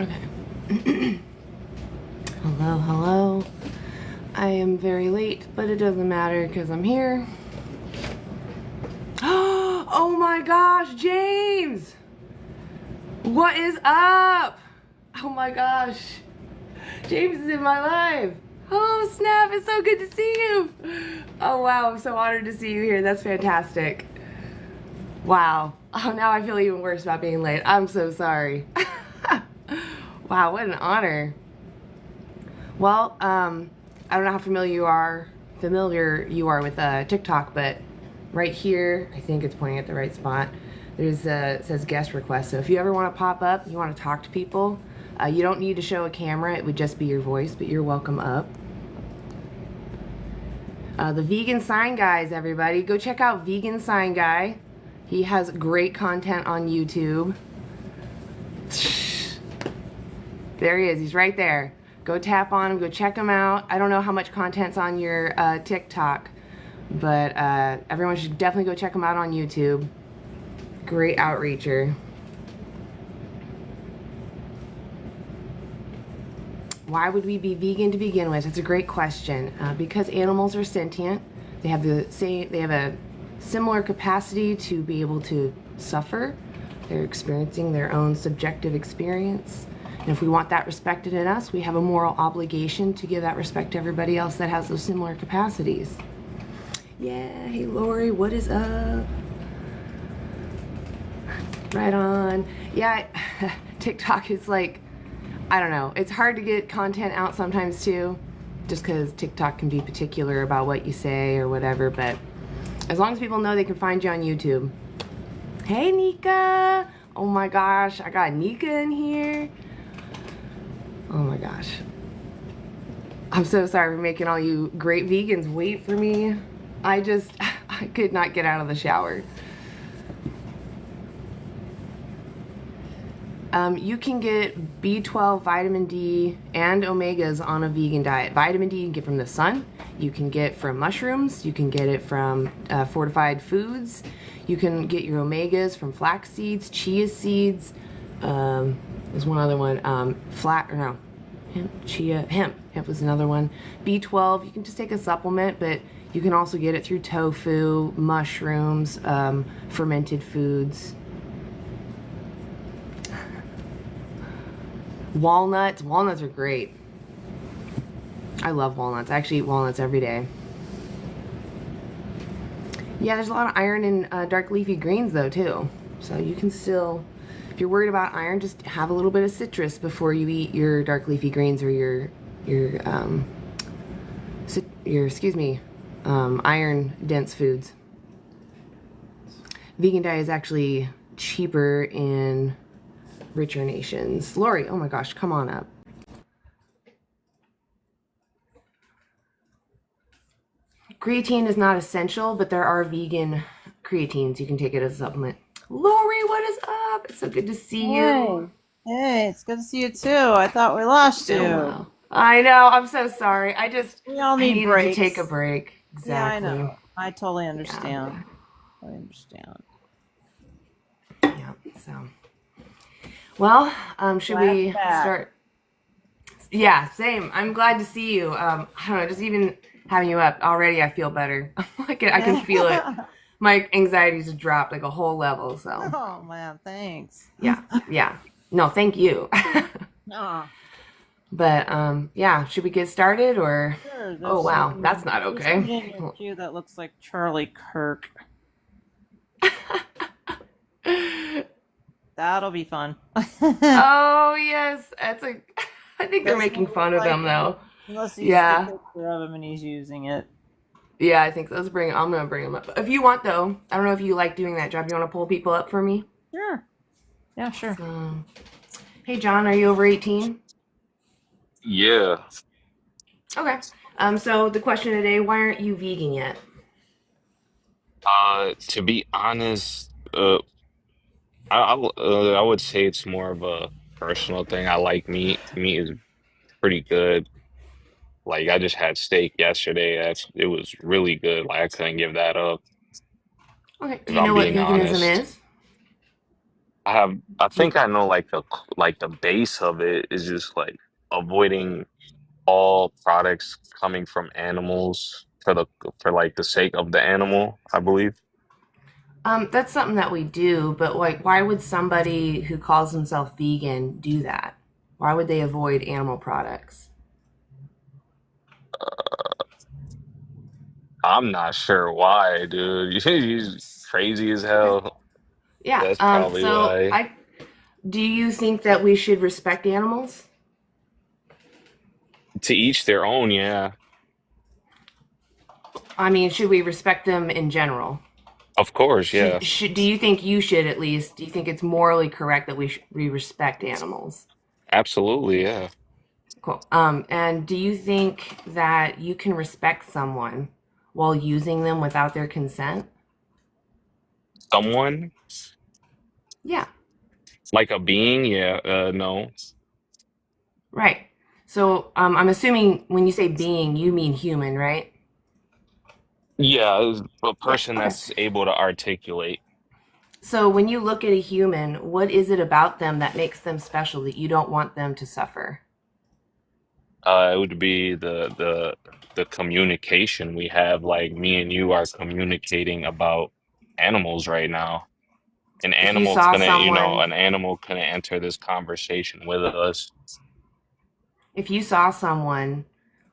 Okay. Hello, hello. I am very late, but it doesn't matter because I'm here. Oh my gosh, James! What is up? Oh my gosh. James is in my life. Oh snap, it's so good to see you. Oh wow, I'm so honored to see you here. That's fantastic. Wow. Oh, now I feel even worse about being late. I'm so sorry. Wow, what an honor. Well, I don't know how familiar you are with TikTok, but right here, I think it's pointing at the right spot. There's it says guest request. So if you ever want to pop up, you want to talk to people, you don't need to show a camera. It would just be your voice, but you're welcome up. The Vegan Sign Guys, everybody. Go check out Vegan Sign Guy. He has great content on YouTube. There he is. He's right there. Go tap on him. Go check him out. I don't know how much content's on your TikTok, but everyone should definitely go check him out on YouTube. Great outreacher. Why would we be vegan to begin with? It's a great question. Because animals are sentient. They have a similar capacity to be able to suffer. They're experiencing their own subjective experience. And if we want that respected in us, we have a moral obligation to give that respect to everybody else that has those similar capacities. Yeah, hey Lori, what is up? Right on. Yeah, TikTok is like, I don't know, it's hard to get content out sometimes too, just because TikTok can be particular about what you say or whatever, but as long as people know they can find you on YouTube. Hey Nika! Oh my gosh, I got Nika in here. Oh my gosh. I'm so sorry for making all you great vegans wait for me. I could not get out of the shower. You can get B12, vitamin D, and omegas on a vegan diet. Vitamin D you can get from the sun. You can get from mushrooms. You can get it from fortified foods. You can get your omegas from flax seeds, chia seeds. There's one other one. Hemp was another one. B12, you can just take a supplement, but you can also get it through tofu, mushrooms, fermented foods. Walnuts are great. I love walnuts. I actually eat walnuts every day. Yeah, there's a lot of iron in dark leafy greens though too. So you can still, if you're worried about iron, just have a little bit of citrus before you eat your dark leafy greens or your iron dense foods. Vegan diet is actually cheaper in richer nations. Lori, oh my gosh, come on up. Creatine is not essential, but there are vegan creatines. You can take it as a supplement. Lori, what is up? It's so good to see you. Hey, it's good to see you too. I thought we lost you. Well. I know. I'm so sorry. We all need breaks. To take a break. Exactly. Yeah, I know. I totally understand. Yeah. I understand. Yeah. So, well, should we start? Yeah, same. I'm glad to see you. I don't know. Just even having you up already, I feel better. I can feel it. My anxiety just dropped like a whole level. So. Oh man, thanks. Yeah. No, thank you. But yeah, should we get started or? Sure, oh wow, that's not okay. There's in your queue that looks like Charlie Kirk. That'll be fun. Oh yes, that's a. I think they're making fun of him though. Unless he's the picture of him and he's using it. Yeah, I think so. I'm gonna bring him up. If you want though, I don't know if you like doing that job. You want to pull people up for me? Sure. Yeah, sure. So, hey John, are you over 18? Yeah. Okay. So the question today: why aren't you vegan yet? To be honest, I would say it's more of a personal thing. I like meat. Meat is pretty good. Like I just had steak yesterday. It was really good. Like I couldn't give that up. Okay. Do If you I'm know what being veganism honest. is? I Do you, think I know like the base of it is just like avoiding all products coming from animals for like the sake of the animal, I believe. that's something that we do, but like, why would somebody who calls himself vegan do that? Why would they avoid animal products? I'm not sure why, dude. He's crazy as Okay. hell. Yeah. That's probably So why. I do you think that we should respect animals? To each their own, yeah. I mean, should we respect them in general? Of course, yeah. Should do you think you should at least? Do you think it's morally correct that we respect animals? Absolutely, yeah. Cool. And do you think that you can respect someone while using them without their consent? Someone Yeah. like a being, yeah. No. Right. So I'm assuming when you say being, you mean human, right? Yeah, it's a Yeah. person Okay. that's able to articulate. So when you look at a human, what is it about them that makes them special that you don't want them to suffer? It would be the communication we have. Like me and you are communicating about animals right now. An If you animal saw couldn't, someone, an animal couldn't enter this conversation with us. if you saw someone,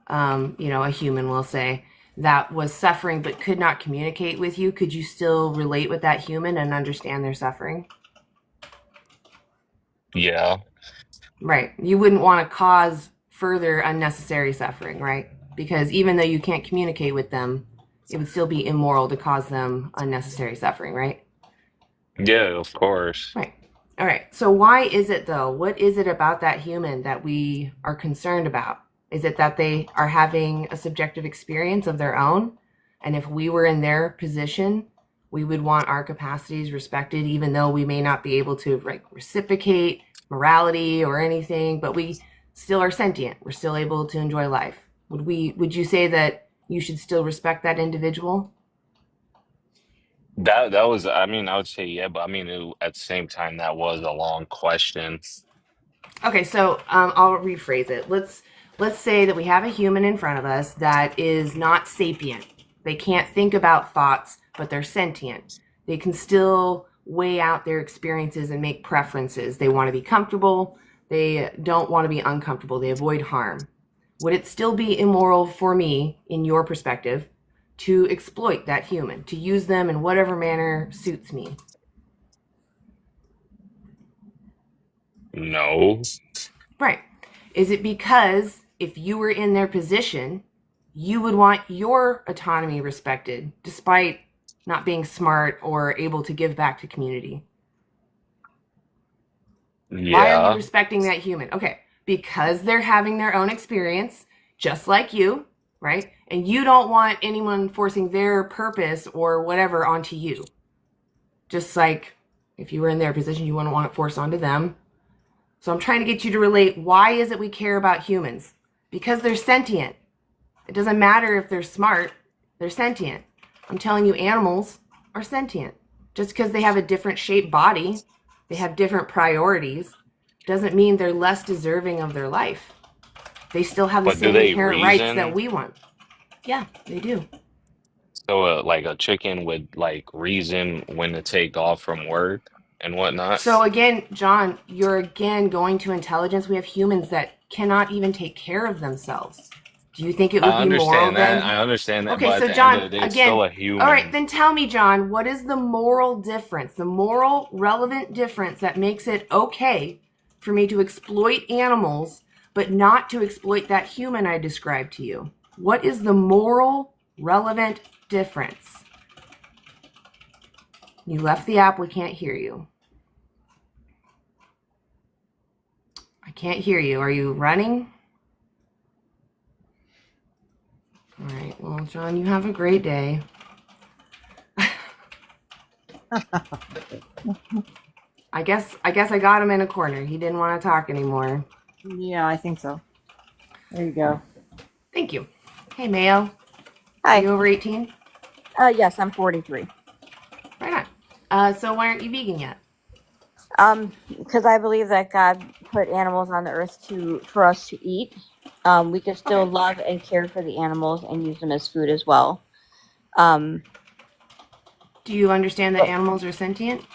a human will say, that was suffering but could not communicate with you, could you still relate with that human and understand their suffering? Yeah. Right. You wouldn't want to cause further unnecessary suffering, right? Because even though you can't communicate with them, it would still be immoral to cause them unnecessary suffering, right? Yeah, of course. Right. All right. So why is it though? What is it about that human that we are concerned about? Is it that they are having a subjective experience of their own? And if we were in their position, we would want our capacities respected, even though we may not be able to like reciprocate morality or anything, but we still are sentient. We're still able to enjoy life. Would you say that you should still respect that individual? That was, I mean, I would say yeah, but I mean, at the same time, that was a long question. Okay, so I'll rephrase it. Let's say that we have a human in front of us that is not sapient. They can't think about thoughts, but they're sentient. They can still weigh out their experiences and make preferences. They want to be comfortable. They don't want to be uncomfortable. They avoid harm. Would it still be immoral for me, in your perspective, to exploit that human, to use them in whatever manner suits me? No. Right. Is it because if you were in their position, you would want your autonomy respected despite not being smart or able to give back to community? Why are you Yeah. respecting that human? Okay, because they're having their own experience, just like you, right? And you don't want anyone forcing their purpose or whatever onto you. Just like if you were in their position, you wouldn't want it forced onto them. So I'm trying to get you to relate, why is it we care about humans? Because they're sentient. It doesn't matter if they're smart, they're sentient. I'm telling you, animals are sentient. Just because they have a different shaped body, they have different priorities, doesn't mean they're less deserving of their life. They still have the But do same they inherent rights that reason? we want. Yeah, they do. So, like a chicken would like reason when to take off from work and whatnot. So again, John, you're again going to intelligence. We have humans that cannot even take care of themselves. Do you think it would be moral then? I understand that, Okay, but at so the end of John, the day, it's again, still a all right, human. then tell me, John, what is the moral difference, the moral relevant difference that makes it okay for me to exploit animals, but not to exploit that human I described to you? What is the moral relevant difference? You left the app, we can't hear you. I can't hear you. Are you running? All right, well, John, you have a great day. I guess I got him in a corner. He didn't want to talk anymore. Yeah, I think so. There you go. Thank you. Hey, Mayo. Are Hi. you over 18? Yes, I'm 43. Right on. So why aren't you vegan yet? Because I believe that God put animals on the earth for us to eat. We can still love and care for the animals and use them as food as well. Do you understand that But animals are sentient?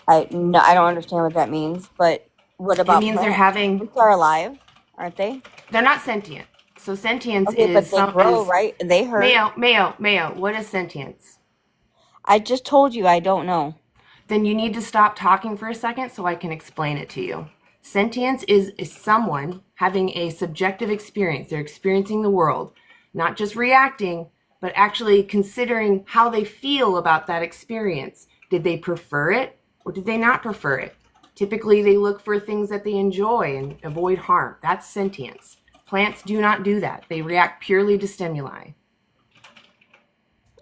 I don't understand what that means. But what It about means they're plants? having. Plants are alive, aren't they? They're not sentient. So sentience Okay, is but they some grow, is right? They hurt. Mayo. What is sentience? I just told you I don't know. Then you need to stop talking for a second so I can explain it to you. Sentience is someone having a subjective experience. They're experiencing the world, not just reacting, but actually considering how they feel about that experience. Did they prefer it or did they not prefer it? Typically, they look for things that they enjoy and avoid harm. That's sentience. Plants do not do that. They react purely to stimuli.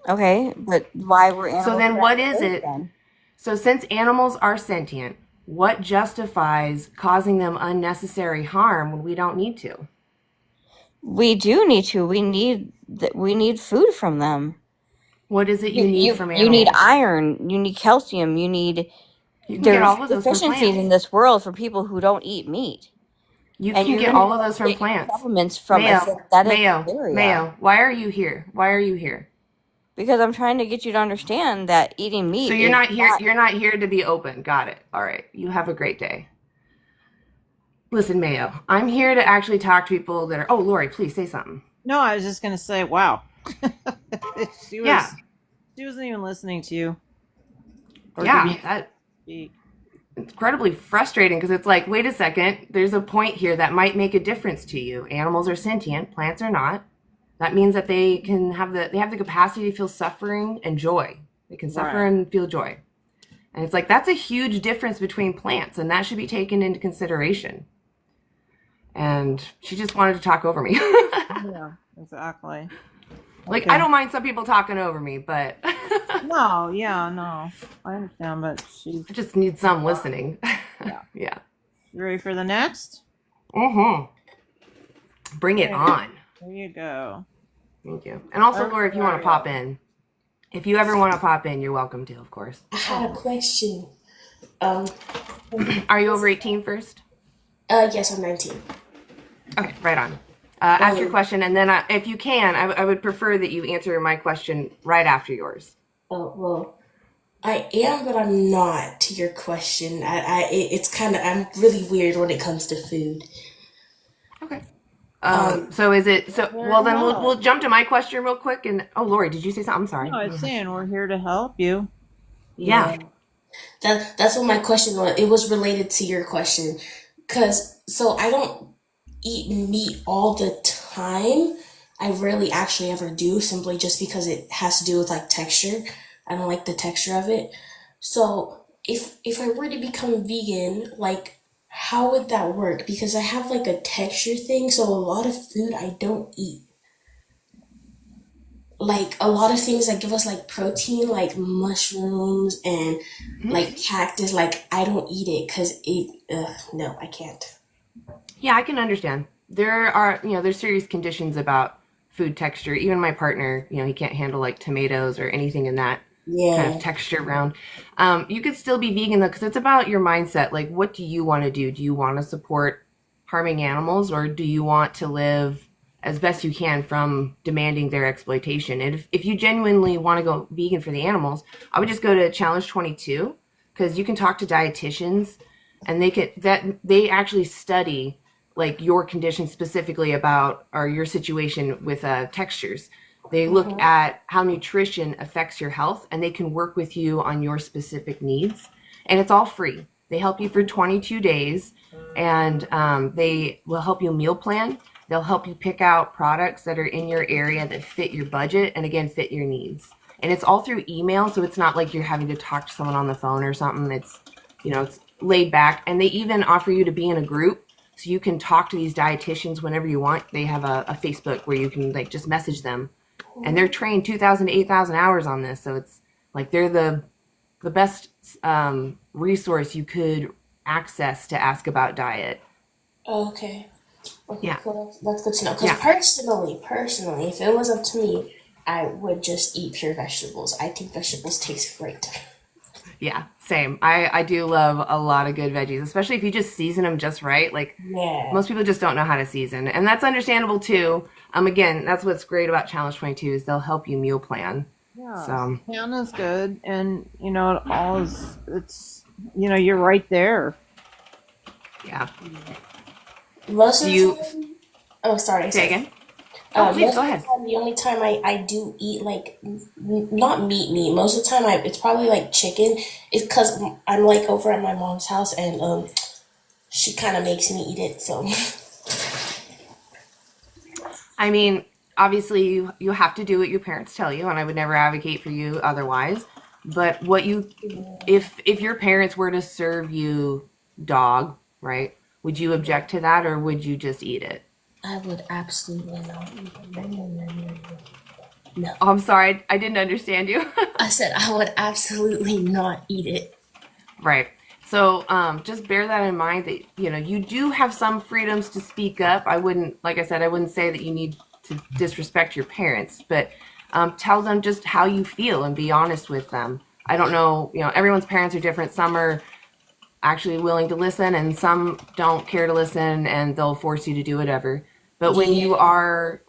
Okay, but why were animals So then put on what the is earth it? then? So since animals are sentient, what justifies causing them unnecessary harm when we don't need to? We do need to. We need food from them. What is it you need from You need animals? iron. You need calcium. You can get There's all of those from deficiencies plants. in this world for people who don't eat meat, You and can you're get gonna all of those from get your plants. supplements from a synthetic area. Mayo. Why are you here? Why are you here? Because I'm trying to get you to understand that eating So meat you're is not here. not. You're not here to be open. Got it. All right. You have a great day. Listen, Mayo. I'm here to actually talk to people that are. Oh, Lori, please say something. No, I was just gonna say, wow. she was Yeah. she wasn't even listening to you. Yeah. That Speak. incredibly frustrating because it's like, wait a second, there's a point here that might make a difference to you. Animals are sentient, plants are not. That means that they have the capacity to feel suffering and joy. They can suffer Right. and feel joy. And it's like that's a huge difference between plants, and that should be taken into consideration. And she just wanted to talk over me. Yeah, exactly. Like Okay. I don't mind some people talking over me, but No, yeah, no. I understand, but she's I just need some listening. Yeah. Yeah. You ready for the next? Bring it Okay. on. There you go. Thank you. And also, Okay, Laura, if you want to pop in, if you ever want to pop in, you're welcome to, of course. I had a question. Are you over 18 first? Yes, I'm 19. Okay, right on. Ask your question, and then if you can, I would prefer that you answer my question right after yours. Oh, well, I am, but I'm not to your question. It's kind of, I'm really weird when it comes to food. Okay. So is it so? Well, then we'll jump to my question real quick. And oh, Lori, did you say something? I'm sorry. No, I was saying we're here to help you. Yeah. That's what my question was. It was related to your question. So I don't eat meat all the time. I rarely actually ever do, simply just because it has to do with like texture. I don't like the texture of it. So if I were to become vegan, like how would that work? Because I have like a texture thing, so a lot of food I don't eat. Like a lot of things that give us like protein, like mushrooms and like cactus, like I don't eat it because no, I can't. Yeah, I can understand. There are, there's serious conditions about food texture. Even my partner, he can't handle like tomatoes or anything in that kind of Yeah. texture round. You could still be vegan though, because it's about your mindset. Like, what do you want to do? Do you want to support harming animals, or do you want to live as best you can from demanding their exploitation? And if you genuinely want to go vegan for the animals, I would just go to Challenge 22, because you can talk to dietitians, and they actually study like your condition specifically about or your situation with textures. They look at how nutrition affects your health, and they can work with you on your specific needs. And it's all free. They help you for 22 days, and they will help you meal plan. They'll help you pick out products that are in your area that fit your budget and, again, fit your needs. And it's all through email, so it's not like you're having to talk to someone on the phone or something. It's laid back. And they even offer you to be in a group, so you can talk to these dietitians whenever you want. They have a Facebook where you can like just message them, and they're trained 2,000 to 8,000 hours on this. So it's like they're the best resource you could access to ask about diet. Okay. Okay, Yeah. cool. That's good to know. Because Yeah. personally, if it was up to me, I would just eat pure vegetables. I think vegetables taste great. Yeah, same. I do love a lot of good veggies, especially if you just season them just right. Like Yeah. most people just don't know how to season, and that's understandable too. Again, that's what's great about Challenge 22 is they'll help you meal plan. Yeah, So Hannah's good, and it all is. It's you're right there. yeah. Most Do of the you time, oh, sorry, say sorry. again? Oh, please Most go of the ahead. time, the only time I do eat like not meat. Most of the time, it's probably like chicken. It's because I'm like over at my mom's house, and she kind of makes me eat it. So I mean, obviously you have to do what your parents tell you, and I would never advocate for you otherwise. But if your parents were to serve you dog, right? Would you object to that, or would you just eat it? I would absolutely not eat it. No, no, no, no, no. No. Oh, I'm sorry, I didn't understand you. I said I would absolutely not eat it. Right. So just bear that in mind that you do have some freedoms to speak up. I wouldn't, like I said, I wouldn't say that you need to disrespect your parents, but tell them just how you feel and be honest with them. I don't know, everyone's parents are different. Some are actually willing to listen, and some don't care to listen, and they'll force you to do whatever. But when Yeah. you are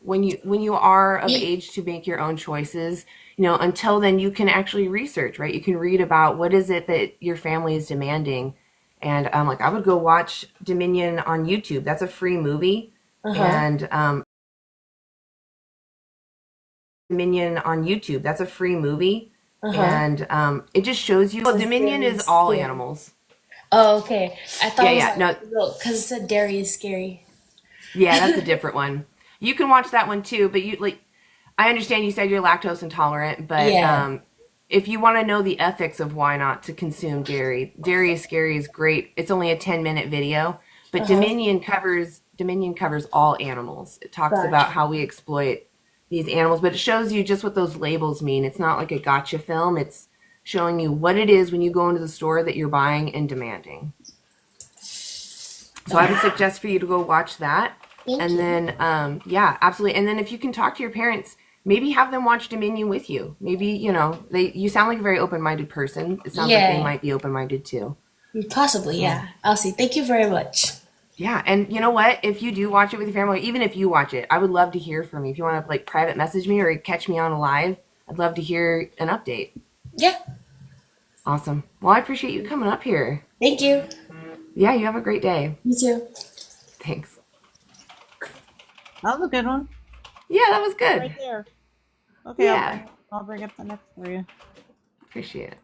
of age to make your own choices, until then you can actually research, right? You can read about what is it that your family is demanding, and like I would go watch Dominion on YouTube. That's a free movie, and Dominion on YouTube. That's a free movie, and it just shows you. Well, Dominion Very is all scary. animals. Oh, okay. I thought Yeah, it was yeah, no, like because it said dairy is scary. yeah, that's a different one. You can watch that one too, but I understand you said you're lactose intolerant, but Yeah. if you want to know the ethics of why not to consume dairy, Dairy is Scary is great. It's only a 10-minute video, but Dominion covers all animals. It talks about Gotcha. how we exploit these animals, but it shows you just what those labels mean. It's not like a gotcha film. It's showing you what it is when you go into the store that you're buying and demanding. So I would suggest for you to go watch that. Thank And you. then, yeah, absolutely. And then if you can talk to your parents, maybe have them watch Dominion with you. Maybe, you sound like a very open-minded person. It sounds like they Yeah. might be open-minded too. Possibly, So, yeah. I'll see. Thank you very much. yeah. And you know what? If you do watch it with your family, even if you watch it, I would love to hear from you. If you want to like private message me or catch me on a live, I'd love to hear an update. Yeah. Awesome. Well, I appreciate you coming up here. Thank you. Yeah, you have a great day. You too. Thanks. That was a good one. Yeah, that was good. Right there. Okay, Yeah. I'll bring up the next for you. Appreciate it.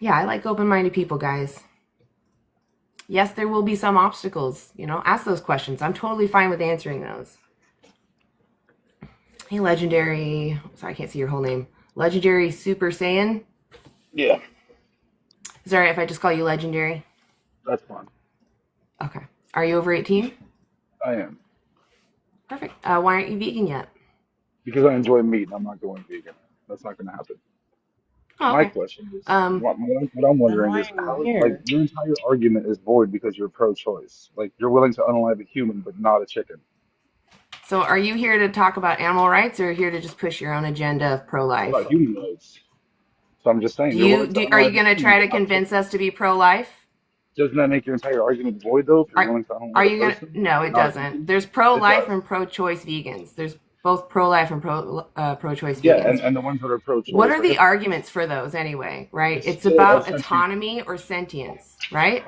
Yeah, I like open-minded people, guys. Yes, there will be some obstacles. Ask those questions. I'm totally fine with answering those. Hey, Legendary. Sorry, I can't see your whole name. Legendary Super Saiyan. Yeah, Is it all right if I just call you Legendary? that's fine. Okay. Are you over 18? I am. Perfect. Why aren't you vegan yet? Because I enjoy meat and I'm not going vegan. That's not going to happen. Oh, My okay. question is, Um, what I'm Then wondering why is are how, you like, here? your entire argument is void because you're pro-choice. Like, you're willing to unalive a human, but not a chicken. so are you here to talk about animal rights or here to just push your own agenda of pro-life? About human rights. So I'm just saying, you're willing to Are you unalive a going to human, try to but not a convince chicken. us to be pro-life? Doesn't that make your entire argument void, though, if you're Are willing to are unalive a you gonna? person, No, but it not a doesn't. chicken? There's It pro-life does. and pro-choice vegans. There's both pro-life and pro-choice Yeah, vegans. and the ones that are What pro-choice are are the hypocrites. arguments for those anyway? Right? It's It's still a about sentient, autonomy or sentience, right?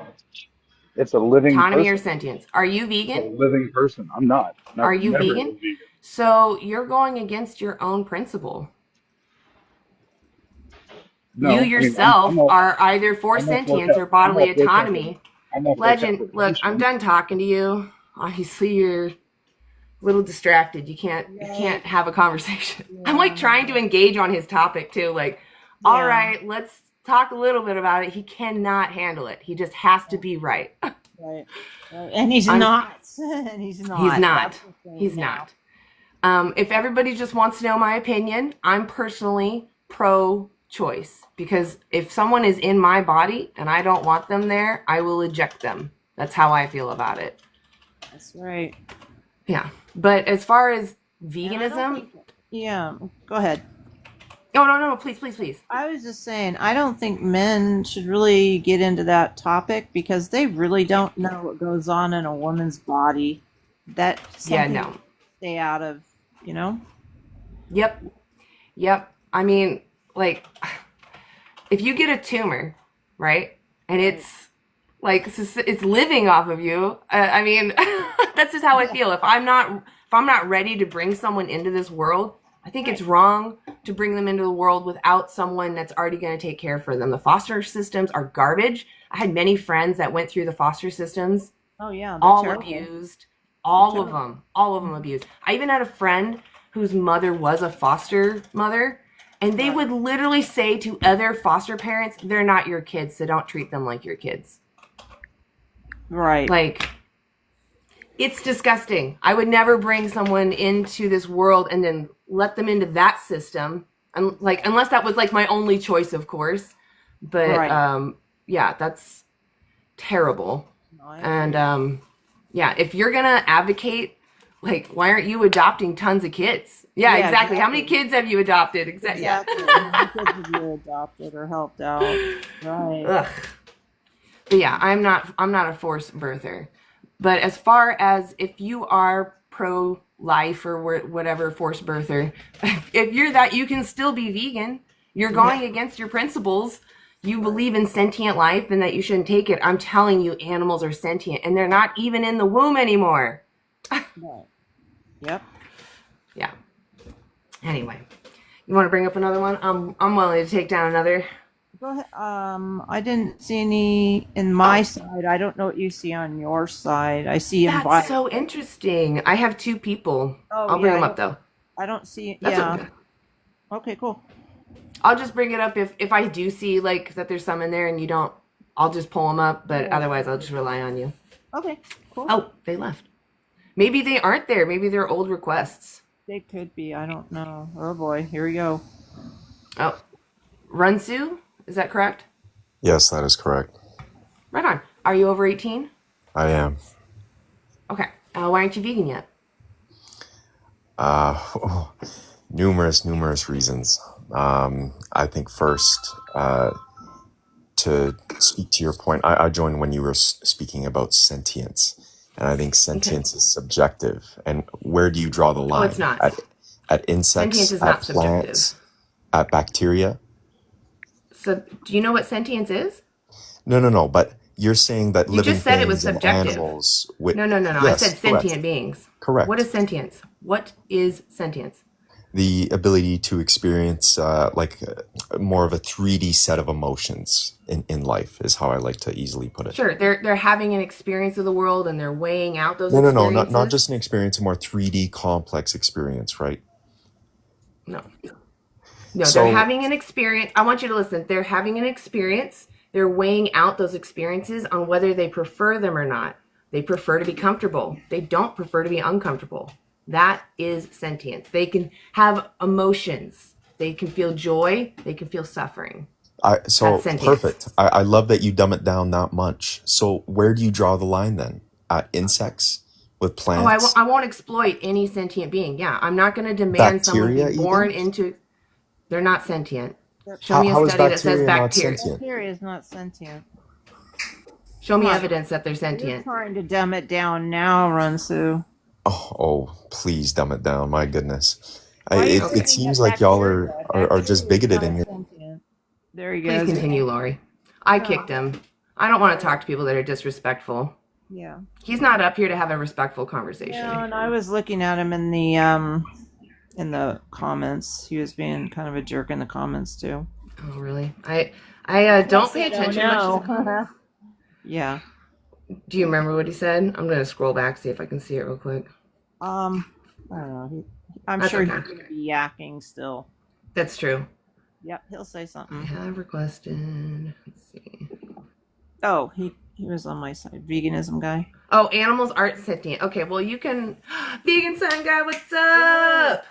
it's a living Autonomy or person. sentience. Are you It's a vegan? living person. I'm not. Are Not you never vegan? been vegan. So you're going against your own principle. You No, I mean yourself are either for sentience or I'm all bodily for capital. autonomy. I'm all for Legend, capital look, I'm punishment. done talking to you. Obviously, you're a little distracted. You can't have a conversation. I'm like trying to engage on his topic too. Like, all Yeah. right, let's talk a little bit about it. He cannot handle it. He just has to be right. Right. And he's I'm- not. And he's not. He's not. That's the thing He's now. not. If everybody just wants to know my opinion, I'm personally pro-choice because if someone is in my body and I don't want them there, I will eject them. That's how I feel about it. That's right. Yeah. But as far as And I don't veganism, think- yeah. Go ahead. No, please, please, please. I was just saying, I don't think men should really get into that topic because they really don't know what goes on in a woman's body. That's Yeah, something no. to stay out of, you know? Yep. I mean, like, if you get a tumor, right, and it's like it's living off of you. I mean, that's just how I feel. If I'm not ready to bring someone into this world, I think it's wrong to bring them into the world without someone that's already going to take care for them. The foster systems are garbage. I had many friends that went through the foster systems, Oh, yeah. They're all terrible. abused, all of them abused. I even had a friend whose mother was a foster mother, and they would literally say to other foster parents, they're not your kids, so don't treat them like your kids. Right. Like, it's disgusting. I would never bring someone into this world and then let them into that system, and like, unless that was like my only choice, of course. But Right. yeah, that's terrible. No, I And agree. yeah, if you're gonna advocate, like, why aren't you adopting tons of kids? Yeah, Yeah, exactly. How many exactly. kids have you adopted? Exactly. Yeah. How many kids have you adopted or helped out? Right. Ugh. But yeah, I'm not a forced birther. But as far as if you are pro life or whatever forced birther, if you're that, you can still be vegan. You're going against your principles. You believe in sentient life and that you shouldn't take it. I'm telling you, animals are sentient and they're not even in the womb anymore. Right. Yep. Yeah. Anyway, you want to bring up another one? I'm willing to take down another. Go ahead. I didn't see any in my side. I don't know what you see on your side. I see That's invite. so interesting. I have two people. Oh, I'll bring yeah. them up though. I don't see. That's Yeah. okay. Okay, cool. I'll just bring it up if I do see like that there's some in there and you don't. I'll just pull them up, but otherwise I'll just rely on you. Okay, cool. Oh, they left. Maybe they aren't there. Maybe they're old requests. They could be. I don't know. Oh boy, here we go. Oh, Runsu, is that correct? Yes, that is correct. Right on. Are you over 18? I am. Okay. Why aren't you vegan yet? Numerous reasons. I think first, to speak to your point, I joined when you were speaking about sentience, and I think sentience is subjective. And where do you draw the line? Oh, it's not. At insects, Sentience is at not subjective. plants, at bacteria? So, do you know what sentience is? No. But you're saying that You living just said it was things and subjective. animals. With, No. I yes, said sentient beings. Correct. What is sentience? What is sentience? The ability to experience more of a 3D set of emotions in life is how I like to easily put it. Sure, they're having an experience of the world and they're weighing out those No, experiences. not just an experience, a more 3D complex experience, right? No, So- they're having an experience. I want you to listen. They're having an experience. They're weighing out those experiences on whether they prefer them or not. They prefer to be comfortable. They don't prefer to be uncomfortable. That is sentience. They can have emotions. They can feel joy. They can feel suffering. So That's sentience. perfect. I love that you dumb it down that much. So where do you draw the line then? At insects? With Oh, plants? I won't exploit any sentient being. Yeah, I'm not going to demand someone Bacteria be born even? into. They're not sentient. Show me How a is study that says bacteria not bacteria. sentient? Bacteria is not sentient. Show me Come on. evidence that they're You're sentient. trying to dumb it down now, Runsu. Oh, please dumb it down. My goodness. Why are you Okay. It saying seems that like y'all bacteria- are just bacteria is bigoted not in your... sentient? There he Please goes. continue, Lori. I kicked him. I don't want to talk to people that are disrespectful. Yeah. He's not up here to have a respectful conversation. Yeah, and I was looking at him in the comments. He was being kind of a jerk in the comments too. Oh, really? I don't pay attention much to the comments. Yeah. Do you remember what he said? I'm going to scroll back, see if I can see it real quick. I don't know. I'm That's sure okay. he's going to be yakking still. That's true. Yep, he'll say I something. have requested. Let's see. Oh, he was on my side. Veganism guy. Oh, animals aren't sentient. Okay, well, you can. Vegan Sign Guy, what's up?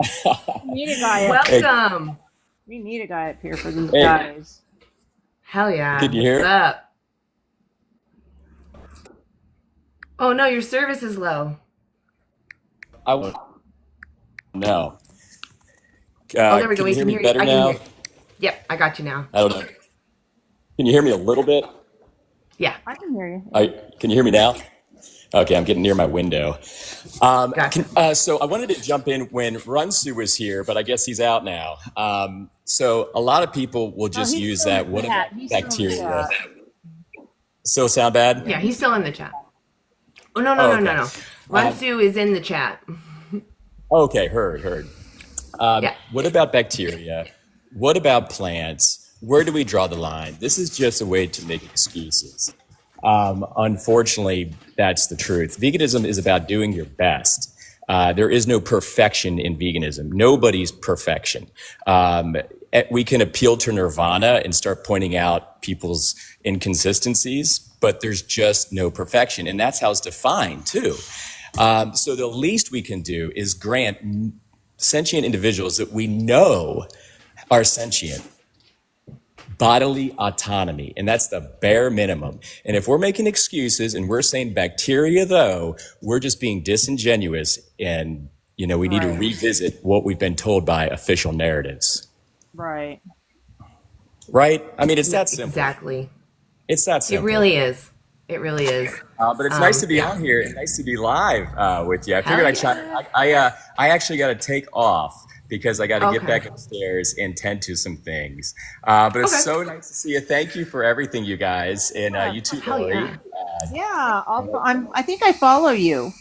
We need a guy up. Welcome. We need a guy up here for these Hey. guys. Hell yeah. Can you hear What's it? up? Oh, no, your service is low. I won't. No. Oh, there we go. Can We you hear can me hear you. better I can now? hear. Yep, I got you now. I don't know. Can you hear me a little bit? Yeah, I can hear you. Can you hear me now? Okay, I'm getting near my window. gotcha. So I wanted to jump in when Runsu was here, but I guess he's out now. So a lot of people will Oh, just he's use still in that. the What chat. about He's still in the bacteria? chat. Still sound bad? Yeah, Yeah, he's still in the chat. Oh, no, no, Oh, no, no, okay. no. Runsu is in the chat. Okay, heard. Yeah. What about bacteria? What about plants? Where do we draw the line? This is just a way to make excuses. Unfortunately, that's the truth. Veganism is about doing your best. There is no perfection in veganism. Nobody's perfection. We can appeal to nirvana and start pointing out people's inconsistencies, but there's just no perfection. And that's how it's defined, too. So the least we can do is grant sentient individuals that we know are sentient bodily autonomy, and that's the bare minimum. And if we're making excuses and we're saying bacteria, though, we're just being disingenuous, and we need to right, revisit what we've been told by official narratives. right. Right? I mean, it's that simple. Exactly. It's that It simple. really is. It really is. But it's nice to be Yeah. on here. It's nice to be live with you. I Hell figured I'd try. yeah. I actually got to take off because I got to get Okay. back upstairs and tend to some things. But it's Okay. so nice to see you. Thank you for everything, you guys, and you too, Hell Lori. yeah. Yeah, I think I follow you.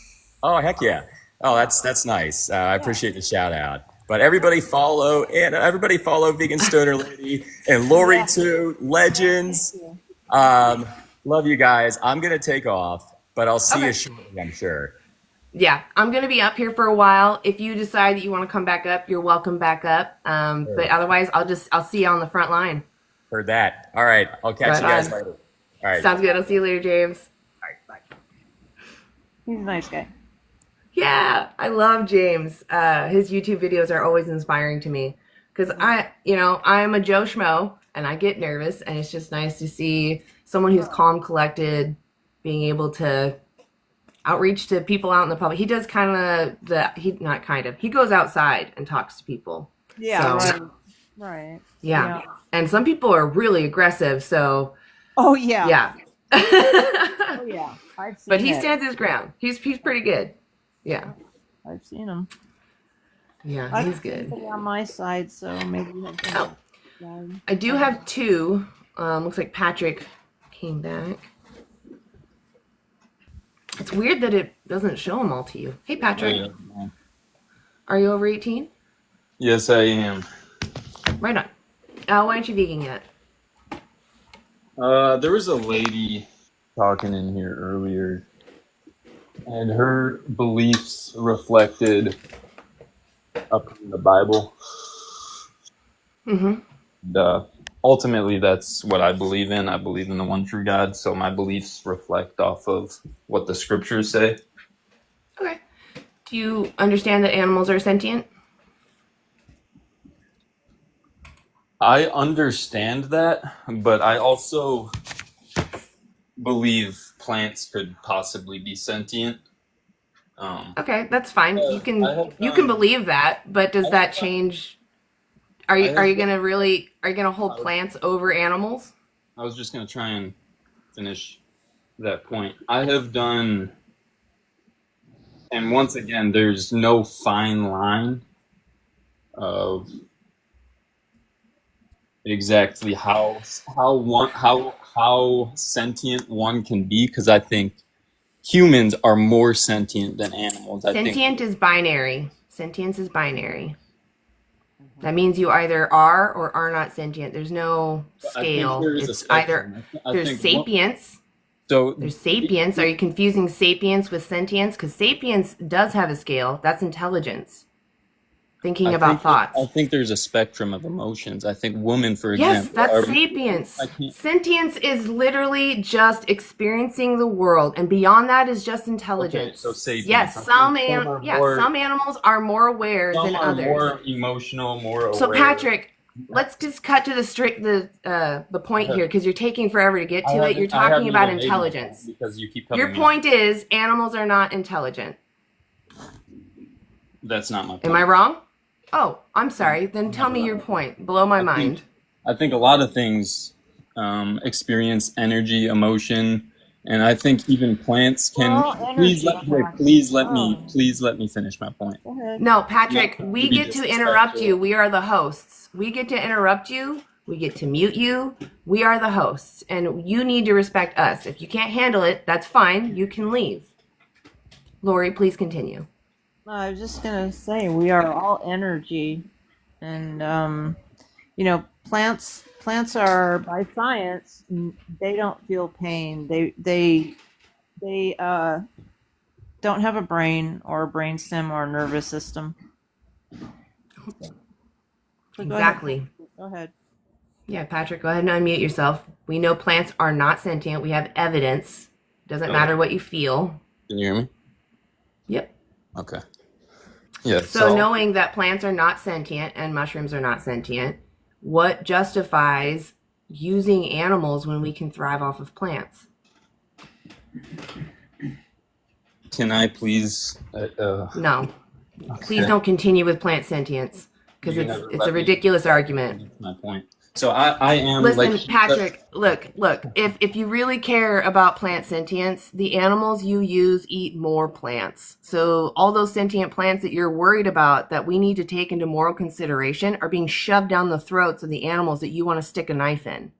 Oh, heck yeah. Oh, that's nice. I appreciate the shout out. But everybody follow Vegan Stoner Lady and Lori Yeah. too. Thank Legends. you. Love you guys. I'm gonna take off, but I'll see you Okay. shortly, I'm sure. Yeah, I'm gonna be up here for a while. If you decide that you want to come back up, you're welcome back up. But otherwise, I'll see you on the front line. Heard that. All right. I'll catch Right you guys on. later. All right. Sounds good. I'll see you later, James. All right. Bye. He's a nice guy. Yeah, I love James. His YouTube videos are always inspiring to me because I'm a Joe Schmo and I get nervous, and it's just nice to see someone who's calm, collected, being able to outreach to people out in the public. He does he goes outside and talks to people. Yeah, So, right. yeah. And some people are really aggressive, so Oh yeah. yeah. Oh yeah. I've seen But he it. stands his ground. He's pretty good. Yeah. I've seen him. Yeah, I he's don't good. see on my side, so maybe you have Oh. I do have two. Looks like Patrick came back. It's weird that it doesn't show them all to you. Hey, Patrick. Are you over 18? Yes, I am. Right on. Why aren't you vegan yet? There was a lady talking in here earlier, and her beliefs reflected up in the Bible. Mm-hmm. And, ultimately, that's what I believe in. I believe in the one true God, so my beliefs reflect off of what the scriptures say. Okay. Do you understand that animals are sentient? I understand that, but I also believe plants could possibly be sentient. Okay, that's fine. I You can have believe that, but does that change? Are you gonna hold plants over animals? I was just going to try and finish that point. I have done, and once again, there's no fine line of exactly how sentient one can be, because I think humans are more sentient than animals. I think Sentient is binary. Sentience is binary. That means you either are or are not sentient. There's no scale. there is a It's either spectrum. I there's think sapience. so. There's sapience. Are you confusing sapience with sentience? Because sapience does have a scale. That's intelligence. Thinking about thoughts. I think there's a spectrum of emotions. I think women, for Yes, example, that's are, sapience. I can't- Sentience is literally just experiencing the world, and beyond that is just intelligence. Okay, so sapience. Yes, I some think some animals are more aware some than are others. more emotional, more aware. So Patrick, let's just cut to the point here, because you're taking forever to get to it. You're I haven't talking about even made my intelligence. point because you keep cutting Your me point is animals are not intelligent. off. That's not my point. Am I wrong? Oh, I'm sorry. Then tell me your point. Blow my mind. I think a lot of things experience energy, emotion, and I think even plants can. Well, Please energy. please let me finish my point. Go ahead. No, Patrick, Not we be get to interrupt you. disrespectful. We are the hosts. We get to interrupt you. We get to mute you. We are the hosts, and you need to respect us. If you can't handle it, that's fine. You can leave. Lori, please continue. I was just gonna say we are all energy, and plants are by science they don't feel pain. They don't have a brain or a brainstem or a nervous system. So Exactly. Go ahead. Yeah, Patrick, go ahead and unmute yourself. We know plants are not sentient. We have evidence. Doesn't matter what you feel. Can you hear me? Yep. Okay. Yeah. So knowing that plants are not sentient and mushrooms are not sentient, what justifies using animals when we can thrive off of plants? Can I please? No. Okay. Please don't continue with plant sentience because You never it's let a me- ridiculous argument. That's my point. So I am. Listen, like, Patrick, look, if you really care about plant sentience, the animals you use eat more plants. So all those sentient plants that you're worried about that we need to take into moral consideration are being shoved down the throats of the animals that you want to stick a knife in.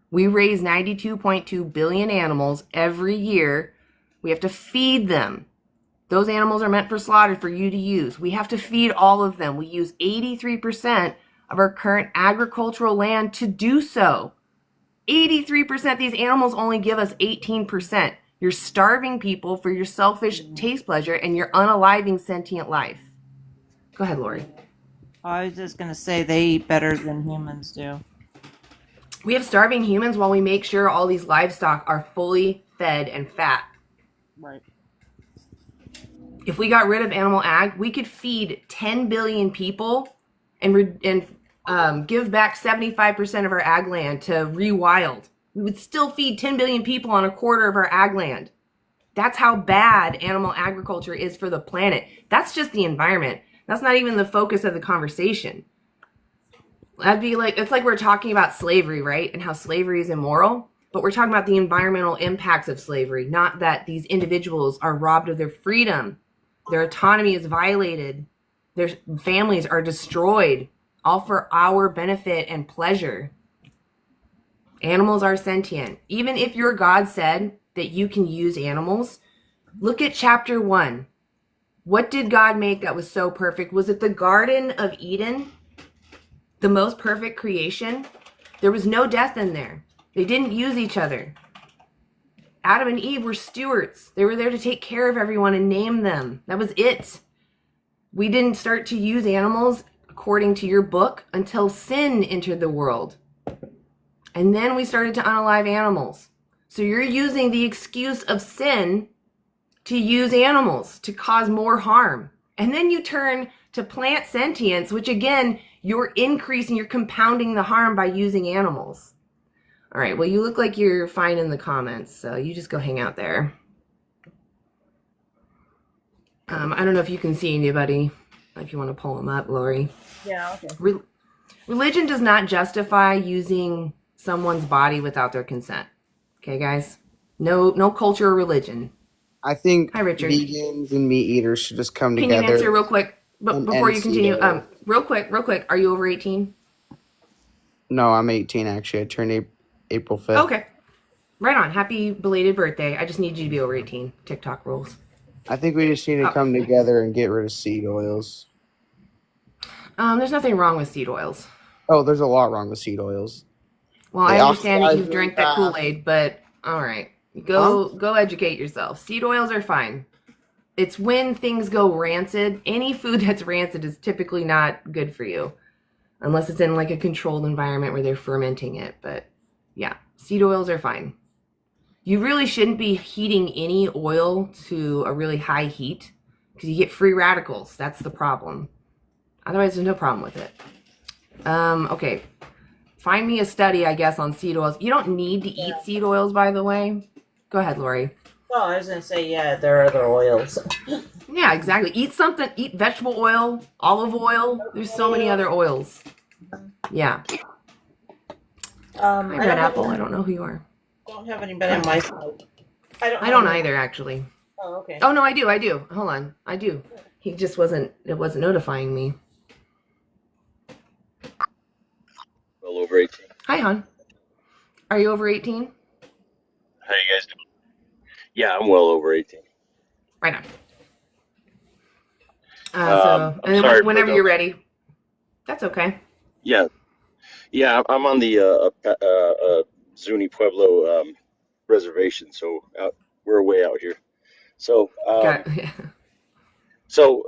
We raise 92.2 billion animals every year. We have to feed them. Those animals are meant for slaughter for you to use. We have to feed all of them. We use 83% of our current agricultural land to do so. 83%. These animals only give us 18%. You're starving people for your selfish taste pleasure and you're unaliving sentient life. Go ahead, Lori. I was just gonna say they eat better than humans do. We have starving humans while we make sure all these livestock are fully fed and fat. Right. If we got rid of animal ag, we could feed 10 billion people and give back 75% of our ag land to rewild. We would still feed 10 billion people on a quarter of our ag land. That's how bad animal agriculture is for the planet. That's just the environment. That's not even the focus of the conversation. That'd be like, it's like we're talking about slavery, right? And how slavery is immoral. But we're talking about the environmental impacts of slavery, not that these individuals are robbed of their freedom. Their autonomy is violated. Their families are destroyed, all for our benefit and pleasure. Animals are sentient. Even if your God said that you can use animals, look at chapter 1. What did God make that was so perfect? Was it the Garden of Eden? The most perfect creation? There was no death in there. They didn't use each other. Adam and Eve were stewards. They were there to take care of everyone and name them. That was it. We didn't start to use animals, according to your book, until sin entered the world. And then we started to unalive animals. So you're using the excuse of sin to use animals to cause more harm. And then you turn to plant sentience, which again, you're increasing, you're compounding the harm by using animals. All right, well, you look like you're fine in the comments, so you just go hang out there. I don't know if you can see anybody, if you want to pull them up, Lori. Yeah, okay. Religion does not justify using someone's body without their consent. Okay, guys? No culture or religion. I think Hi, Richard. vegans and meat eaters should just come Can together. you answer real quick, and before you end continue? CEDAW. Real quick, are you over 18? No, I'm 18 actually. I turned April 5th. Okay. Right on. Happy belated birthday. I just need you to be over 18. TikTok rules. I think we just need to come together and get rid of seed oils. There's nothing wrong with seed oils. Oh, there's a lot wrong with seed oils. Well, They I understand that oxidize you've really drank that fast. Kool-Aid, but all right. Go educate yourself. Seed oils are fine. It's when things go rancid. Any food that's rancid is typically not good for you. Unless it's in like a controlled environment where they're fermenting it. But yeah, seed oils are fine. You really shouldn't be heating any oil to a really high heat because you get free radicals. That's the problem. Otherwise, there's no problem with it. Okay. Find me a study, I guess, on seed oils. You don't need to eat seed oils, by the way. Go ahead, Lori. Well, I was gonna say, yeah, there are other oils. Yeah, exactly. Eat something. Eat vegetable oil, olive oil. There's so many other oils. Yeah. Hi, I Red don't Apple. have, I don't know who you are. don't have anybody on my side. I don't either, actually. Oh, okay. Oh, no, I do. Hold on. I do. He just wasn't, it wasn't notifying me. Well over 18. Hi, hon. Are you over 18? How you guys doing? Yeah, I'm well over 18. Right on. So, I'm and then sorry for whenever the. you're ready. That's okay. Yeah, yeah. I'm on the Zuni Pueblo reservation, so we're way out here. So, Got so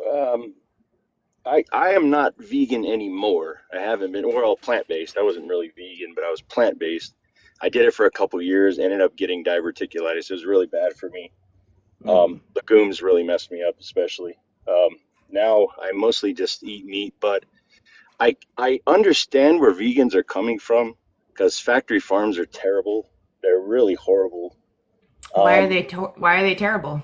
I am not vegan anymore. I haven't been. We're all plant based. I wasn't really vegan, but I was plant based. I did it for a couple years. Ended up getting diverticulitis. It was really bad for me. Legumes really messed me up, especially. Now I mostly just eat meat, but I understand where vegans are coming from because factory farms are terrible. They're really horrible. Why are Um, they why are they terrible?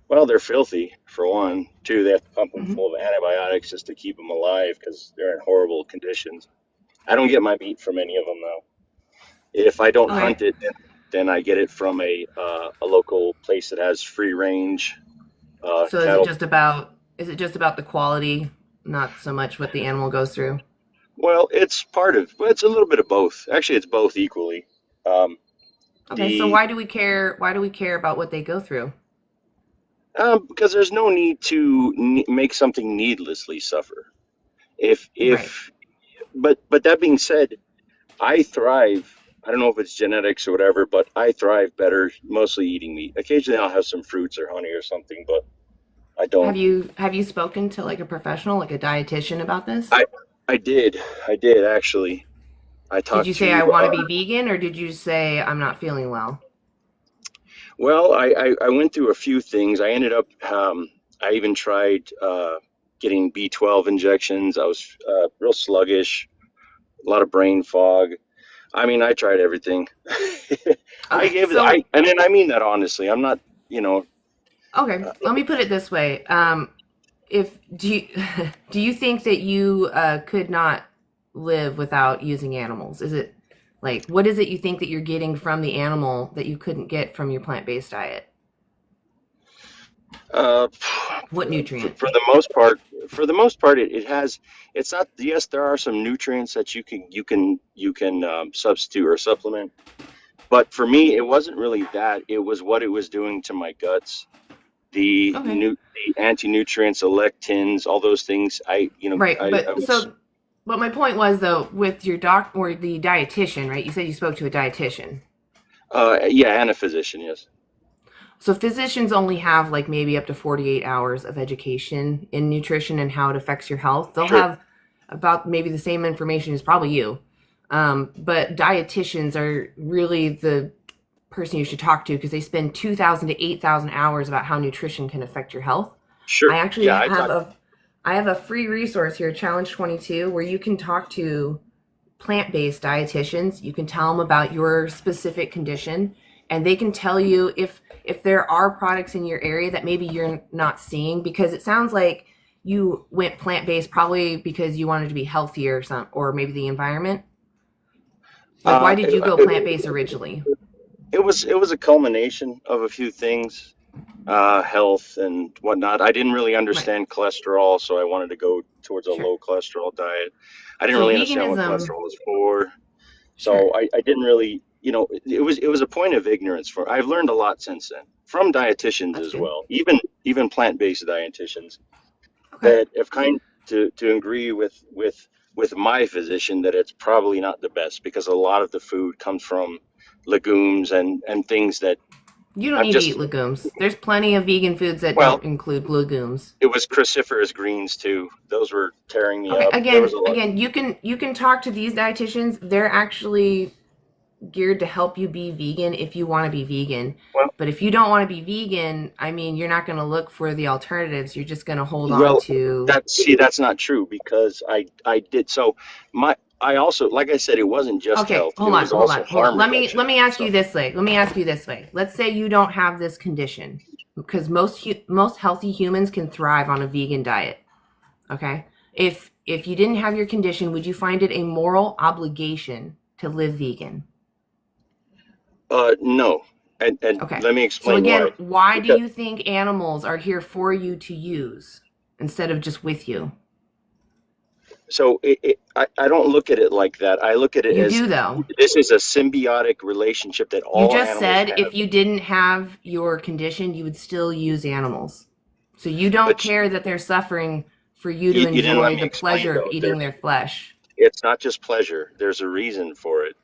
well, they're filthy for one. Two, they have to pump them Hmm. full of antibiotics just to keep them alive because they're in horrible conditions. I don't get my meat from any of them though. If I don't Okay. hunt it, then I get it from a local place that has free range So cattle. is it just about the quality, not so much what the animal goes through? Well, it's a little bit of both. Actually, it's both equally. Um, Okay, so the why do we care? Why do we care about what they go through? Because there's no need to make something needlessly suffer. Right. If but that being said, I thrive. I don't know if it's genetics or whatever, but I thrive better mostly eating meat. Occasionally, I'll have some fruits or honey or something, but I don't. Have you spoken to like a professional, like a dietitian about this? I I did I did actually. I Did talked you say I to. want to be vegan, or did you say I'm not feeling well? Well, I went through a few things. I ended up, I even tried getting B12 injections. I was real sluggish, a lot of brain fog. I mean, I tried everything. I Okay, gave it, so and then I mean that honestly. I'm not, you know, okay, let me put it this way. If do you do you think that you could not live without using animals? Is it like what is it you think that you're getting from the animal that you couldn't get from your plant-based diet? uh, What nutrient? for the most part, it has. It's not. Yes, there are some nutrients that you can substitute or supplement. But for me, it wasn't really that. It was what it was doing to my guts. Okay. The anti-nutrients, the lectins, all those things. Right, I but was but my point was though with your doc or the dietitian, right? You said you spoke to a dietitian. yeah, and a physician, yes. So physicians only have like maybe up to 48 hours of education in nutrition and how it affects your health. They'll Sure. have about maybe the same information as probably you. But dietitians are really the person you should talk to because they spend 2,000 to 8,000 hours about how nutrition can affect your health. Sure. I actually Yeah, I have talked. a free resource here, Challenge 22, where you can talk to plant-based dietitians. You can tell them about your specific condition and they can tell you if there are products in your area that maybe you're not seeing because it sounds like you went plant-based probably because you wanted to be healthier or maybe the environment. Like why Uh, did you it, go plant-based originally? it was a culmination of a few things, health and whatnot. I didn't really Right. understand cholesterol, so I wanted to go towards a Sure. low cholesterol diet. I didn't So really understand what veganism, cholesterol was for. sure. So I didn't really, it was a point of ignorance for. I've learned a lot since then from dietitians That's as good. well, even plant-based dietitians Okay. that have kind to agree with my physician that it's probably not the best because a lot of the food comes from legumes and things that You don't I've need to just eat legumes. There's plenty of vegan foods that well, don't include legumes. it was cruciferous greens too. Those were tearing me Okay, up. There was a lot. again, you can talk to these dietitians. They're actually geared to help you be vegan if you want to be vegan. Well, But if you don't want to be vegan, I mean, you're not going to look for the alternatives. You're just going to hold on well, to. that's not true because I did so. I also, like I said, it wasn't just Okay, health. It was also hold on. harm reduction. Let me ask So you this way. Let me ask you this way. Let's say you don't have this condition because most healthy humans can thrive on a vegan diet. Okay? If you didn't have your condition, would you find it a moral obligation to live vegan? No. And Okay. let me So explain again, why. why do Because, you think animals are here for you to use instead of just with you? so I don't look at it like that. I look at it You as do though. this is a symbiotic relationship that You all just animals said have. if you didn't have your condition, you would still use animals. So you don't But care that they're suffering for you to you didn't let enjoy me the explain pleasure of though. eating their flesh. It's not just pleasure. There's a reason for it.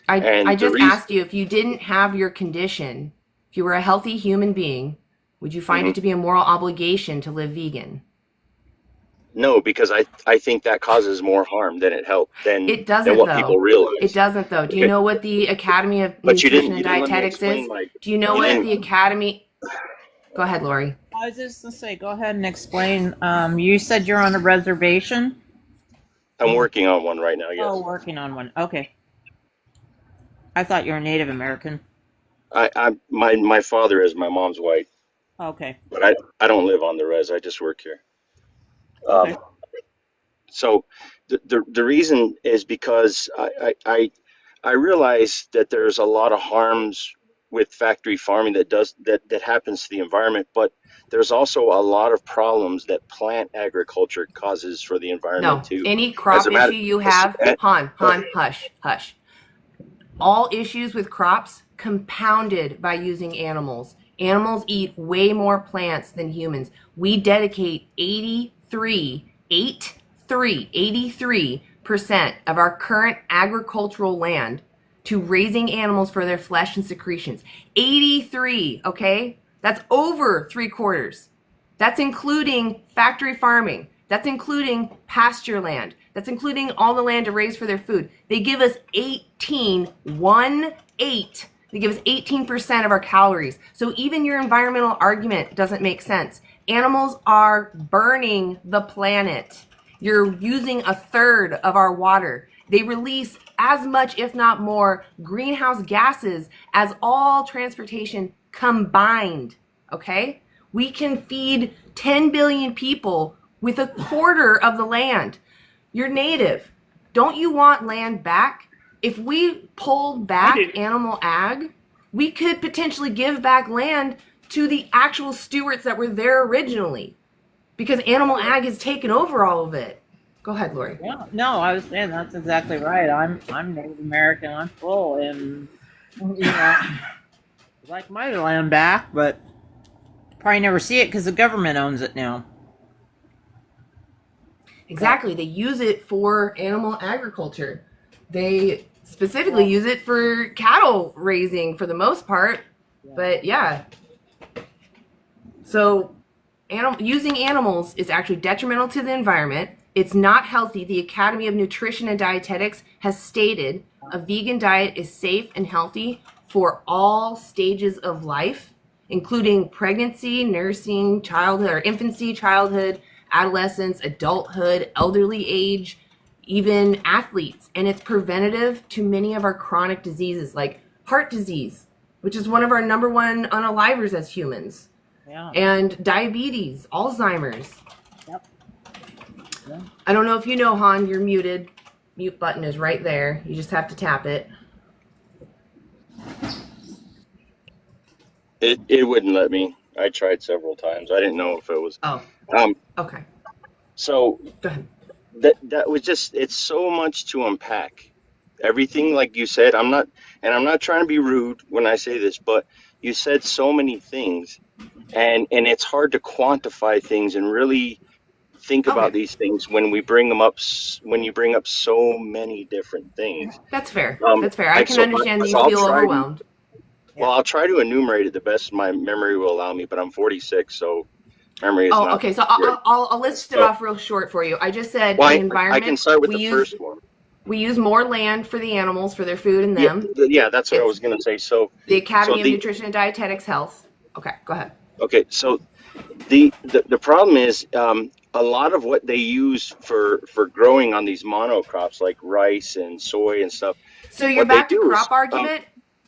I And the just reason, asked you, if you didn't have your condition, if you were a healthy human being, would you find it Mhm. to be a moral obligation to live vegan? No, because I think that causes more harm than it helps It than doesn't what people though. It realize. doesn't though. Do you Okay, know what the Academy of but Nutrition you and didn't let me Dietetics explain is? my. Do you know You what didn't. the Academy? Go ahead, Lori. I was just gonna say, go ahead and explain. You said you're on a reservation. I'm working on one right now. Oh, Yes, working on one. Okay. I thought you were Native American. my father is my mom's white, Okay. but I don't live on the res. I just work here. Okay. Um, so the reason is because I realize that there's a lot of harms with factory farming that happens to the environment, but there's also a lot of problems that plant agriculture causes for the environment No. too. Any As crop a matter, issue you have, Han, hush, hush. All issues with crops compounded by using animals. Animals eat way more plants than humans. We dedicate 83% of our current agricultural land to raising animals for their flesh and secretions. 83, okay? That's over 3/4. That's including factory farming. That's including pasture land. That's including all the land to raise for their food. They give us 8. They give us 18% of our calories. So even your environmental argument doesn't make sense. Animals are burning the planet. You're using 1/3 of our water. They release as much, if not more, greenhouse gases as all transportation combined. Okay? We can feed 10 billion people with 1/4 of the land. You're native. Don't you want land back? If we pulled back animal ag, we could potentially give back land to the actual stewards that were there originally, because animal ag has taken over all of it. Go ahead, Lori. Yeah. No, I was saying that's exactly right. I'm Native American. I'm full, and like my land back, but probably never see it because the government owns it now. Exactly. They use it for animal agriculture. They specifically use it for cattle raising for the most part. But yeah. So using animals is actually detrimental to the environment. It's not healthy. The Academy of Nutrition and Dietetics has stated a vegan diet is safe and healthy for all stages of life, including pregnancy, nursing, childhood or infancy, childhood, adolescence, adulthood, elderly age, even athletes. And it's preventative to many of our chronic diseases like heart disease, which is one of our number one unalivers as humans. Yeah. And diabetes, Alzheimer's. Yep. Yeah. I don't know if you know, Han, you're muted. Mute button is right there. You just have to tap it. it wouldn't let me. I tried several times. I didn't know if it was. Oh, Um. okay. So Go ahead. that was just. It's so much to unpack. Everything, like you said, I'm not trying to be rude when I say this, but you said so many things, and it's hard to quantify things and really think about Okay. these things when we bring them up. When you bring up so many different things. That's fair. Um. That's fair. I can So, understand that you I'll feel try to. overwhelmed. Well, I'll try to enumerate it the best my memory will allow me, but I'm 46, so memory is Oh, not okay. So good. I'll list it So, off real short for you. I just said well, in I can environment, start with we the use first one. more land for the animals for their food and Yeah, them. yeah, that's what I It's was gonna say. So, the so Academy of the Nutrition and Dietetics Health. Okay, go ahead. okay, so the problem is a lot of what they use for growing on these monocrops like rice and soy and stuff. So you're What they back to do is crop argument?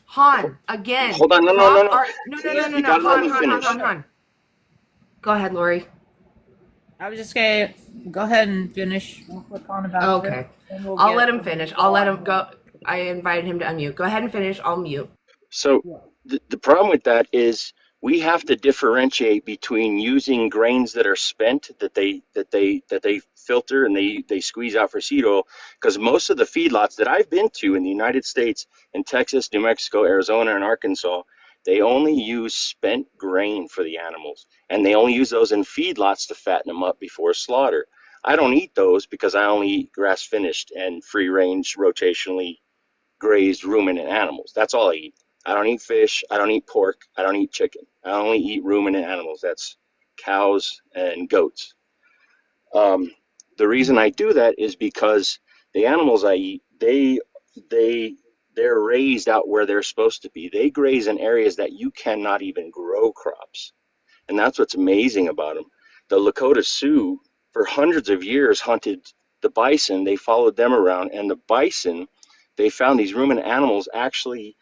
Han, again, hold on, no, no, no, crop no. art. No. You gotta let me finish. Han. Go ahead, Lori. I was just gonna go ahead and finish. We'll click on about Okay. this, and we'll I'll get- let him finish. I'll let him go. I invited him to unmute. Go ahead and finish. I'll mute. So the problem with that is we have to differentiate between using grains that are spent that they filter and they squeeze out for seed oil, because most of the feedlots that I've been to in the United States, in Texas, New Mexico, Arizona, and Arkansas, they only use spent grain for the animals, and they only use those in feedlots to fatten them up before slaughter. I don't eat those because I only eat grass finished and free range rotationally grazed ruminant animals. That's all I eat. I don't eat fish. I don't eat pork. I don't eat chicken. I only eat ruminant animals. That's cows and goats. The reason I do that is because the animals I eat, they're raised out where they're supposed to be. They graze in areas that you cannot even grow crops, and that's what's amazing about them. The Lakota Sioux, for hundreds of years, hunted the bison. They followed them around, and the bison, they found these ruminant animals actually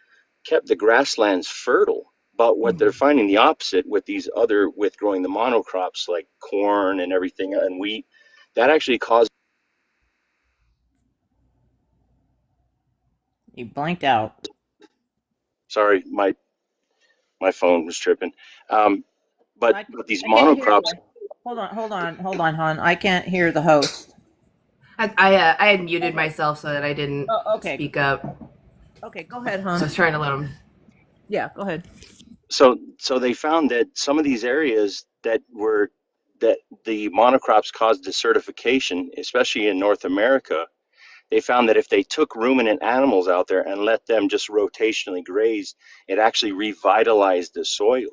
kept the grasslands fertile. But what they're finding the opposite with with growing the monocrops like corn and everything and wheat, that actually caused. You blanked out. Sorry, my phone was tripping. But these I can't hear monocrops. you. Hold on, hon. I can't hear the host. I had muted myself so that I didn't speak up. Okay, go ahead, hon. So I was trying to let him. Yeah, go ahead. So they found that some of these areas that the monocrops caused desertification, especially in North America, they found that if they took ruminant animals out there and let them just rotationally graze, it actually revitalized the soil.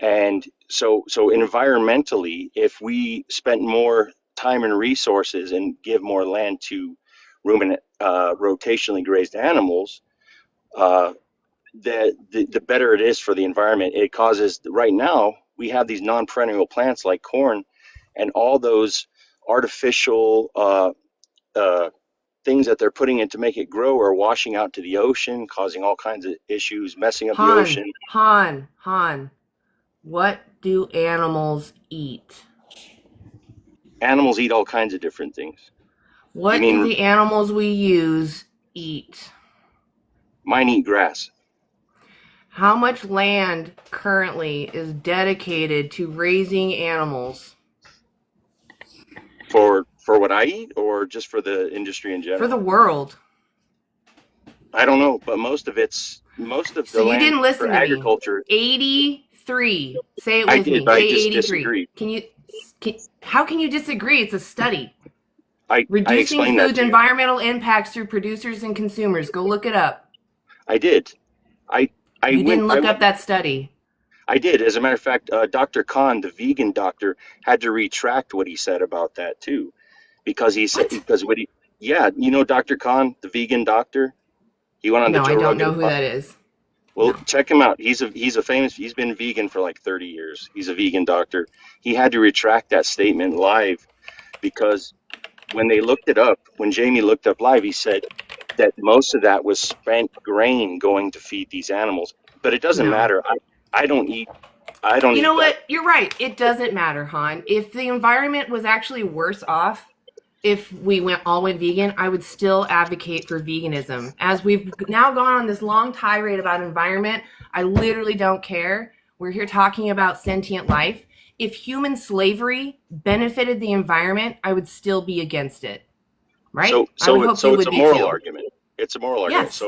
And so environmentally, if we spent more time and resources and give more land to ruminant rotationally grazed animals, the better it is for the environment. It causes, right now, we have these non-perennial plants like corn, and all those artificial things that they're putting in to make it grow are washing out to the ocean, causing all kinds of issues, messing up the ocean. Han, what do animals eat? Animals eat all kinds of different things. What do the animals we use eat? Mine eat grass. How much land currently is dedicated to raising animals? For what I eat, or just for the industry in general? For the world. I don't know, but most of the So you land didn't listen for to agriculture. me. 83. Say it with I did, me. but Say I just 83. disagreed. How can you disagree? It's a study. I Reducing explained that food's to you. environmental impacts through producers and consumers. Go look it up. I did. You didn't look up that study. I did. As a matter of fact, Dr. Khan, the vegan doctor, had to retract what he said about that too, because he said Dr. Khan, the vegan doctor, he went on the Joe Rogan. No, I don't know who that is. Well, check him out. He's famous. He's been vegan for like 30 years. He's a vegan doctor. He had to retract that statement live because when they looked it up, when Jamie looked up live, he said that most of that was spent grain going to feed these animals. But it doesn't matter. I don't eat. You know what? You're right. It doesn't matter, Han. If the environment was actually worse off, if we all went vegan, I would still advocate for veganism. As we've now gone on this long tirade about environment, I literally don't care. We're here talking about sentient life. If human slavery benefited the environment, I would still be against it. Right? So it's a moral argument. It's a moral argument. Yes,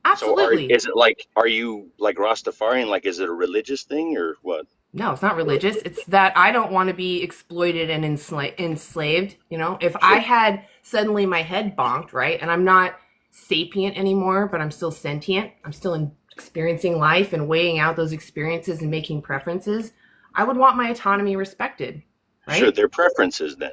absolutely. Is it like, are you like Rastafarian? Like, is it a religious thing or what? No, it's not religious. It's that I don't want to be exploited and enslaved. You know, if I had suddenly my head bonked, right, and I'm not sapient anymore, but I'm still sentient, I'm still experiencing life and weighing out those experiences and making preferences, I would want my autonomy respected, right? Sure, they're preferences then.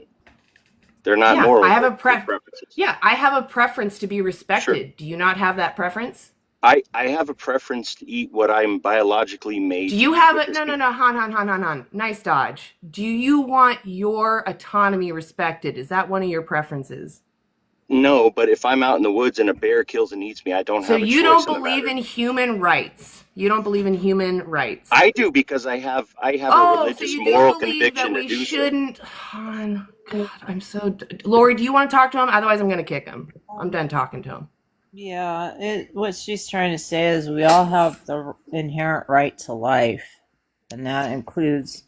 They're not moral. I have a preferences. Yeah, I have a preference to be respected. Sure. Do you not have that preference? I have a preference to eat what I'm biologically made. Do you have it? No. Han. Nice dodge. Do you want your autonomy respected? Is that one of your preferences? No, but if I'm out in the woods and a bear kills and eats me, I don't have a choice. So you don't believe in human rights? You don't believe in human rights? I do, because I have a religious moral conviction to do shouldn't. Han, God, I'm so. Lori, do you want to talk to him? Otherwise, I'm going to kick him. I'm done talking to him. Yeah, what she's trying to say is we all have the inherent right to life, and that includes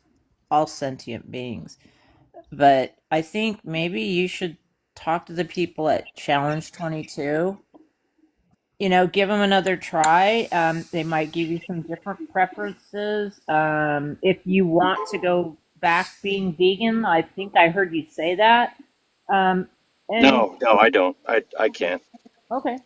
all sentient beings. But I think maybe you should talk to the people at Challenge 22. Give them another try. They might give you some different preferences. If you want to go back being vegan, I think I heard you say that. And No, I don't. I can't. okay.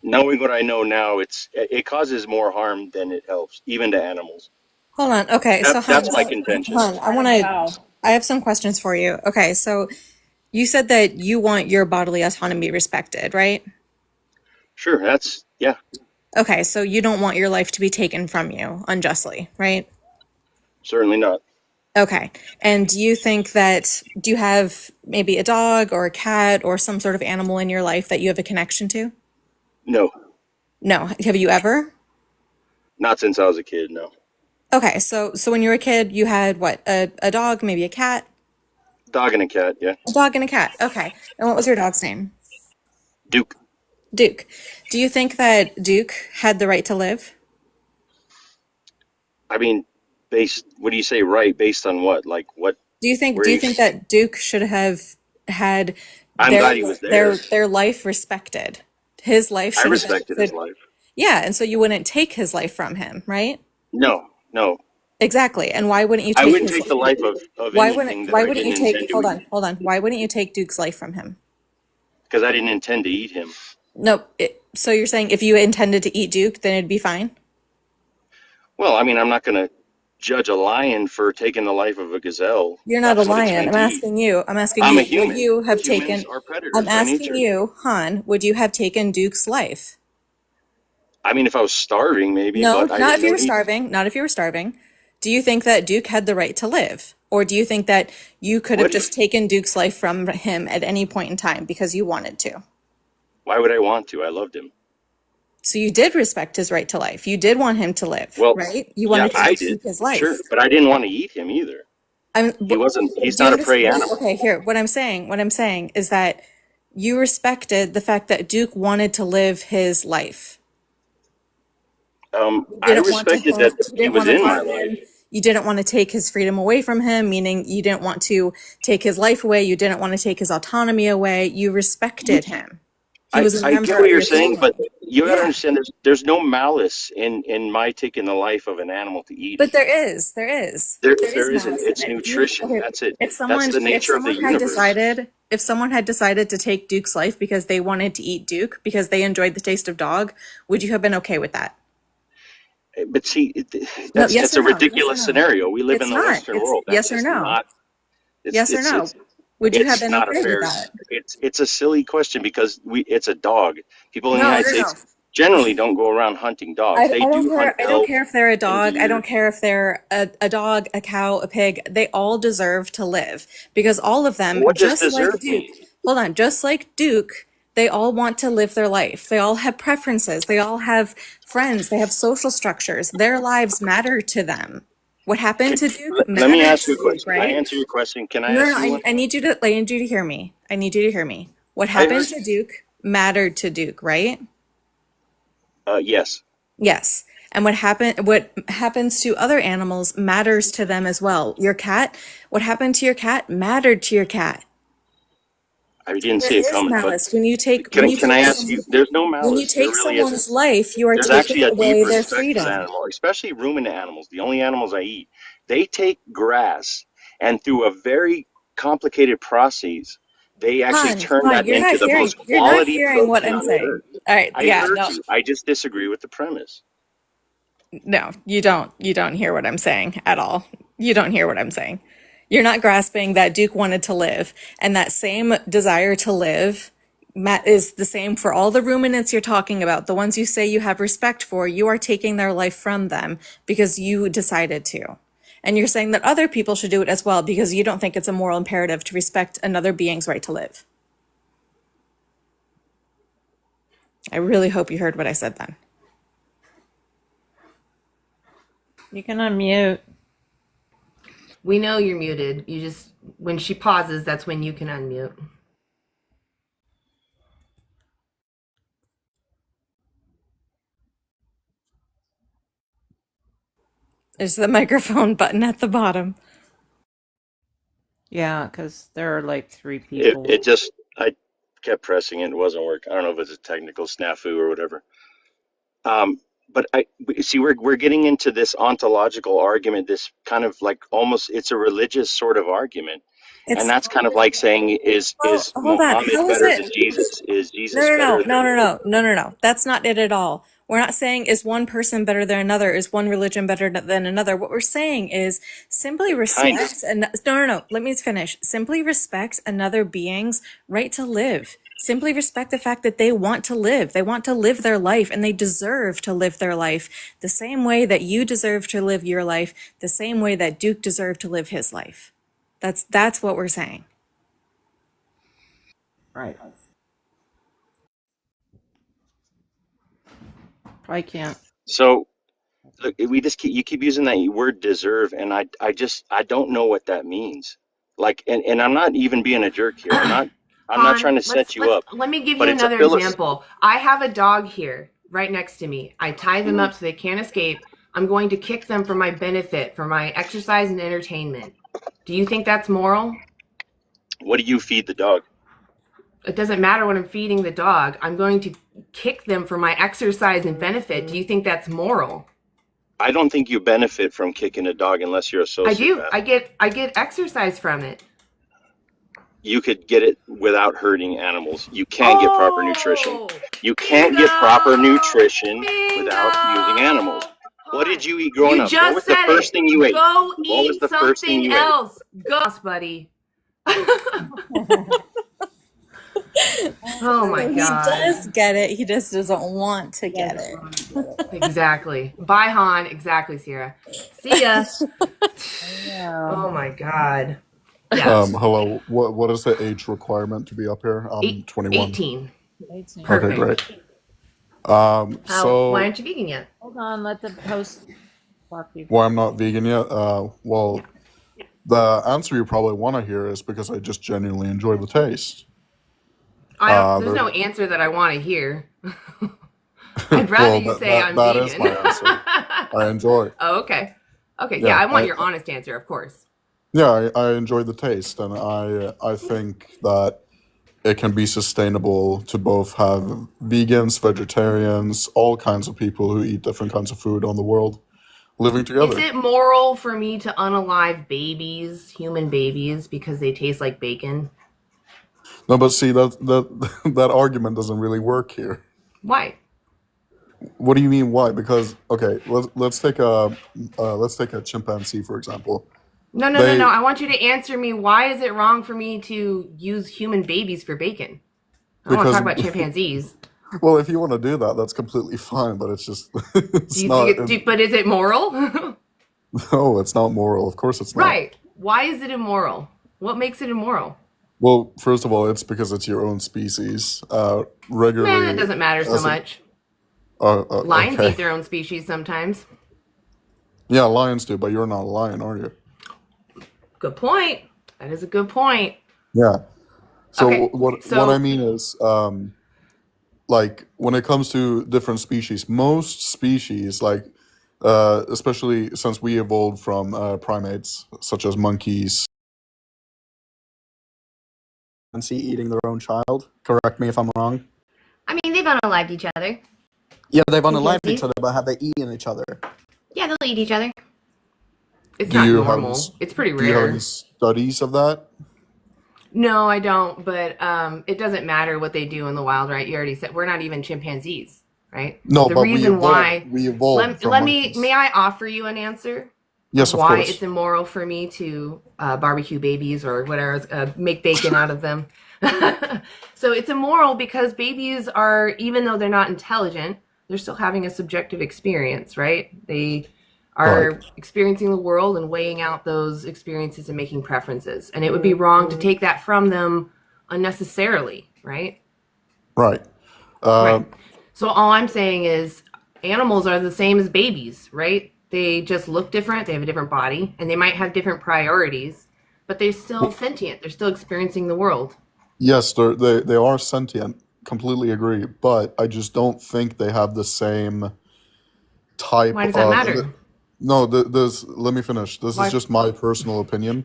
Knowing what I know now, it causes more harm than it helps, even to animals. Hold on. Okay, so That's Han, my so contention. Han, I don't know. I have some questions for you. Okay, so you said that you want your bodily autonomy respected, right? Sure, yeah, Okay, so you don't want your life to be taken from you unjustly, right? certainly not. Okay. And do you have maybe a dog or a cat or some sort of animal in your life that you have a connection to? No, No. Have you ever? not since I was a kid. No, Okay, so when you were a kid, you had what? A dog, maybe a cat? dog and a cat. Yeah, A dog and a cat. Okay. And what was your dog's name? Duke. Duke. Do you think that Duke had the right to live? I mean, based. What do you say? Right? Based on what? Like what? Where Do you you? think that Duke should have had I'm glad he was there. their life respected? His life I should have been respected his life. yeah, and so you wouldn't take his life from him, right? No. Exactly. And why wouldn't you I take wouldn't his take the life of anything that why I wouldn't you didn't take intend to eat, hold on. Why wouldn't you take Duke's life from him? because I didn't intend to eat him. No, so you're saying if you intended to eat Duke, then it'd be fine? Well, I mean, I'm not going to judge a lion for taking the life of a gazelle. You're not a That's what it's lion. meant to eat. I'm a Would human. you have Humans taken, are I'm predators by asking nature. you, Han, would you have taken Duke's life? I mean, if I was starving, maybe, No, but I not didn't if you know were to eat. starving. Not if you were starving. Do you think that Duke had the right to live? Or do you think that you could have What? just taken Duke's life from him at any point in time because you wanted to? Why would I want to? I loved him. So you did respect his right to life. You did want him to live, Well, right? You yeah, wanted to I did. keep his Sure, life. but I didn't want to eat him either. I'm, He but wasn't, he's do you not a prey understand? animal. Okay, here, what I'm saying is that you respected the fact that Duke wanted to live his life. I respected that You he didn't was want to in my harm life. him. You didn't want to take his freedom away from him, meaning you didn't want to take his life away. You didn't want to take his autonomy away. You respected him. He was a I get member what of you're your saying, but family. you got to Yeah. understand there's no malice in my taking the life of an animal to eat But it. there is There isn't. malice in It's it. If you, nutrition. okay, That's it. That's the if nature of the universe. someone had decided to take Duke's life because they wanted to eat Duke because they enjoyed the taste of dog, would you have been okay with that? But see, No, yes that's or a no? Yes or ridiculous no? scenario. We live in It's the not. Western It's world. That's yes or just no. not. It's Yes or no? Would you have it's been not a okay with fair. that? It's a silly question because it's a dog. People in the No, United no, no. States generally don't go around hunting dogs. They I don't do hunt care. I don't elk care if they're a and dog. I don't deer. care if they're a dog, a cow, a pig. They all deserve to live because all of them, What does just like deserve Duke, mean? hold on, just like Duke, they all want to live their life. They all have preferences. They all have friends. They have social structures. Their lives matter to them. What happened to Duke Let me mattered ask to you a Duke, question. Can I right? answer your question? Can I No, no, ask you one? I need you to hear me. I need you to hear me. What I happened heard. to Duke mattered to Duke, right? Yes. Yes. And what happens to other animals matters to them as well. Your cat, what happened to your cat mattered to your cat. I didn't There see it is coming, but malice. When you take can I ask you? There's no malice. There really isn't. someone's life, you are There's taking actually a deep away their respect for that freedom. animal, especially ruminant animals, the only animals I eat. They take grass and through a very complicated process, they actually turn that into the most You're not quality hearing what protein I'm on saying. earth. All right, I yeah, heard no. you. I just disagree with the premise. No, you don't hear what I'm saying at all. You don't hear what I'm saying. You're not grasping that Duke wanted to live, and that same desire to live is the same for all the ruminants you're talking about. The ones you say you have respect for, you are taking their life from them because you decided to. And you're saying that other people should do it as well because you don't think it's a moral imperative to respect another being's right to live. I really hope you heard what I said then. You can unmute. We know you're muted. You just, when she pauses, that's when you can unmute. There's the microphone button at the bottom. Yeah, because there are like 3 It people. it just I kept pressing it. It wasn't working. I don't know if it's a technical snafu or whatever. But see, we're getting into this ontological argument. This kind of like almost it's a religious sort of argument, and It's that's kind of like saying well, is hold on. Muhammad How is better it? than Jesus? Is No, Jesus no, no, better no, than no, no, no, no, no. That's not it at all. We're not saying is one person better than another, is one religion better than another. What we're saying is simply kind of? respect and no, no, no. Let me finish. Simply respect another being's right to live. Simply respect the fact that they want to live. They want to live their life and they deserve to live their life the same way that you deserve to live your life, the same way that Duke deserved to live his life. That's what we're saying. Right. I can't. So look, we just you keep using that word deserve, and I don't know what that means. Like, and I'm not even being a jerk here. I'm not Han, trying to set you up, let me give but you it's a another philosophy. example. I have a dog here right next to me. I tie them up so they can't escape. I'm going to kick them for my benefit, for my exercise and entertainment. Do you think that's moral? What do you feed the dog? It doesn't matter what I'm feeding the dog. I'm going to kick them for my exercise and benefit. Do you think that's moral? I don't think you benefit from kicking a dog unless you're a I do. sociopath. I get exercise from it. You could get it without hurting animals. You can't get proper nutrition. You can't get proper nutrition without using animals. What did you eat growing You up? What was just the said first it. thing you ate? Go What was eat the first thing something you ate? else. Go, buddy. Oh my He God. does get it. He just doesn't want to get it. Exactly. Bye, Han. Exactly, Sierra. See ya. Yeah. Oh my God. Yeah. Hello. What is the age requirement to be up here? I'm 21. 18. 18. Okay, Perfect. great. Why So aren't you vegan yet? Hold on, let the host talk you. why I'm not vegan yet? Well, the answer you probably want to hear is because I just genuinely enjoy the taste. There's There, no answer that I want to hear. I'd rather well, you say I'm that is vegan. my answer. I enjoy. Oh, okay. Okay. Yeah, Yeah, I want your honest answer, of course. I enjoy the taste, and I think that it can be sustainable to both have vegans, vegetarians, all kinds of people who eat different kinds of food on the world living Is together. it moral for me to unalive babies, human babies, because they taste like bacon? No, but see that argument doesn't really work here. Why? What do you mean? Why? Because okay, let's take a chimpanzee for example. No. They I want you to answer me. Why is it wrong for me to use human babies for bacon? I don't want to because talk about chimpanzees. well, if you want to do that, that's completely fine. But it's just it's Do you not. think but is it moral? No, it's not moral. Of course, it's not. Right. Why is it immoral? What makes it immoral? Well, first of all, it's because it's your own species. Man, Regularly, that doesn't matter so as a, much. Lions okay, eat their own species sometimes. yeah, lions do, but you're not a lion, are you? Good point. That is a good point. Yeah. So Okay. what I mean is, like when it comes to different species, most species, like especially since we evolved from primates such as monkeys, and see eating their own child. Correct me if I'm wrong. I mean, they've unalived each other. Yeah, they've unalived each Chimpanzees? other, but have they eaten each other? Yeah, they'll eat each other. It's Do not you have any, normal. It's pretty do you have any rare. studies of that? No, I don't. But it doesn't matter what they do in the wild, right? You already said we're not even chimpanzees, right? No, The but reason why. we evolved from monkeys. May I offer you an answer? Yes, of Why course. it's immoral for me to barbecue babies or whatever, make bacon out of them. So it's immoral because babies are, even though they're not intelligent, they're still having a subjective experience, right? They are Right. experiencing the world and weighing out those experiences and making preferences. And it would be wrong to take that from them unnecessarily, right? Right. Right. So all I'm saying is animals are the same as babies, right? They just look different, they have a different body, and they might have different priorities, but they're still sentient. They're still experiencing the world. Yes, they are sentient. Completely agree, but I just don't think they have the same type Why does that of. matter? No, this. Let me finish. This is just my personal opinion.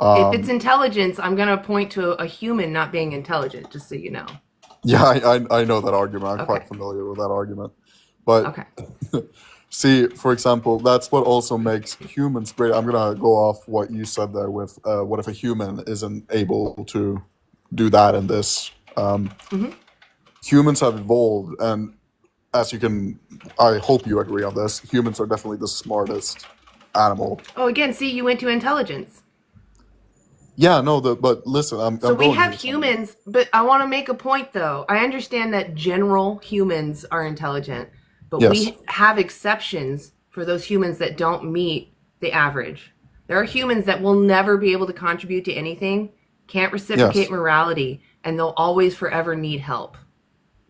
If it's intelligence, I'm going to point to a human not being intelligent, just so you know. Yeah, I know that argument. I'm Okay. quite familiar with that argument. But Okay. see, for example, that's what also makes humans great. I'm gonna go off what you said there with what if a human isn't able to do that and this. Humans have evolved, and as you can, I hope you agree on this, humans are definitely the smartest animal. Oh, again, see, you went to intelligence. Yeah, no, but listen, I'm So we going have here somewhere. humans, but I want to make a point though. I understand that general humans are intelligent, but Yes, we have exceptions for those humans that don't meet the average. There are humans that will never be able to contribute to anything, can't reciprocate yes, morality, and they'll always forever need help.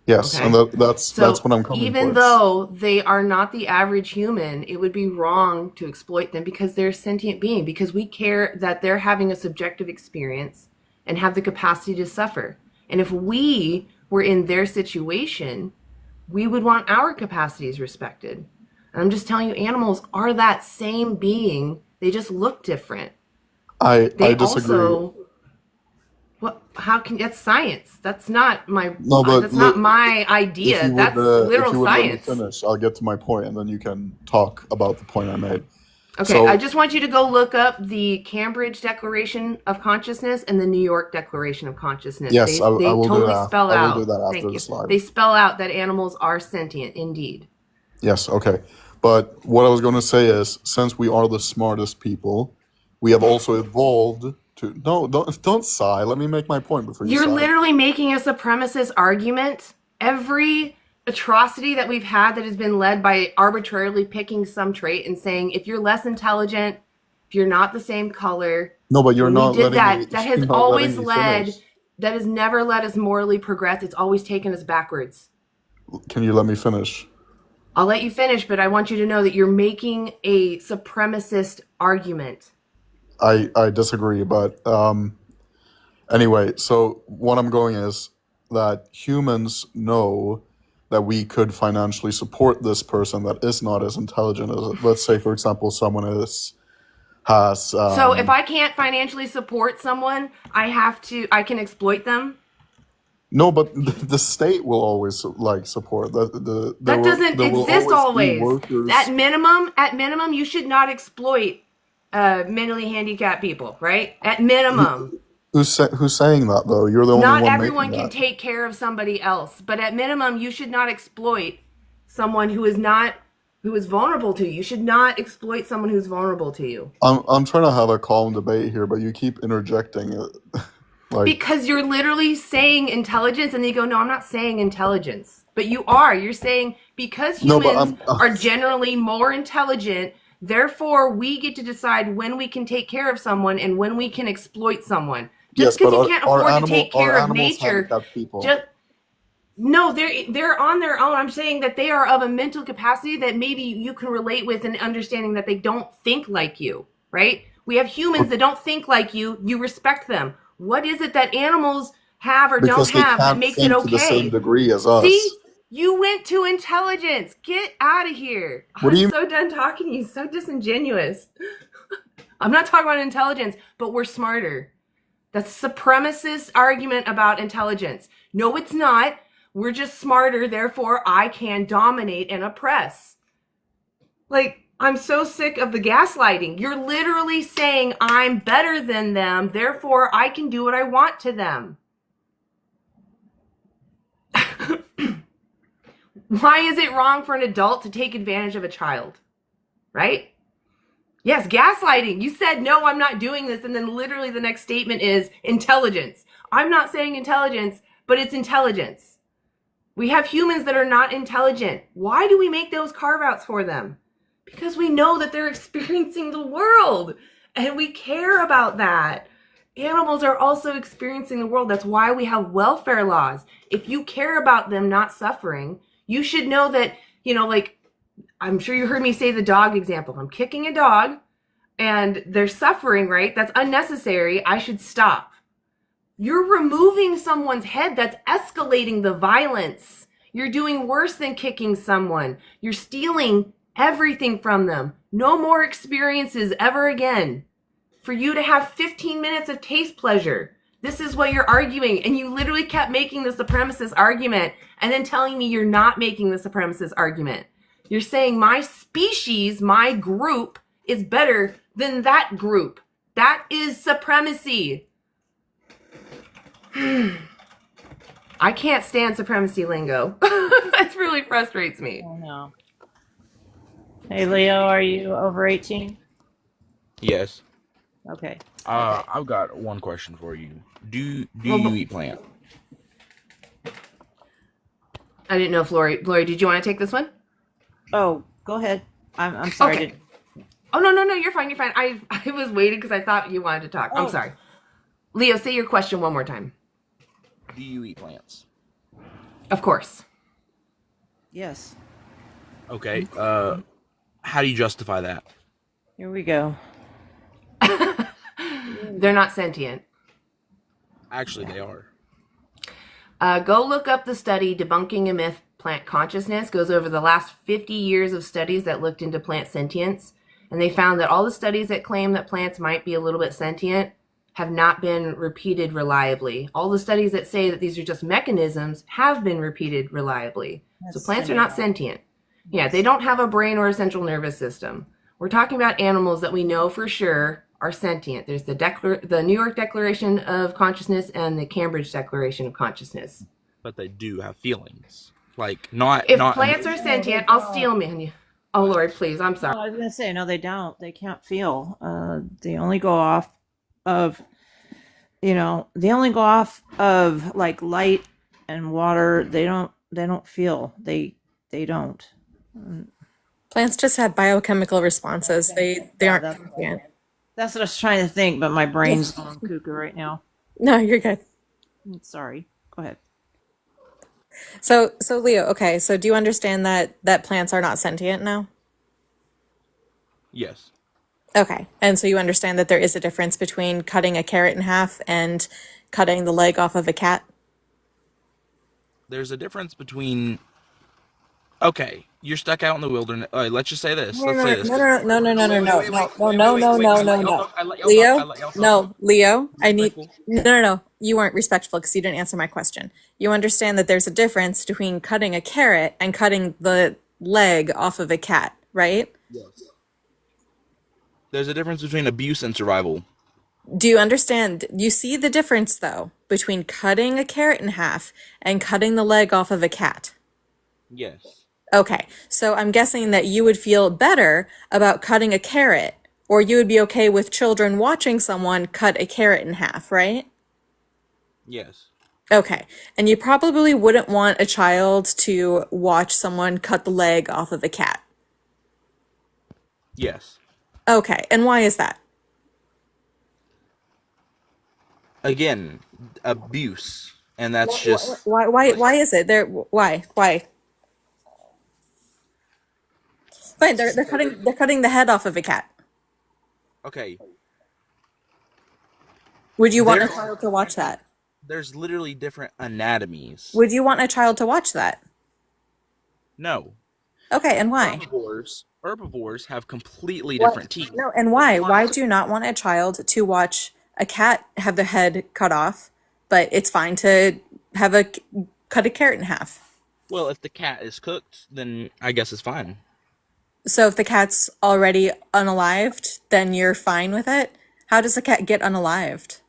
yes, and Okay? that's So what I'm coming even towards. though they are not the average human, it would be wrong to exploit them because they're a sentient being, because we care that they're having a subjective experience and have the capacity to suffer. And if we were in their situation, we would want our capacities respected. And I'm just telling you, animals are that same being. They just look different. I They disagree. also, what? How can that's science? That's not my. No, but That's not my if idea. you would That's literal let me science. finish, I'll get to my point, and then you can talk about the point I made. Okay, I So just want you to go look up the Cambridge Declaration of Consciousness and the New York Declaration of Consciousness. yes, I They will do totally that. spell I will do out. that after Thank the you. slide. They spell out that animals are sentient, indeed. Yes, okay. But what I was going to say is, since we are the smartest people, we have also evolved to. No, don't sigh. Let me make my point before you You're sigh. literally making a supremacist argument. Every atrocity that we've had that has been led by arbitrarily picking some trait and saying, if you're less intelligent, if you're not the same color, No, but you're when we not did letting me. that, that has You're not letting always me finish. led, that has never let us morally progress. It's always taken us backwards. Can you let me finish? I'll let you finish, but I want you to know that you're making a supremacist argument. I disagree, but anyway. So what I'm going is that humans know that we could financially support this person that is not as intelligent as, let's say, for example, someone has So if I can't financially support someone, I can exploit them. no, but the state will always like support That doesn't there will exist always be always. workers. At minimum, you should not exploit mentally handicapped people, right? At minimum. Who's saying that though? You're the only Not one making everyone can that. take care of somebody else, but at minimum, you should not exploit someone who is vulnerable to you. You should not exploit someone who's vulnerable to you. I'm trying to have a calm debate here, but you keep interjecting it. Like, Because you're literally saying intelligence, and they go, no, I'm not saying intelligence. But you are. You're saying because no, but humans are generally more intelligent, therefore we get to decide when we can take care of someone and when we can exploit someone. Just yes, because but you can't afford to take care of nature, handicapped people. no, they're on their own. I'm saying that they are of a mental capacity that maybe you can relate with, and understanding that they don't think like you, right? We have humans that don't think like you. You respect them. What is it that animals have or Because don't they have that can't makes it think to the same okay? degree as us. See, you went to intelligence. Get out of here. What do I'm you so done talking to you. So disingenuous. I'm not talking about intelligence, but we're smarter. That's a supremacist argument about intelligence. No, it's not. We're just smarter, therefore I can dominate and oppress. Like, I'm so sick of the gaslighting. You're literally saying I'm better than them, therefore I can do what I want to them. Why is it wrong for an adult to take advantage of a child? Right? Yes, gaslighting. You said, no, I'm not doing this. And then literally the next statement is intelligence. I'm not saying intelligence, but it's intelligence. We have humans that are not intelligent. Why do we make those carve-outs for them? Because we know that they're experiencing the world, and we care about that. Animals are also experiencing the world. That's why we have welfare laws. If you care about them not suffering, you should know that, like, I'm sure you heard me say the dog example. If I'm kicking a dog and they're suffering, right? That's unnecessary. I should stop. You're removing someone's head. That's escalating the violence. You're doing worse than kicking someone. You're stealing everything from them. No more experiences ever again. For you to have 15 minutes of taste pleasure. This is what you're arguing. And you literally kept making the supremacist argument and then telling me you're not making the supremacist argument. You're saying my species, my group, is better than that group. That is supremacy. I can't stand supremacy lingo. It really frustrates me. Oh no. Hey Leo, are you over 18? Yes. Okay. I've got one question for you. Do you eat plant? I didn't know if Lori, did you want to take this one? Oh, go ahead. I'm sorry. Okay. Oh, no, you're fine. I was waiting because I thought you wanted to talk. I'm sorry. Leo, say your question one more time. Do you eat plants? Of course. Yes. Okay. How do you justify that? Here we go. They're not sentient. Actually, they are. Go look up the study Debunking a Myth, Plant Consciousness. Goes over the last 50 years of studies that looked into plant sentience. And they found that all the studies that claim that plants might be a little bit sentient have not been repeated reliably. All the studies that say that these are just mechanisms have been repeated reliably. So plants are not sentient. Yeah, they don't have a brain or a central nervous system. We're talking about animals that we know for sure are sentient. There's the New York Declaration of Consciousness and the Cambridge Declaration of Consciousness. But they do have feelings. Like, not... If not plants are sentient, I'll steal me. Oh, Lord, please, I'm sorry. Oh, I was going to say, no, they don't. They can't feel. They only go off of, like light and water. They don't feel. They don't. Plants just have biochemical responses. They aren't sentient. That's what I was trying to think, but my brain's going cuckoo right now. No, you're good. Sorry. Go ahead. So Leo, okay, so do you understand that plants are not sentient now? Yes. Okay. And so you understand that there is a difference between cutting a carrot in half and cutting the leg off of a cat? There's a difference between... Okay, you're stuck out in the wilderness. Let's just say this. No. Leo, no, Leo, I need, no. You weren't respectful because you didn't answer my question. You understand that there's a difference between cutting a carrot and cutting the leg off of a cat, right? Yes. There's a difference between abuse and survival. Do you understand? You see the difference, though, between cutting a carrot in half and cutting the leg off of a cat? Yes. Okay, so I'm guessing that you would feel better about cutting a carrot, or you would be okay with children watching someone cut a carrot in half, right? Yes. Okay, and you probably wouldn't want a child to watch someone cut the leg off of a cat. Yes. Okay, and why is that? Again, abuse, and that's just... Why is it? Why? Fine, they're cutting the head off of a cat. Okay. Would you want a child to watch that? There's literally different anatomies. Would you want a child to watch that? No. Okay, and why? Herbivores have completely different teeth. No, and why? Why do you not want a child to watch a cat have the head cut off, but it's fine to cut a carrot in half? Well, if the cat is cooked, then I guess it's fine. So if the cat's already unalived, then you're fine with it? How does a cat get unalived?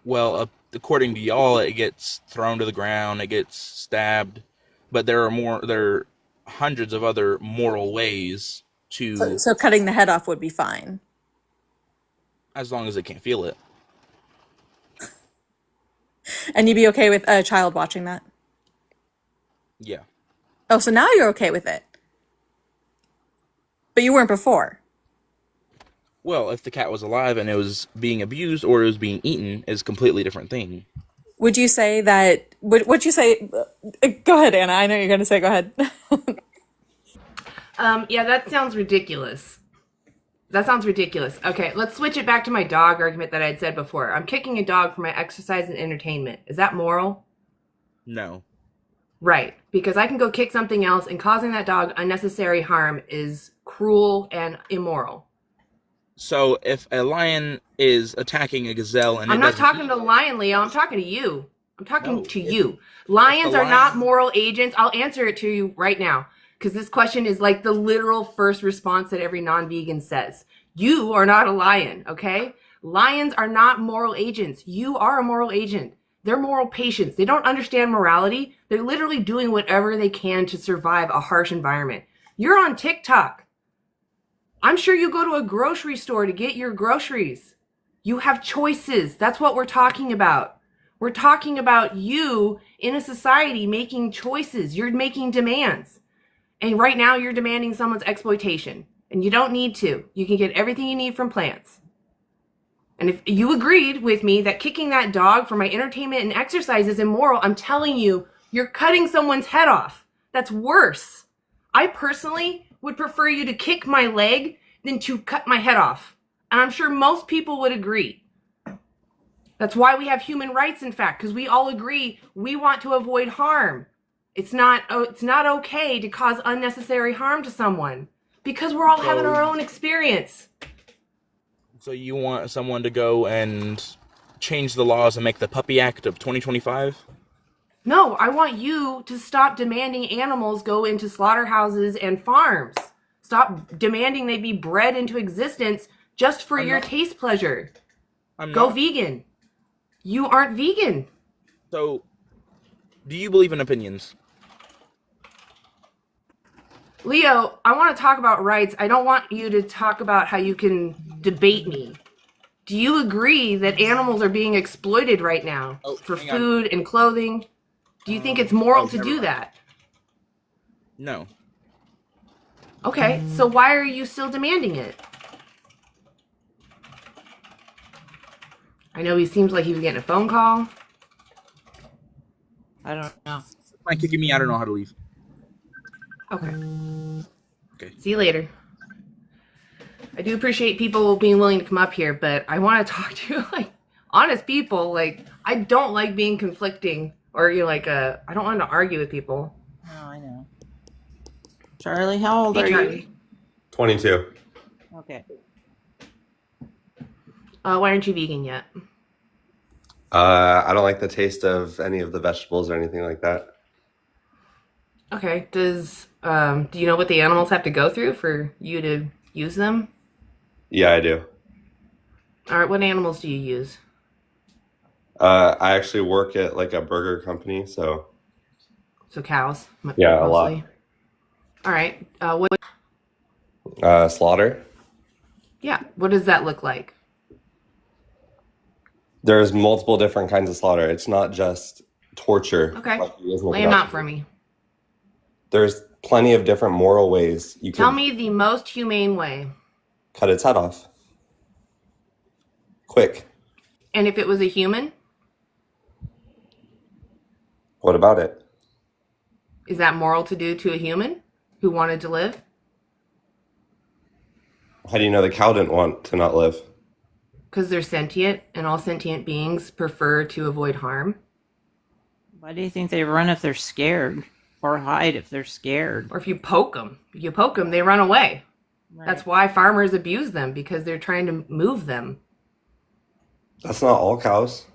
Well, according to y'all, it gets thrown to the ground, it gets stabbed, but there are hundreds of other moral ways to... So cutting the head off would be fine? As long as it can't feel it. And you'd be okay with a child watching that? Yeah. Oh, so now you're okay with it? But you weren't before? Well, if the cat was alive and it was being abused or it was being eaten, is a completely different thing. Would you say that... Would you say... Go ahead, Anna. I know you're going to say go ahead. Yeah, that sounds ridiculous. Okay, let's switch it back to my dog argument that I had said before. I'm kicking a dog for my exercise and entertainment. Is that moral? No. Right. Because I can go kick something else, and causing that dog unnecessary harm is cruel and immoral. So if a lion is attacking a gazelle and I'm it not doesn't talking to the lion, Leo. I'm talking to you. I'm talking No, to if- you. Lions the are not lion- moral agents. I'll answer it to you right now, because this question is like the literal first response that every non-vegan says. You are not a lion, okay? Lions are not moral agents. You are a moral agent. They're moral patients. They don't understand morality. They're literally doing whatever they can to survive a harsh environment. You're on TikTok. I'm sure you go to a grocery store to get your groceries. You have choices. That's what we're talking about. We're talking about you in a society making choices. You're making demands. And right now you're demanding someone's exploitation. And you don't need to. You can get everything you need from plants. And if you agreed with me that kicking that dog for my entertainment and exercise is immoral, I'm telling you, you're cutting someone's head off. That's worse. I personally would prefer you to kick my leg than to cut my head off. And I'm sure most people would agree. That's why we have human rights, in fact, because we all agree we want to avoid harm. It's not okay to cause unnecessary harm to someone, because we're all having our own experience. So you want someone to go and change the laws and make the Puppy Act of 2025? No, I want you to stop demanding animals go into slaughterhouses and farms. Stop demanding they be bred into existence just for your taste pleasure. Go vegan. You aren't vegan. So, do you believe in opinions? Leo, I want to talk about rights. I don't want you to talk about how you can debate me. Do you agree that animals are being exploited right now for food and clothing? Do you think it's moral to do that? No. Okay, so why are you still demanding it? I know he seems like he was getting a phone call. I don't know. Mind kicking me? I don't know how to leave. Okay. Okay. See you later. I do appreciate people being willing to come up here, but I want to talk to like honest people. Like, I don't like being conflicting, or you're like I don't want to argue with people. No, I know. Charlie, how old Hey, are Charlie. you? 22. Okay. Why aren't you vegan yet? I don't like the taste of any of the vegetables or anything like that. Okay. Do you know what the animals have to go through for you to use them? Yeah, I do. All right. What animals do you use? I actually work at like a burger company, so So cows. yeah, a mostly. lot. All right. What? Slaughter. Yeah. What does that look like? There's multiple different kinds of slaughter. It's not just torture. Okay. Like you guys make Lay it them out out to for be. me. There's plenty of different moral ways you Tell could me the most humane way. cut its head off. Quick. And if it was a human, What about it? is that moral to do to a human who wanted to live? How do you know the cow didn't want to not live? Because they're sentient, and all sentient beings prefer to avoid harm. Why do you think they run if they're scared? Or hide if they're scared? Or if you poke them, they run away. Right. That's why farmers abuse them, because they're trying to move them. That's not all cows.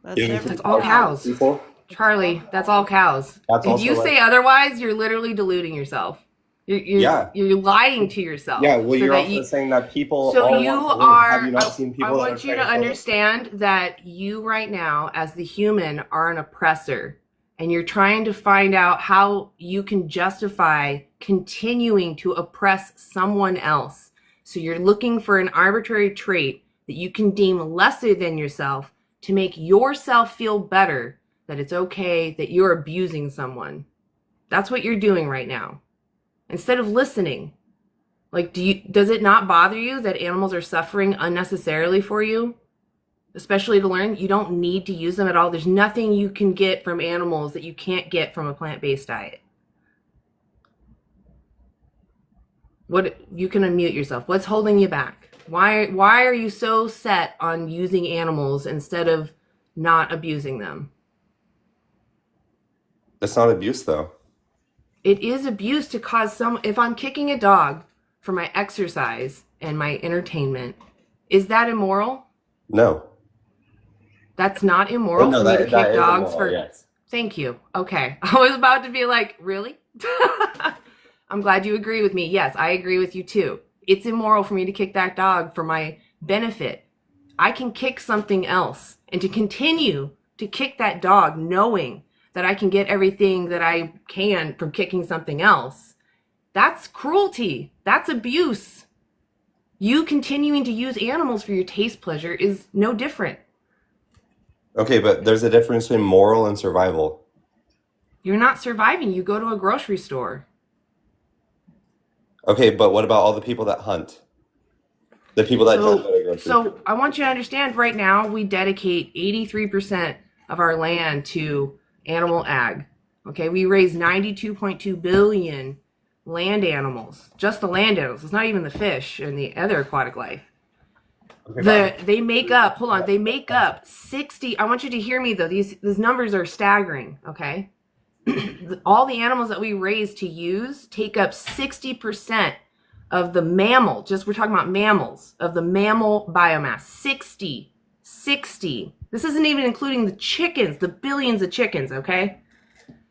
That's all cows. People? Charlie, that's all cows. That's If also you like- say otherwise, you're literally deluding yourself. You're lying to yourself. Yeah, well, so you're that also saying that people So all you want to live. are. Have you not seen people I that are want you to trying kill understand that you right now, as the human, are an oppressor, and you're trying to find out how you can justify continuing to oppress someone else. So you're looking for an arbitrary trait that you can deem lesser than yourself to make yourself feel better, that it's okay that you're abusing someone. That's what you're doing right now. Instead of listening, like, does it not bother you that animals are suffering unnecessarily for you? Especially to learn you don't need to use them at all. There's nothing you can get from animals that you can't get from a plant-based diet. You can unmute yourself. What's holding you back? Why are you so set on using animals instead of not abusing them? That's not abuse, though. It is abuse to cause if I'm kicking a dog for my exercise and my entertainment, is that immoral? No. That's not Oh, immoral no, for me to that kick is dogs immoral, for. yes. Thank you. Okay. I was about to be like, really? I'm glad you agree with me. Yes, I agree with you too. It's immoral for me to kick that dog for my benefit. I can kick something else, and to continue to kick that dog knowing that I can get everything that I can from kicking something else, that's cruelty. That's abuse. You continuing to use animals for your taste pleasure is no different. Okay, but there's a difference between moral and survival. You're not surviving. You go to a grocery store. Okay, but what about all the people that hunt? The people that don't go to grocery stores? So I want you to understand right now, we dedicate 83% of our land to animal ag. Okay, we raise 92.2 billion land animals, just the land animals. It's not even the fish and the other aquatic life. Okay, They make up, hold on, they make up 60. I want you to hear me though. These numbers are staggering, okay? All the animals that we raise to use take up 60% of the mammal, just we're talking about mammals, of the mammal biomass. 60. This isn't even including the chickens, the billions of chickens, okay?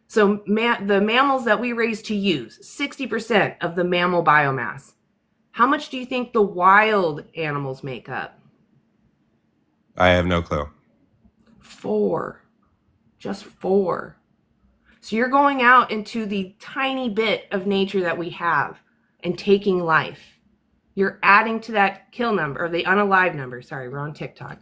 So the mammals that we raise to use, 60% of the mammal biomass. How much do you think the wild animals make up? I have no clue. 4. Just 4. So you're going out into the tiny bit of nature that we have and taking life. You're adding to that kill number, or the unalive number. Sorry, we're on TikTok.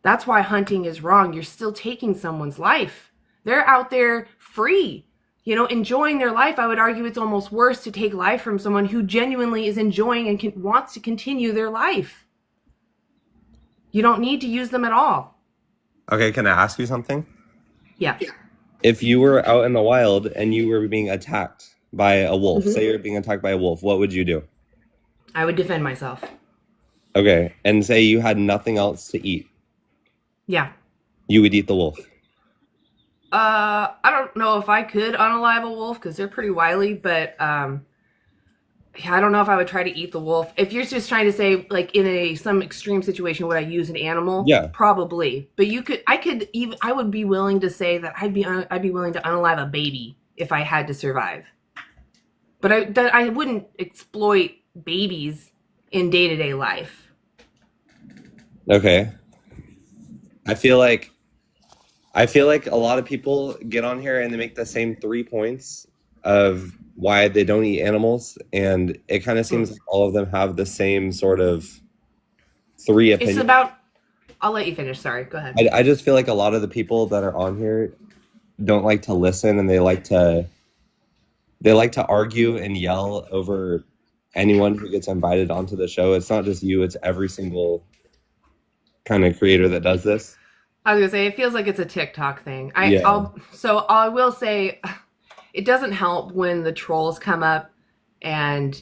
That's why hunting is wrong. You're still taking someone's life. They're out there free, enjoying their life. I would argue it's almost worse to take life from someone who genuinely is enjoying and wants to continue their life. You don't need to use them at all. Okay, can I ask you something? Yeah. If you were out in the wild and you were being attacked by a wolf, say you're being attacked by a wolf, what would you do? I would defend myself. Okay, and say you had nothing else to eat. Yeah. You would eat the wolf. I don't know if I could unalive a wolf because they're pretty wily, but I don't know if I would try to eat the wolf. If you're just trying to say, like, in some extreme situation, would I use an animal? Yeah, probably. But I would be willing to say that I'd be willing to unalive a baby if I had to survive. But I wouldn't exploit babies in day-to-day life. Okay. I feel like a lot of people get on here and they make the same 3 points of why they don't eat animals, and it kind of seems like all of them have the same sort of 3 opinions. I'll let you finish. Sorry, go ahead. I just feel like a lot of the people that are on here don't like to listen, and they like to argue and yell over anyone who gets invited onto the show. It's not just you, it's every single kind of creator that does this. I was gonna say, it feels like it's a TikTok thing. I will say, it doesn't help when the trolls come up, and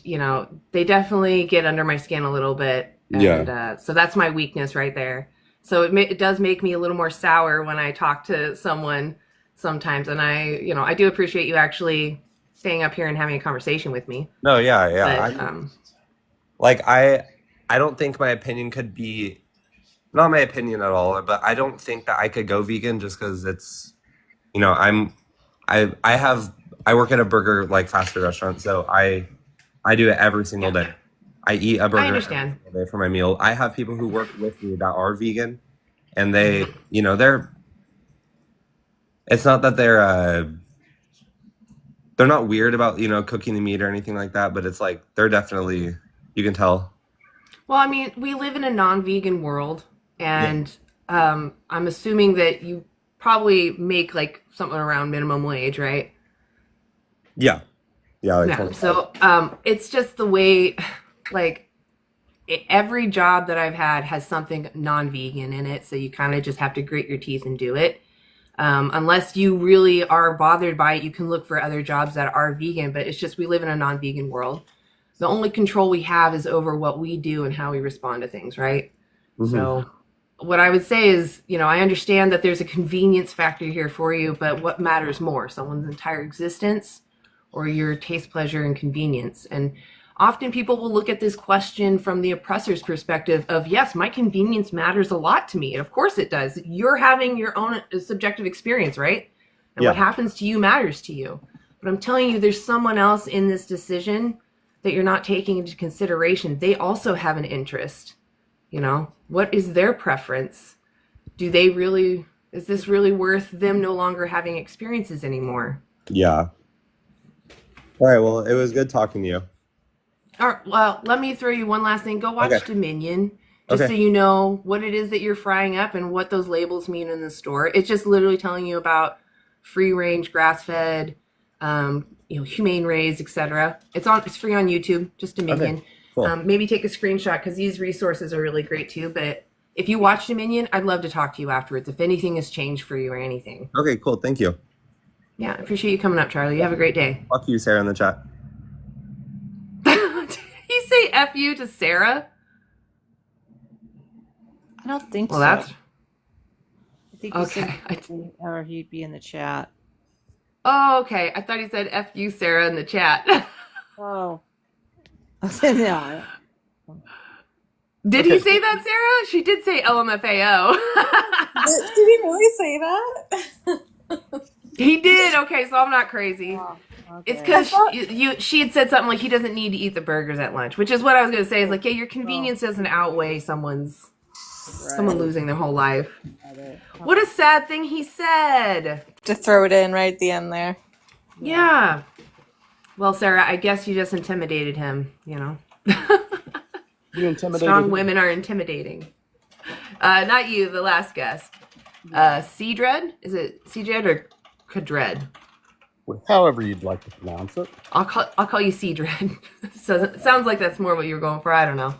they definitely get under my skin a little bit. And, so that's my weakness right there. So it does make me a little more sour when I talk to someone sometimes, and I do appreciate you actually staying up here and having a conversation with me. No, yeah. But, I don't think my opinion could be. Not my opinion at all, but I don't think that I could go vegan just because it's, I work at a burger fast food restaurant, so I do it every single day. I eat a burger every single day for my meal. I have people who work with me that are vegan, and they, it's not that they're not weird about, cooking the meat or anything like that, but it's like, they're definitely, you can tell. Well, I mean, we live in a non-vegan world. And I'm assuming that you probably make something around minimum wage, right? Yeah. So it's just the way, every job that I've had has something non-vegan in it. So you kind of just have to grit your teeth and do it. Unless you really are bothered by it, you can look for other jobs that are vegan. But it's just we live in a non-vegan world. The only control we have is over what we do and how we respond to things, right? Mm-hmm. So what I would say is, I understand that there's a convenience factor here for you, but what matters more, someone's entire existence or your taste, pleasure, and convenience? And often people will look at this question from the oppressor's perspective of, yes, my convenience matters a lot to me. And of course it does. You're having your own subjective experience, right? And what happens to you matters to you. But I'm telling you, there's someone else in this decision that you're not taking into consideration. They also have an interest. What is their preference? Is this really worth them no longer having experiences anymore? Yeah. All right. Well, it was good talking to you. All right, well, let me throw you one last thing. Go watch Dominion, just so you know what it is that you're frying up and what those labels mean in the store. It's just literally telling you about free-range, grass-fed, humane raised, etc. It's free on YouTube, just Dominion. Okay, cool. Maybe take a screenshot because these resources are really great too. But if you watch Dominion, I'd love to talk to you afterwards if anything has changed for you or anything. Okay, cool. Thank you. Yeah, I appreciate you coming up, Charlie. You have a great day. Fuck you, Sarah, in the chat. You say F you to Sarah? I don't think well, so. That's... I think he said or he'd be in the chat. Oh, okay. I thought he said F you, Sarah, in the chat. Oh. No. Did he say that, Sarah? She did say LMFAO. Did he really say that? He did. Okay, so I'm not crazy. Oh, okay. It's because she had said something like he doesn't need to eat the burgers at lunch, which is what I was going to say. Is like, yeah, your convenience doesn't outweigh someone losing their whole life. What a sad thing he said. To throw it in right at the end there. Yeah. Well, Sarah, I guess you just intimidated him, You intimidated Strong women are intimidating. Not you, the last guest. Cedred? Is it Cedred or Cadred? However you'd like to pronounce it. I'll call you Cedred. So it sounds like that's more what you were going for. I don't know.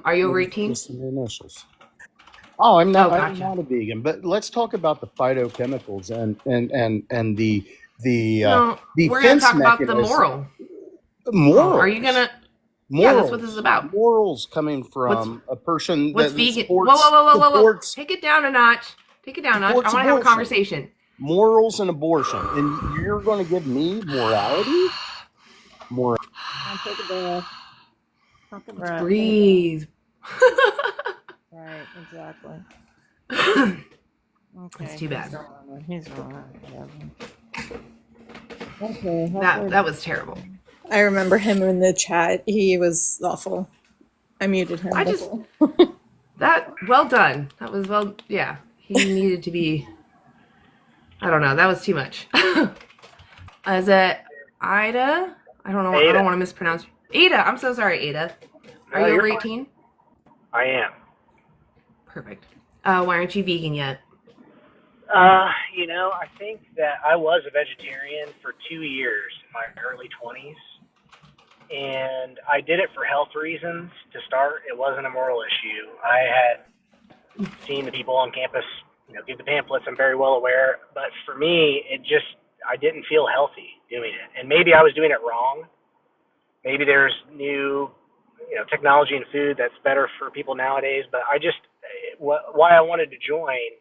Are you over 18? Just the initials. Oh, I'm not. Gotcha. I'm not a vegan. But let's talk about the phytochemicals and the we're going to talk about the moral. Morals. Are you gonna? Morals. Yeah, that's what this is about. Morals coming from a person what's that vegan? supports, Whoa! Take it down a notch. Take it down a notch. I want to have a conversation. Morals and abortion, and you're going to give me morality? Take a breath. Take a breath. Breathe. Right, exactly. Okay. It's too bad. He's all right. Okay. That was terrible. I remember him in the chat. He was awful. I muted him. Well done. That was yeah. He needed to be. I don't know. That was too much. Is it Ida? I don't know. Ada. I don't want to mispronounce. Ada. I'm so sorry, Ada. Are you over 18? I am. Perfect. Why aren't you vegan yet? I think that I was a vegetarian for 2 years in my early 20s. And I did it for health reasons to start. It wasn't a moral issue. I had seen the people on campus, give the pamphlets. I'm very well aware. But for me, I didn't feel healthy doing it. And maybe I was doing it wrong. Maybe there's new, technology and food that's better for people nowadays. But why I wanted to join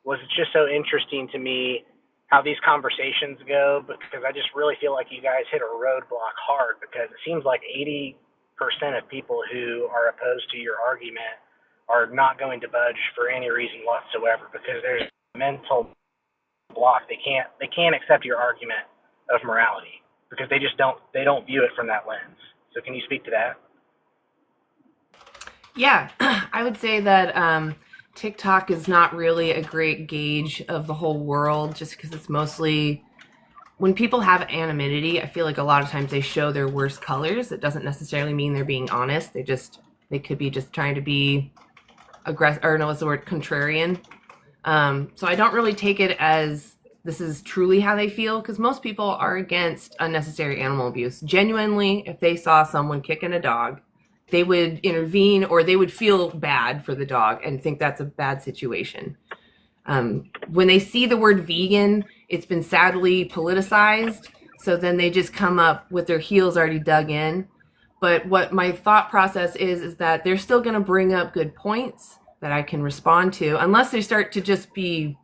was it's just so interesting to me how these conversations go, because I just really feel like you guys hit a roadblock hard, because it seems like 80% of people who are opposed to your argument are not going to budge for any reason whatsoever, because there's a mental block. They can't accept your argument of morality because they don't view it from that lens. So can you speak to that? Yeah, I would say that TikTok is not really a great gauge of the whole world, just because it's mostly when people have anonymity. I feel like a lot of times they show their worst colors. It doesn't necessarily mean they're being honest. They could be just trying to be aggressive, or no, what's the word, contrarian. So I don't really take it as this is truly how they feel, because most people are against unnecessary animal abuse. Genuinely, if they saw someone kicking a dog, they would intervene, or they would feel bad for the dog and think that's a bad situation. When they see the word vegan, it's been sadly politicized. So then they just come up with their heels already dug in. But what my thought process is that they're still going to bring up good points, that I can respond to, unless they start to just be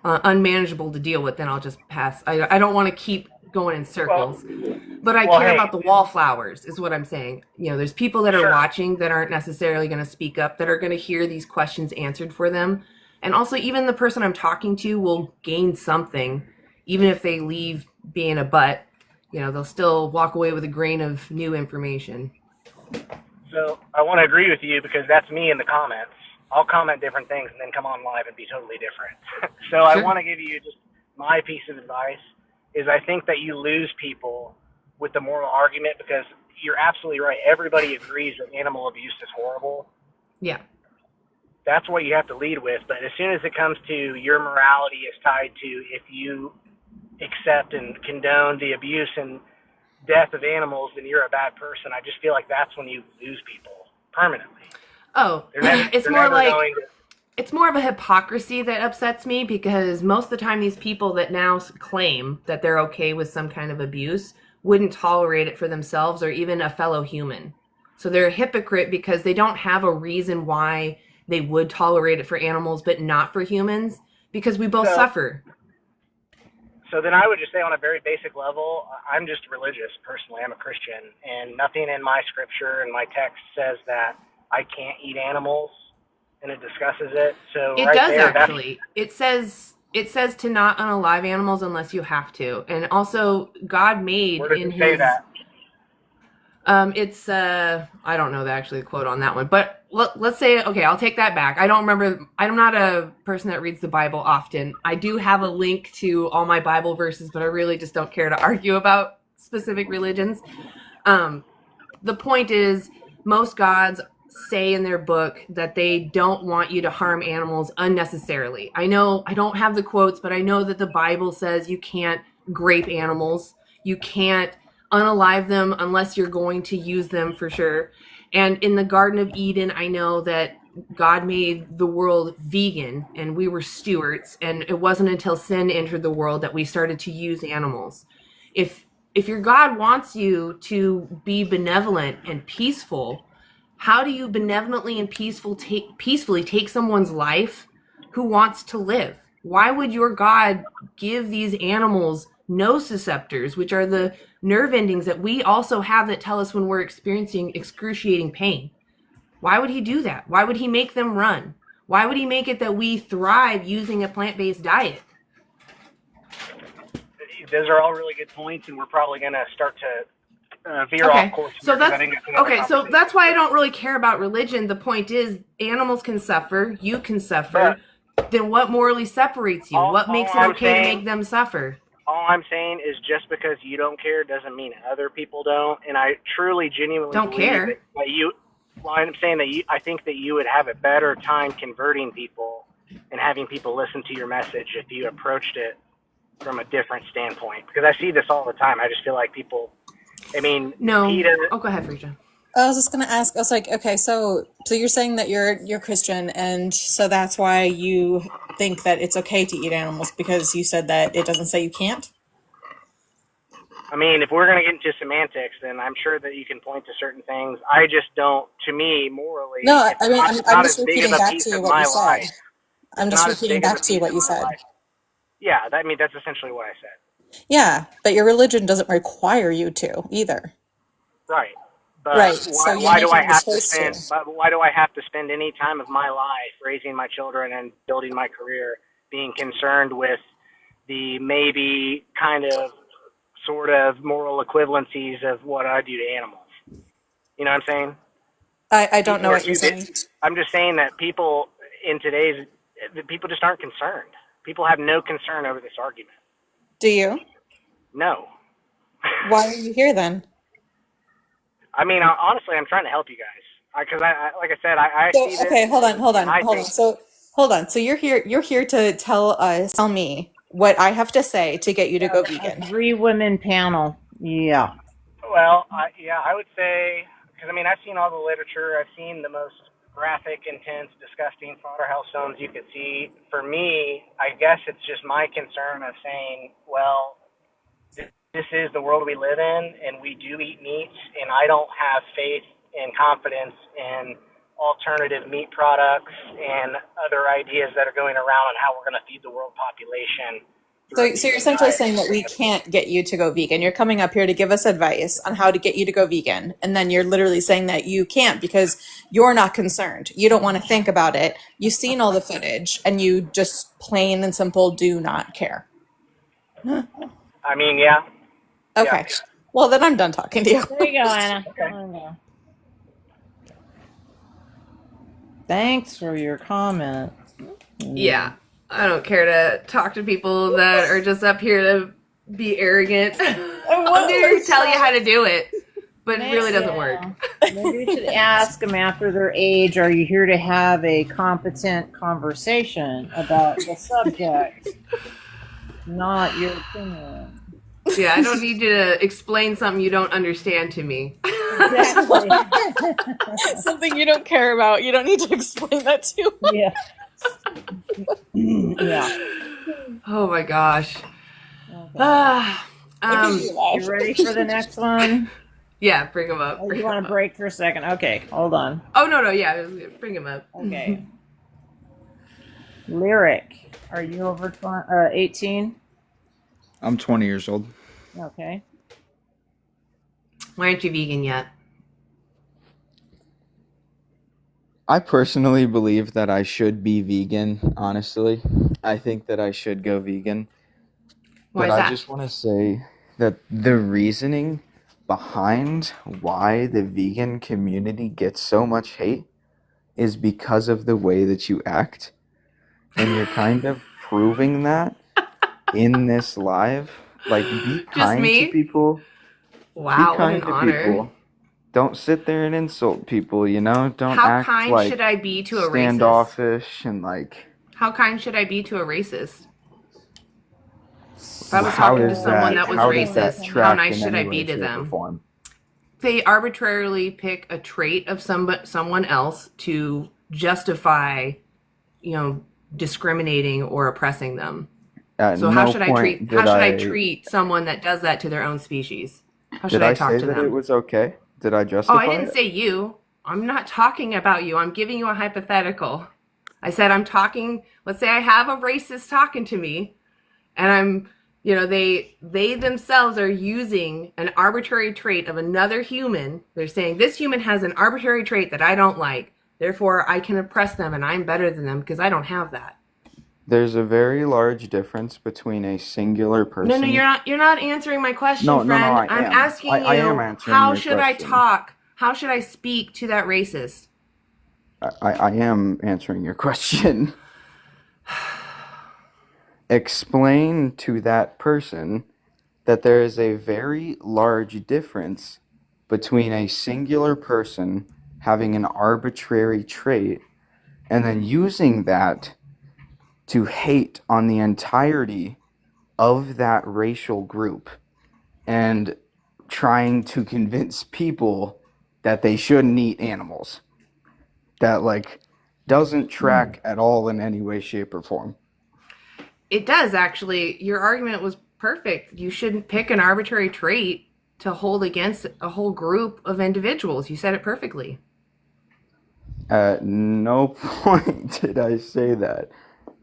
unmanageable to deal with. Then I'll just pass. I don't want to keep going in circles. But I care about the wallflowers, is what I'm saying. There's people that are watching that aren't necessarily going to speak up, that are going to hear these questions answered for them. And also, even the person I'm talking to will gain something, even if they leave being a butt. They'll still walk away with a grain of new information. So I want to agree with you because that's me in the comments. I'll comment different things and then come on live and be totally different. So I want to give you just my piece of advice is I think that you lose people with the moral argument because you're absolutely right. Everybody agrees that animal abuse is horrible. Yeah. That's what you have to lead with. But as soon as it comes to your morality is tied to if you accept and condone the abuse and death of animals, then you're a bad person. I just feel like that's when you lose people permanently. Oh, it's more of a hypocrisy that upsets me, because most of the time these people that now claim that they're okay with some kind of abuse wouldn't tolerate it for themselves or even a fellow human. So they're a hypocrite because they don't have a reason why they would tolerate it for animals but not for humans, because we both suffer. So then I would just say on a very basic level, I'm just religious personally. I'm a Christian, and nothing in my scripture and my text says that I can't eat animals, and it discusses it. So it does actually. It says to not unalive animals unless you have to, and also God made in His. Say that? It's I don't know the quote on that one, but let's say, okay, I'll take that back. I don't remember. I'm not a person that reads the Bible often. I do have a link to all my Bible verses, but I really just don't care to argue about specific religions. The point is, most gods say in their book that they don't want you to harm animals unnecessarily. I know I don't have the quotes, but I know that the Bible says you can't grape animals. You can't unalive them unless you're going to use them for sure. And in the Garden of Eden, I know that God made the world vegan and we were stewards. And it wasn't until sin entered the world that we started to use animals. If your God wants you to be benevolent and peaceful, how do you benevolently and peacefully take someone's life who wants to live? Why would your God give these animals nociceptors, which are the nerve endings that we also have that tell us when we're experiencing excruciating pain? Why would He do that? Why would He make them run? Why would He make it that we thrive using a plant-based diet? Those are all really good points, and we're probably going to start to veer off course. So that's why I don't really care about religion. The point is, animals can suffer, you can suffer. Then what morally separates you? What makes it okay to make them suffer? All I'm saying is just because you don't care doesn't mean other people don't. And I truly, genuinely don't care. That you. Well, I'm saying that I think that you would have a better time converting people and having people listen to your message if you approached it from a different standpoint. Because I see this all the time. I just feel like people. I mean, no. Oh, go ahead, Freesia. I was just gonna ask. I was like, okay, so you're saying that you're Christian, and so that's why you think that it's okay to eat animals, because you said that it doesn't say you can't? I mean, if we're going to get into semantics, then I'm sure that you can point to certain things. I just don't, to me, morally. No, I mean, I'm just repeating back to you what you said. I'm just repeating back to you what you said. Yeah, that's essentially what I said. Yeah, but your religion doesn't require you to either. Right. But right. why do I have to spend any time of my life raising my children and building my career being concerned with the maybe kind of sort of moral equivalencies of what I do to animals? You know what I'm saying? I don't know what you're saying. I'm just saying that people people just aren't concerned. People have no concern over this argument. Do you? No. Why are you here then? I mean, honestly, I'm trying to help you guys. Because like I said, I see this. Okay, hold on. So hold on. So you're here to tell me what I have to say to get you to go vegan. 3-women panel. Yeah. Well, I would say, because I mean, I've seen all the literature. I've seen the most graphic, intense, disgusting slaughterhouse zones you could see. For me, I guess it's just my concern of saying, well, this is the world we live in, and we do eat meats, and I don't have faith and confidence in alternative meat products and other ideas that are going around on how we're going to feed the world population. So you're essentially saying that we can't get you to go vegan. You're coming up here to give us advice on how to get you to go vegan. And then you're literally saying that you can't because you're not concerned. You don't want to think about it. You've seen all the footage and you just plain and simple do not care. I mean, yeah. Okay. Yeah. Well, then I'm done talking to you. There you go, Anna. Okay. Thanks for your comment. Yeah. I don't care to talk to people that are just up here to be arrogant. I'm there to tell you how to do it, but it really doesn't work. Maybe you should ask them after their age, are you here to have a competent conversation about the subject, not your opinion? Yeah, I don't need you to explain something you don't understand to me. Exactly. Something you don't care about. You don't need to explain that to. Yeah. Yeah. Oh my gosh. You ready for the next one? Yeah, bring them up. You want to break for a second? Okay, hold on. Oh, no, yeah, bring them up. Okay. Lyric, are you over 18? I'm 20 years old. Okay. Why aren't you vegan yet? I personally believe that I should be vegan, honestly. I think that I should go vegan. Why is but that? I just want to say that the reasoning behind why the vegan community gets so much hate is because of the way that you act. And you're kind of proving that in this live. Like, be kind to people. Wow, be kind what an to honor. people. Don't sit there and insult people, you know? Don't How act kind like should I be to a racist? standoffish and like... How kind should I be to a racist? If I was How talking to does someone that- that was how does that racist, how track nice in should any I be way, to shape, or them? form? They arbitrarily pick a trait of someone else to justify, discriminating or oppressing them. So how should I treat someone that does that to their own species? How should I talk to them? Did I say that it was okay? Did I justify I didn't it? say you. I'm not talking about you. I'm giving you a hypothetical. I said let's say I have a racist talking to me and they themselves are using an arbitrary trait of another human. They're saying this human has an arbitrary trait that I don't like. Therefore, I can oppress them and I'm better than them because I don't have that. There's a very large difference between a singular person. No, you're not answering my question, No, friend. I I'm am. asking I you, am answering how your should I question. talk? How should I speak to that racist? I am answering your question. Explain to that person that there is a very large difference between a singular person having an arbitrary trait and then using that to hate on the entirety of that racial group and trying to convince people that they shouldn't eat animals. That, doesn't track at all in any way, shape, or form. It does, actually. Your argument was perfect. You shouldn't pick an arbitrary trait to hold against a whole group of individuals. You said it perfectly. At no point did I say that.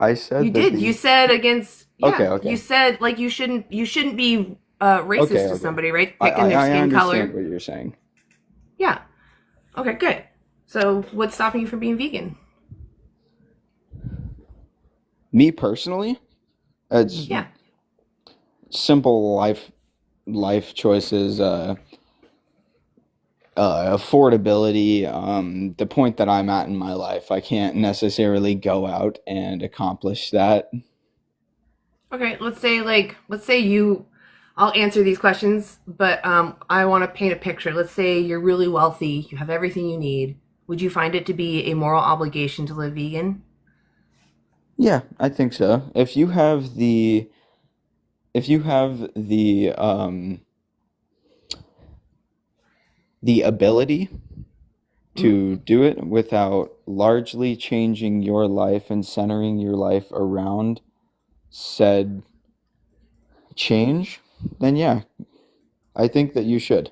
I said you did. You said against. Yeah, Okay. You said you shouldn't be racist to somebody, right? Picking their skin color. I understand what you're saying. Yeah. Okay. Good. So, what's stopping you from being vegan? Me personally, it's simple life choices. Affordability, the point that I'm at in my life, I can't necessarily go out and accomplish that. Okay, let's say I'll answer these questions, but I want to paint a picture. Let's say you're really wealthy, you have everything you need. Would you find it to be a moral obligation to live vegan? Yeah, I think so. If you have the ability to do it without largely changing your life and centering your life around said change, then yeah, I think that you should.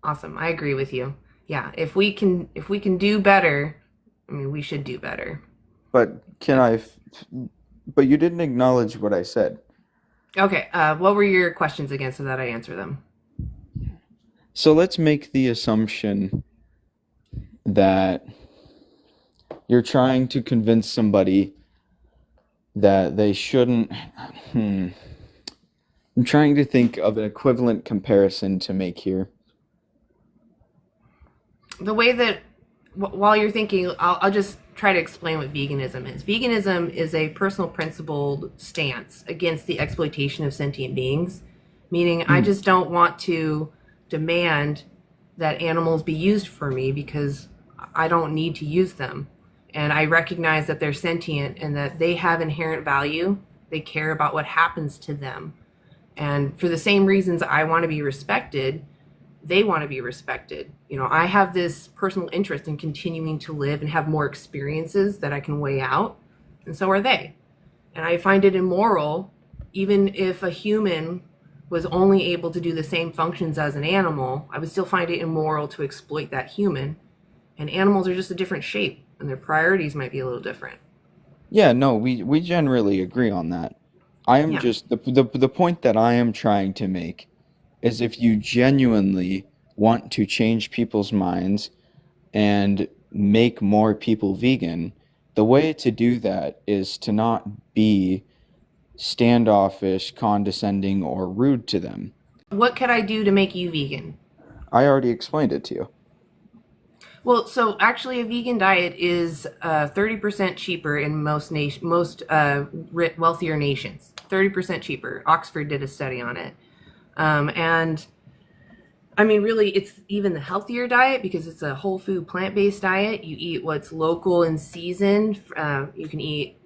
Awesome. I agree with you. yeah, if we can do better, I mean, we should do better. But but you didn't acknowledge what I said. Okay, what were your questions again so that I answer them? So let's make the assumption that you're trying to convince somebody that they shouldn't. I'm trying to think of an equivalent comparison to make here. The way that, while you're thinking, I'll just try to explain what veganism is. Veganism is a personal principled stance against the exploitation of sentient beings, meaning I just don't want to demand that animals be used for me because I don't need to use them. And I recognize that they're sentient and that they have inherent value. They care about what happens to them. And for the same reasons I want to be respected, they want to be respected. You know, I have this personal interest in continuing to live and have more experiences that I can weigh out, and so are they. And I find it immoral, even if a human was only able to do the same functions as an animal, I would still find it immoral to exploit that human. And animals are just a different shape, and their priorities might be a little different. Yeah, no, we generally agree on that. I am just the point that I am trying to make is if you genuinely want to change people's minds and make more people vegan, the way to do that is to not be standoffish, condescending, or rude to them. What could I do to make you vegan? I already explained it to you. Well, so actually, a vegan diet is 30% cheaper in most wealthier nations. 30% cheaper. Oxford did a study on it. And I mean, really, it's even the healthier diet because it's a whole food, plant-based diet. You eat what's local and seasoned. You can eat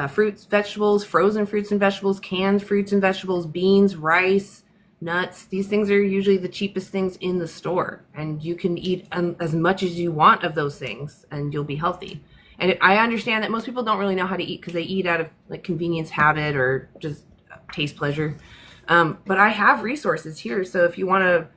fruits, vegetables, frozen fruits and vegetables, canned fruits and vegetables, beans, rice, nuts. These things are usually the cheapest things in the store. And you can eat as much as you want of those things and you'll be healthy. And I understand that most people don't really know how to eat because they eat out of like convenience habit or just taste pleasure. But I have resources here. So if you want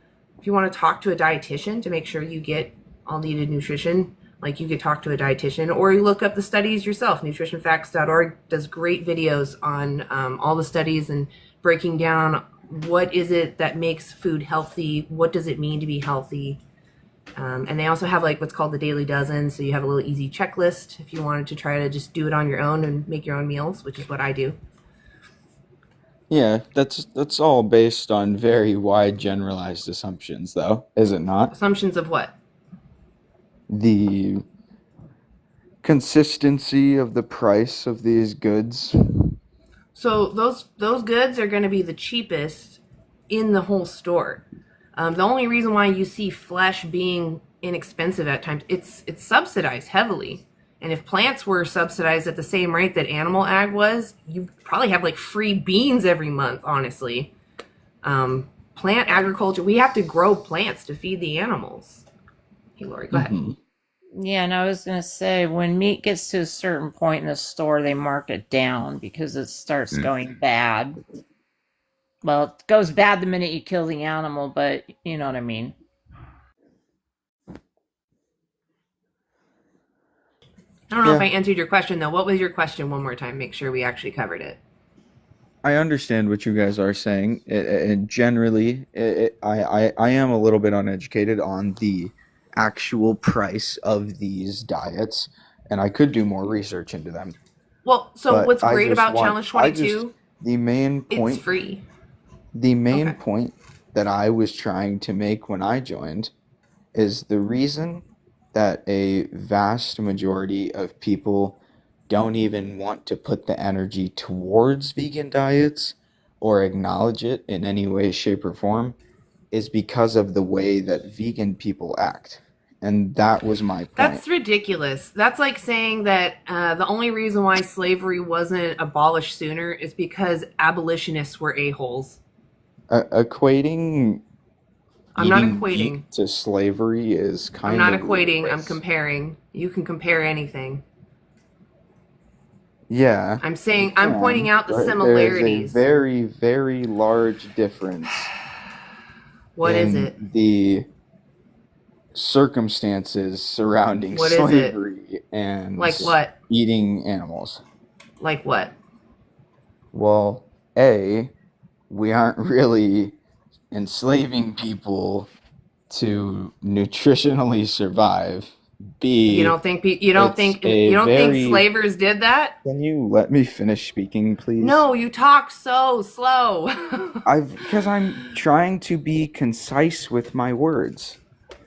to talk to a dietitian to make sure you get all needed nutrition, like you could talk to a dietitian, or you look up the studies yourself. Nutritionfacts.org does great videos on all the studies and breaking down what is it that makes food healthy, what does it mean to be healthy. And they also have like what's called the Dailey Dozen, so you have a little easy checklist if you wanted to try to just do it on your own and make your own meals, which is what I do. Yeah, that's all based on very wide generalized assumptions, though, is it not? Assumptions of what? The consistency of the price of these goods. So those goods are going to be the cheapest in the whole store. The only reason why you see flesh being inexpensive at times, it's subsidized heavily. And if plants were subsidized at the same rate that animal ag was, you probably have like free beans every month, honestly. Plant agriculture, we have to grow plants to feed the animals. Hey, Lori, go ahead. Yeah, and I was going to say, when meat gets to a certain point in the store, they mark it down because it starts going bad. Well, it goes bad the minute you kill the animal, but you know what I mean. I don't know if I answered your question, though. What was your question one more time? Make sure we actually covered it. I understand what you guys are saying. And generally, I am a little bit uneducated on the actual price of these diets, and I could do more research into them. Well, so what's great about Challenge 22, the main point, it's free. The main point that I was trying to make when I joined is the reason that a vast majority of people don't even want to put the energy towards vegan diets or acknowledge it in any way, shape, or form is because of the way that vegan people act. And that was my point. That's ridiculous. That's like saying that the only reason why slavery wasn't abolished sooner is because abolitionists were a-holes. Equating I'm not eating equating meat to slavery is kind I'm of not equating. ludicrous. I'm comparing. You can compare anything. Yeah. I'm saying I'm pointing out the similarities. There's a very, very large difference. What is it? circumstances surrounding What is it? slavery and Like what? eating animals. Like what? Well, A, we aren't really enslaving people to nutritionally survive. B, You don't think you don't think very. slavers did that? Can you let me finish speaking, please? No, you talk so slow. Because I'm trying to be concise with my words.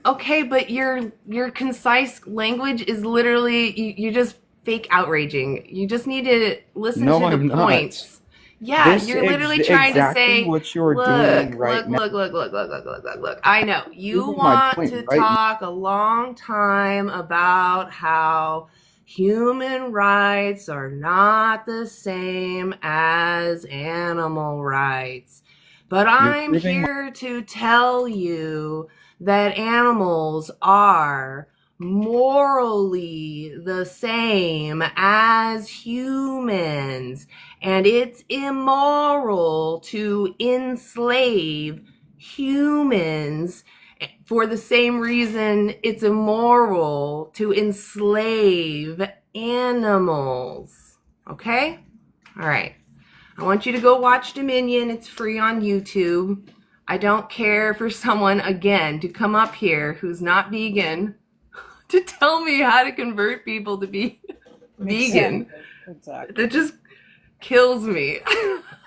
Okay, but your concise language is literally you just fake outraging. You just need to listen No, to I'm the not. points. Yeah, This you're literally trying exactly to say, what you're look, doing right look, now. look. I know you Proving my want point to right now. talk a long time about how human rights are not the same as animal rights. But I'm proving my- here to tell you that animals are morally the same as humans, and it's immoral to enslave humans for the same reason it's immoral to enslave animals. Okay? All right. I want you to go watch Dominion. It's free on YouTube. I don't care for someone, again, to come up here who's not vegan to tell me how to convert people to be vegan. Exactly. That just kills me.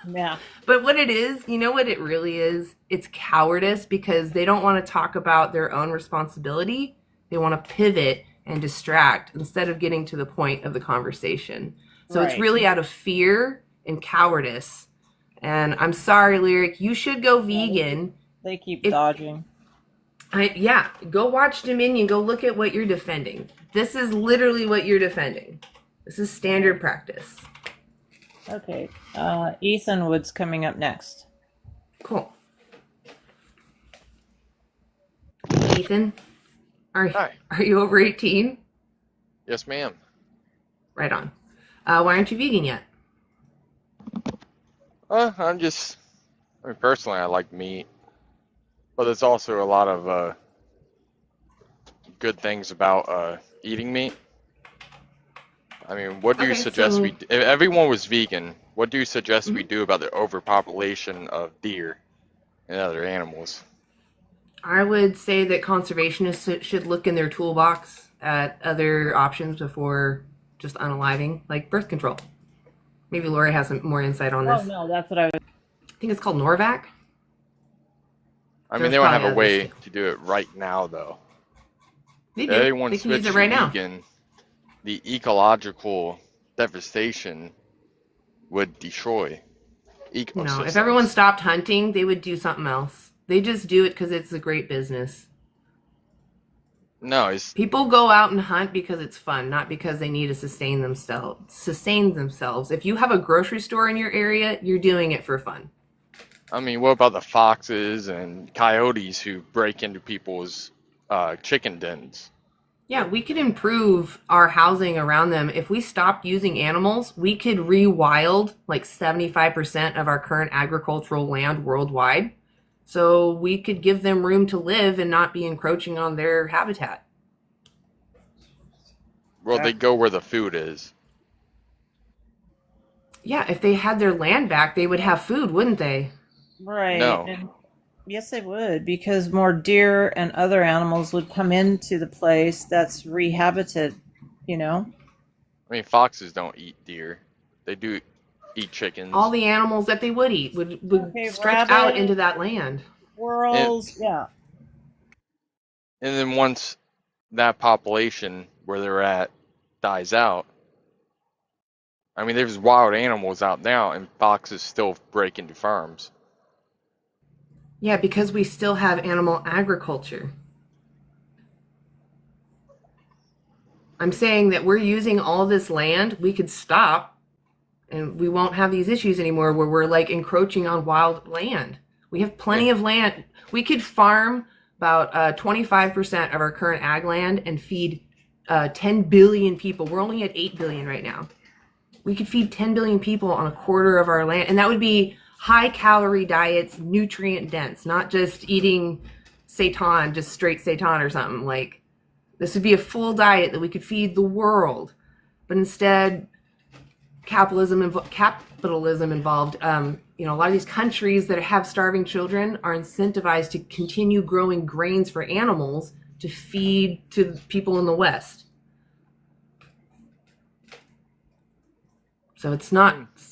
Yeah. But what it is, you know what it really is? It's cowardice because they don't want to talk about their own responsibility. They want to pivot and distract instead of getting to the point of the conversation. So it's Right. really out of fear and cowardice. And I'm sorry, Lyric, you should go vegan. They keep dodging. Yeah, go watch Dominion. Go look at what you're defending. This is literally what you're defending. This is standard practice. Okay. Ethan Wood's coming up next. Cool. Ethan, Hi. are you over 18? Yes, ma'am. Right on. Why aren't you vegan yet? Personally, I like meat, but there's also a lot of good things about eating meat. I mean, what do you suggest we? If everyone was vegan, what do you suggest we do about the overpopulation of deer and other animals? I would say that conservationists should look in their toolbox at other options before just unaliving, like birth control. Maybe Lori has some more insight on this. Oh, no, that's what I was... I think it's called Norvac. I mean, they don't have a way to do it right now, though. They If do. everyone They can use switched it right to now. vegan, the ecological devastation would destroy ecosystems. No, if everyone stopped hunting, they would do something else. They just do it because it's a great business. No, it's People go out and hunt because it's fun, not because they need to sustain themselves. If you have a grocery store in your area, you're doing it for fun. I mean, what about the foxes and coyotes who break into people's chicken dens? Yeah, we could improve our housing around them. If we stopped using animals, we could rewild like 75% of our current agricultural land worldwide. So we could give them room to live and not be encroaching on their habitat. Well, they go where the food is. Yeah, if they had their land back, they would have food, wouldn't they? Right. No. And yes, they would, because more deer and other animals would come into the place that's rehabited, you know? I mean, foxes don't eat deer. They do eat chickens. All the animals that they would eat would stretch rabbit, out into that land. Squirrels, yeah. And then once that population where they're at dies out, I mean, there's wild animals out now, and foxes still break into farms. Yeah, because we still have animal agriculture. I'm saying that we're using all this land, we could stop and we won't have these issues anymore where we're like encroaching on wild land. We have plenty of land. We could farm about 25% of our current ag land and feed 10 billion people. We're only at 8 billion right now. We could feed 10 billion people on a quarter of our land. And that would be high calorie diets, nutrient dense, not just eating seitan, just straight seitan or something. Like, this would be a full diet that we could feed the world. But instead, capitalism involved. A lot of these countries that have starving children are incentivized to continue growing grains for animals to feed to people in the West. So it's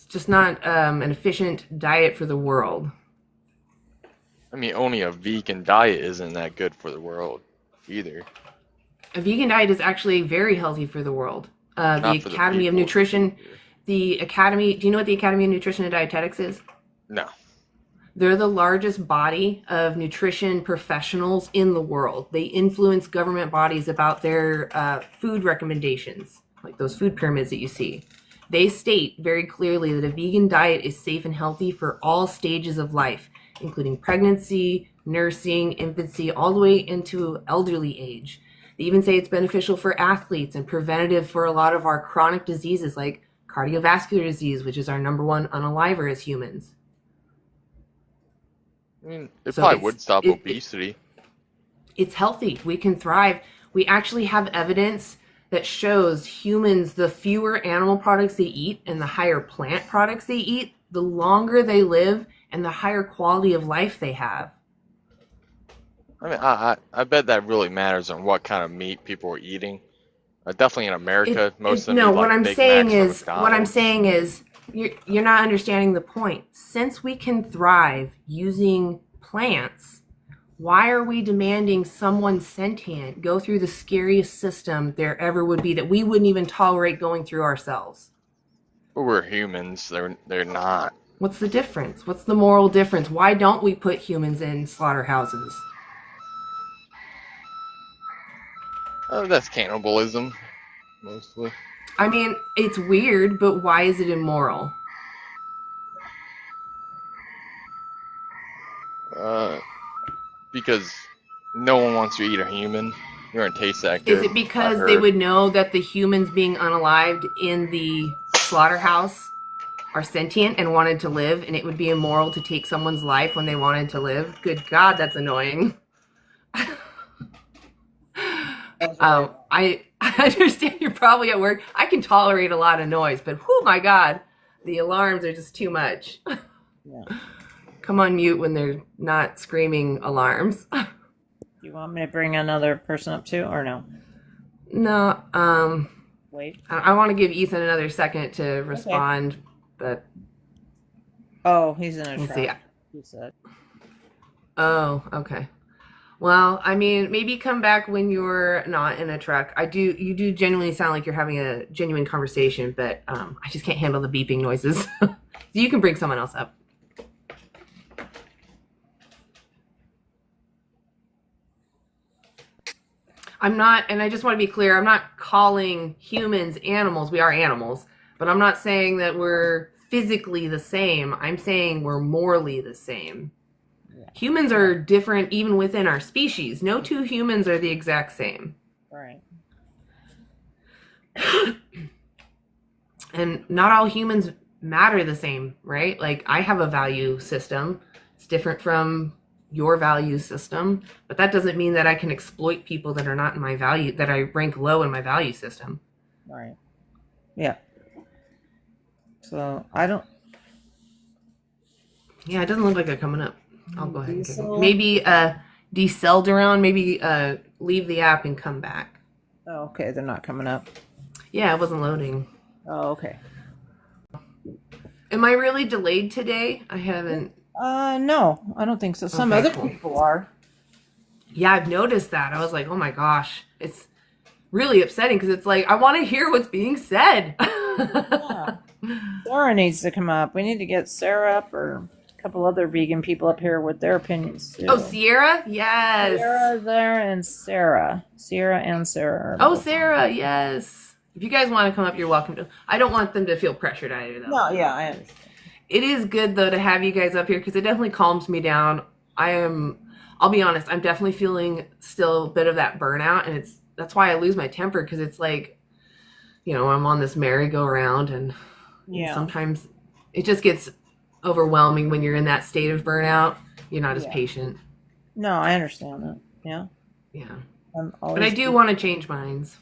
just not an efficient diet for the world. I mean, only a vegan diet isn't that good for the world either. A vegan diet is actually very healthy for the world. The Academy of Nutrition, do you know what the Academy of Nutrition and Dietetics is? No. They're the largest body of nutrition professionals in the world. They influence government bodies about their food recommendations, like those food pyramids that you see. They state very clearly that a vegan diet is safe and healthy for all stages of life, including pregnancy, nursing, infancy, all the way into elderly age. They even say it's beneficial for athletes and preventative for a lot of our chronic diseases like cardiovascular disease, which is our number one unaliver as humans. I mean, it probably would stop obesity. It's healthy. We can thrive. We actually have evidence that shows humans, the fewer animal products they eat and the higher plant products they eat, the longer they live and the higher quality of life they have. I mean, I bet that really matters on what kind of meat people are eating. Definitely in America, most of them no. eat, like, What I'm Big saying Macs from is, what I'm McDonald's. saying is, you're not understanding the point. Since we can thrive using plants, why are we demanding someone sentient go through the scariest system there ever would be that we wouldn't even tolerate going through ourselves? Well, we're humans. They're not. What's the difference? What's the moral difference? Why don't we put humans in slaughterhouses? That's cannibalism, mostly. I mean, it's weird, but why is it immoral? Because no one wants to eat a human. You're gonna taste that good. Is it because they would know that the humans being unalived in the slaughterhouse are sentient and wanted to live, and it would be immoral to take someone's life when they wanted to live? Good God, that's annoying. I understand you're probably at work. I can tolerate a lot of noise, but oh my God, the alarms are just too much. Yeah. Come on mute when they're not screaming alarms. Do you want me to bring another person up too, or no? No, Wait. I want to give Ethan another second to respond, but... Oh, he's in a Let's truck, see. he said. Oh, okay. Well, I mean, maybe come back when you're not in a truck. You do genuinely sound like you're having a genuine conversation, but I just can't handle the beeping noises. You can bring someone else up. I'm not, and I just want to be clear, I'm not calling humans animals. We are animals, but I'm not saying that we're physically the same. I'm saying we're morally the same. Yeah. Humans are different even within our species. No two humans are the exact same. Right. And not all humans matter the same, right? Like, I have a value system. It's different from your value system, but that doesn't mean that I can exploit people that are not in my value, that I rank low in my value system. Right. Yeah. So I don't. Yeah, it doesn't look like they're coming up. I'll go ahead and give them. Maybe decelled around. Maybe leave the app and come back. Oh, okay. They're not coming up. Yeah, it wasn't loading. Oh, okay. Am I really delayed today? I haven't. No, I don't think so. Some other people are. Yeah, I've noticed that. I was like, oh my gosh, it's really upsetting because it's like, I want to hear what's being said. Yeah. Sara needs to come up. We need to get Sara up, or a couple other vegan people up here with their opinions too. Oh, Sierra? Yes. Sierra there and Sara. Sierra and Sara. Oh, Sara, yes. If you guys want to come up, you're welcome to. I don't want them to feel pressured either, though. No, yeah, I understand. It is good, though, to have you guys up here because it definitely calms me down. I'll be honest, I'm definitely feeling still a bit of that burnout, and that's why I lose my temper, because it's like, I'm on this merry-go-round, and sometimes it just gets overwhelming when you're in that state of burnout. You're not as patient. No, I understand that. Yeah. Yeah. I'm But I always do want to change minds.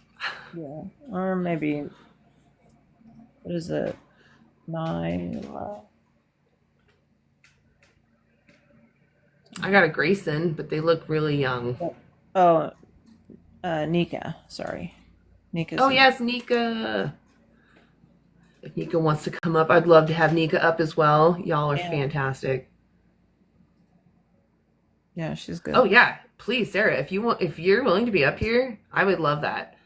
Yeah. Or maybe, what is it? I got a Grayson, but they look really young. Oh, Nika. Sorry. Nika's Oh, yes, Nika. If Nika wants to come up, I'd love to have Nika up as well. Y'all are fantastic. Yeah, she's good. Oh yeah, please, Sarah, if you're willing to be up here, I would love that.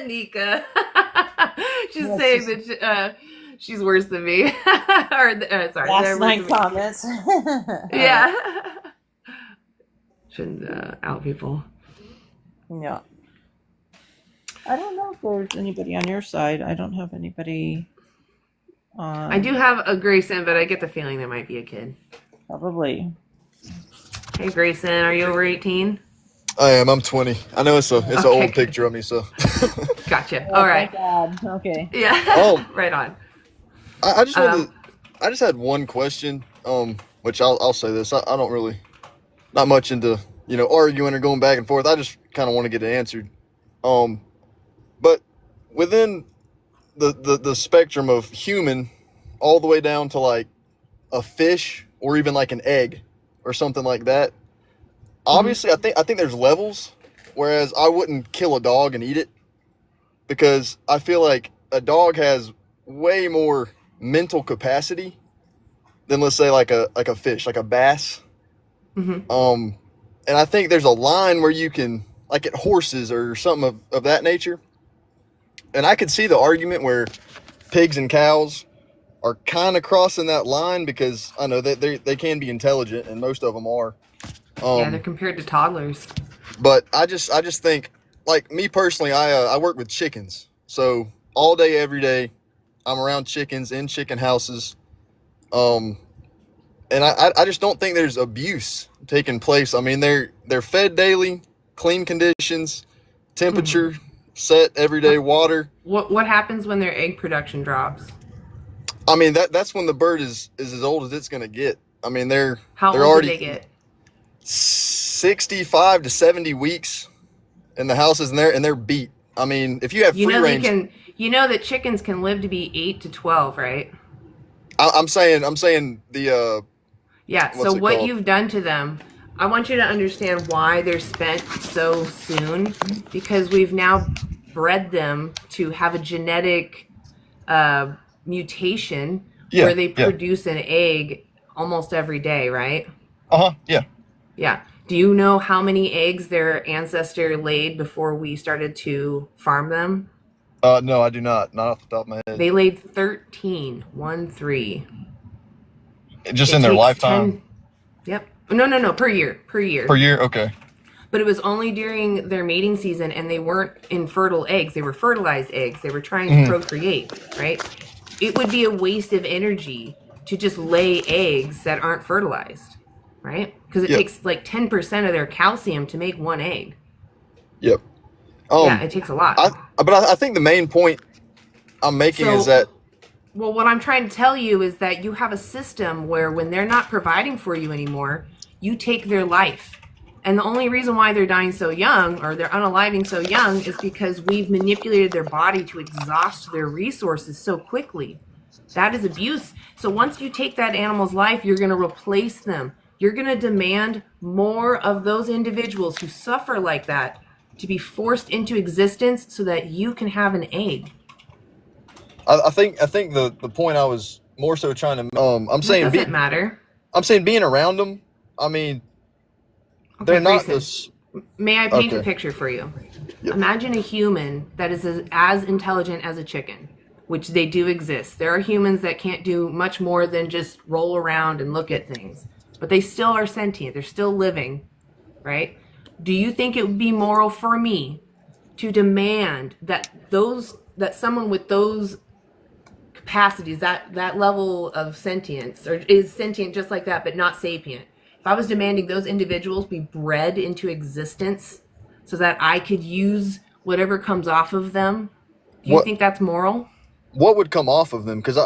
Nika. She's saying that she's worse than me. Sorry. Last night comments. Yeah. Shouldn't out people. Yeah. I don't know if there's anybody on your side. I don't have anybody on. I do have a Grayson, but I get the feeling there might be a kid. Probably. Hey Grayson, are you over 18? I am. I'm 20. I know it's an old picture of me, so. Gotcha. Oh, all right. Thank God. Okay. Yeah. Right on. I just wanted. I just had one question. Which I'll say this. I don't really, not much into arguing or going back and forth. I just kind of want to get it answered. But within the spectrum of human, all the way down to like a fish or even like an egg or something like that. Obviously, I think there's levels. Whereas I wouldn't kill a dog and eat it because I feel like a dog has way more mental capacity than, let's say, like a fish, like a bass. Mm-hmm. And I think there's a line where you can, like at horses or something of that nature. And I could see the argument where pigs and cows are kind of crossing that line because I know that they can be intelligent, and most of them are. Yeah, they're compared to toddlers. But I just think, like me personally, I work with chickens, so all day, every day, I'm around chickens in chicken houses, and I just don't think there's abuse taking place. I mean, they're fed daily, clean conditions, temperature set every day, water. What happens when their egg production drops? I mean, that's when the bird is as old as it's gonna get. I mean, How they're old already do they get? 65 to 70 weeks in the houses, and they're beat. I mean, if you have free range, that chickens can live to be 8 to 12, right? I'm saying the yeah. So what you've done to them, I want you to understand why they're spent so soon, because we've now bred them to have a genetic mutation where they produce an egg almost every day, right? Yeah. Yeah. Do you know how many eggs their ancestor laid before we started to farm them? No, I do not. Not off the top of my head. They laid 13. 1-3. Just in their lifetime? Yep. No. Per year. Per year? Okay. But it was only during their mating season, and they weren't infertile eggs. They were fertilized eggs. They were trying to procreate, right? It would be a waste of energy to just lay eggs that aren't fertilized, right? Because it takes like 10% of their calcium to make one egg. Yep. Yeah, it takes a lot. But I think the main point I'm making is that... Well, what I'm trying to tell you is that you have a system where when they're not providing for you anymore, you take their life. And the only reason why they're dying so young, or they're unaliving so young, is because we've manipulated their body to exhaust their resources so quickly. That is abuse. So once you take that animal's life, you're going to replace them. You're going to demand more of those individuals who suffer like that to be forced into existence so that you can have an egg. I think the point I was more so trying to I'm saying it doesn't matter. I'm saying being around them. I mean, they're not this. May I paint a picture for you? Yep. Imagine a human that is as intelligent as a chicken, which they do exist. There are humans that can't do much more than just roll around and look at things, but they still are sentient. They're still living, right? Do you think it would be moral for me to demand that someone with those capacities, that level of sentience, or is sentient just like that, but not sapient? If I was demanding those individuals be bred into existence so that I could use whatever comes off of them, do you think that's moral? What would come off of them? Because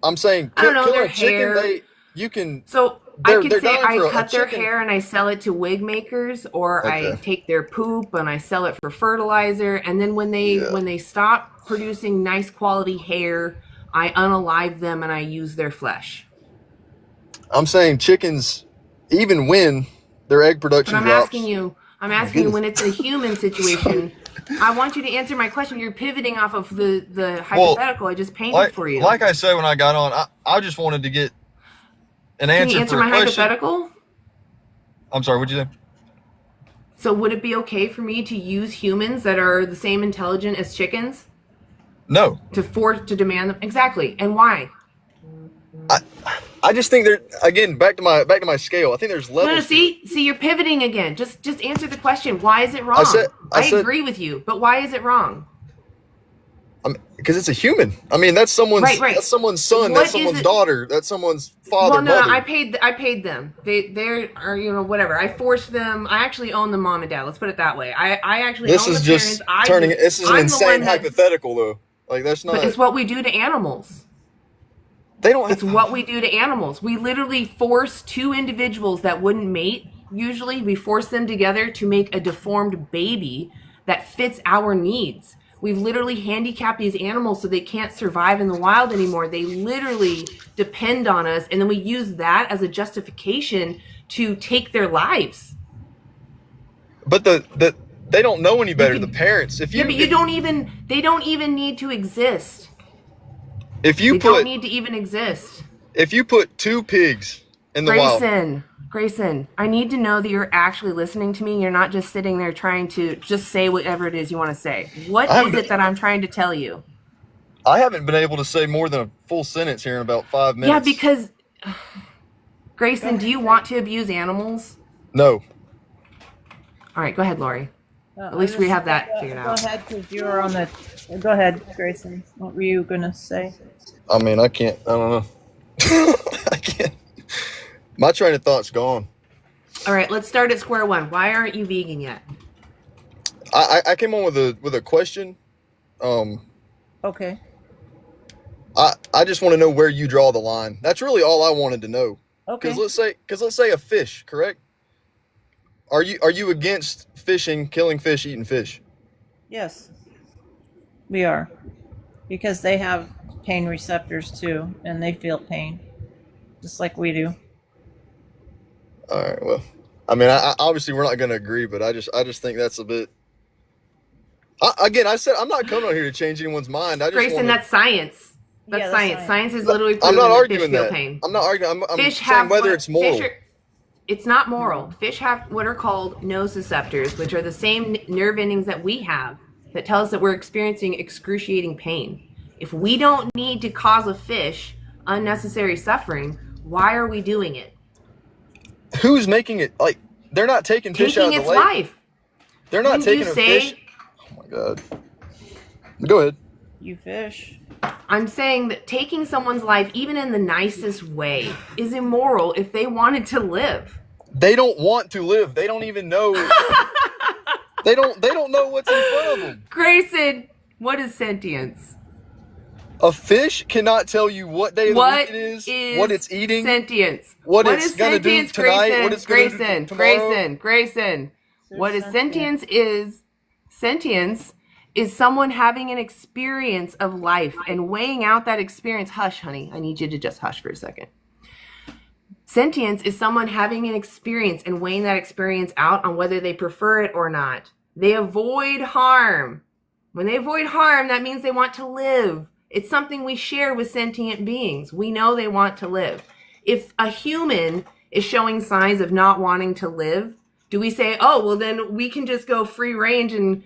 I'm saying, I don't know, kill their a chicken, hair. you can. So I could they're say dying I for a cut their chicken. hair and I sell it to wig makers, or I Okay. take their poop and I sell it for fertilizer. And then when they stop producing nice quality hair, I unalive them and I use their flesh. I'm saying chickens, even when their egg But production I'm drops. asking you Oh my when goodness. it's a human situation, I want you to answer my question. You're pivoting off of the Well, hypothetical I just painted for you. like I said when I got on, I just wanted to get an Can you answer answer for a my question. hypothetical? I'm sorry, what'd you say? So would it be okay for me to use humans that are the same intelligent as chickens? No. To demand them? Exactly. And why? I just think again, back to my scale. I think there's levels. No, see, you're pivoting again. Just answer the question. Why is it wrong? I said agree with you, but why is it wrong? because it's a human. I mean, that's someone's that's someone's son, that's someone's daughter, that's someone's father, well, no, mother. I paid them. They are whatever. I forced them. I actually own the mom and dad. Let's put it that way. I actually This own is the just parents. turning. This is an I'm the insane one that- hypothetical, though. Like that's not. But it's what we do to animals. They don't. It's what we do to animals. We literally force two individuals that wouldn't mate. Usually, we force them together to make a deformed baby that fits our needs. We've literally handicapped these animals so they can't survive in the wild anymore. They literally depend on us, and then we use that as a justification to take their lives. But they don't know any better. The parents. If you, but they don't even need to exist. If you they don't need to even exist. If you put two pigs in the wild. Grayson, I need to know that you're actually listening to me. You're not just sitting there trying to just say whatever it is you want to say. What is it that I'm trying to tell you? I haven't been able to say more than a full sentence here in about 5 minutes. Yeah, because Grayson, do you want to abuse animals? No. All right, go ahead, Lori. At least we have that figured out. Go ahead, because you were on the. Go ahead, Grayson. What were you gonna say? I mean, I can't. I don't know. I can't. My train of thought's gone. All right, let's start at square one. Why aren't you vegan yet? I came on with a question. Okay. I just want to know where you draw the line. That's really all I wanted to know. Okay. Because let's say a fish, correct? Are you against fishing, killing fish, eating fish? Yes, we are, because they have pain receptors too, and they feel pain, just like we do. All right. Well, I mean, I obviously we're not going to agree, but I just think that's a bit. Again, I said I'm not coming out here to change anyone's mind. Grayson, that's science. That's science. Science is literally proven I'm not that arguing fish feel that. pain. I'm not arguing. I'm Fish saying have whether it's moral. It's not moral. Fish have what are called nociceptors, which are the same nerve endings that we have that tell us that we're experiencing excruciating pain. If we don't need to cause a fish unnecessary suffering, why are we doing it? Who's making it? Like, they're not taking fish out of the lake. Life. They're not taking a fish. Oh my god. Go ahead. You fish. I'm saying that taking someone's life, even in the nicest way, is immoral if they wanted to live. They don't want to live. They don't even know. They don't know what's in front of them. Grayson, what is sentience? A fish cannot tell you what day of the week it is, what it's eating, sentience. what it's gonna do tonight, what it's gonna do tomorrow. Grayson. What is sentience is? Sentience is someone having an experience of life and weighing out that experience. Hush, honey. I need you to just hush for a second. Sentience is someone having an experience and weighing that experience out on whether they prefer it or not. They avoid harm. When they avoid harm, that means they want to live. It's something we share with sentient beings. We know they want to live. If a human is showing signs of not wanting to live, do we say, oh, well, then we can just go free range and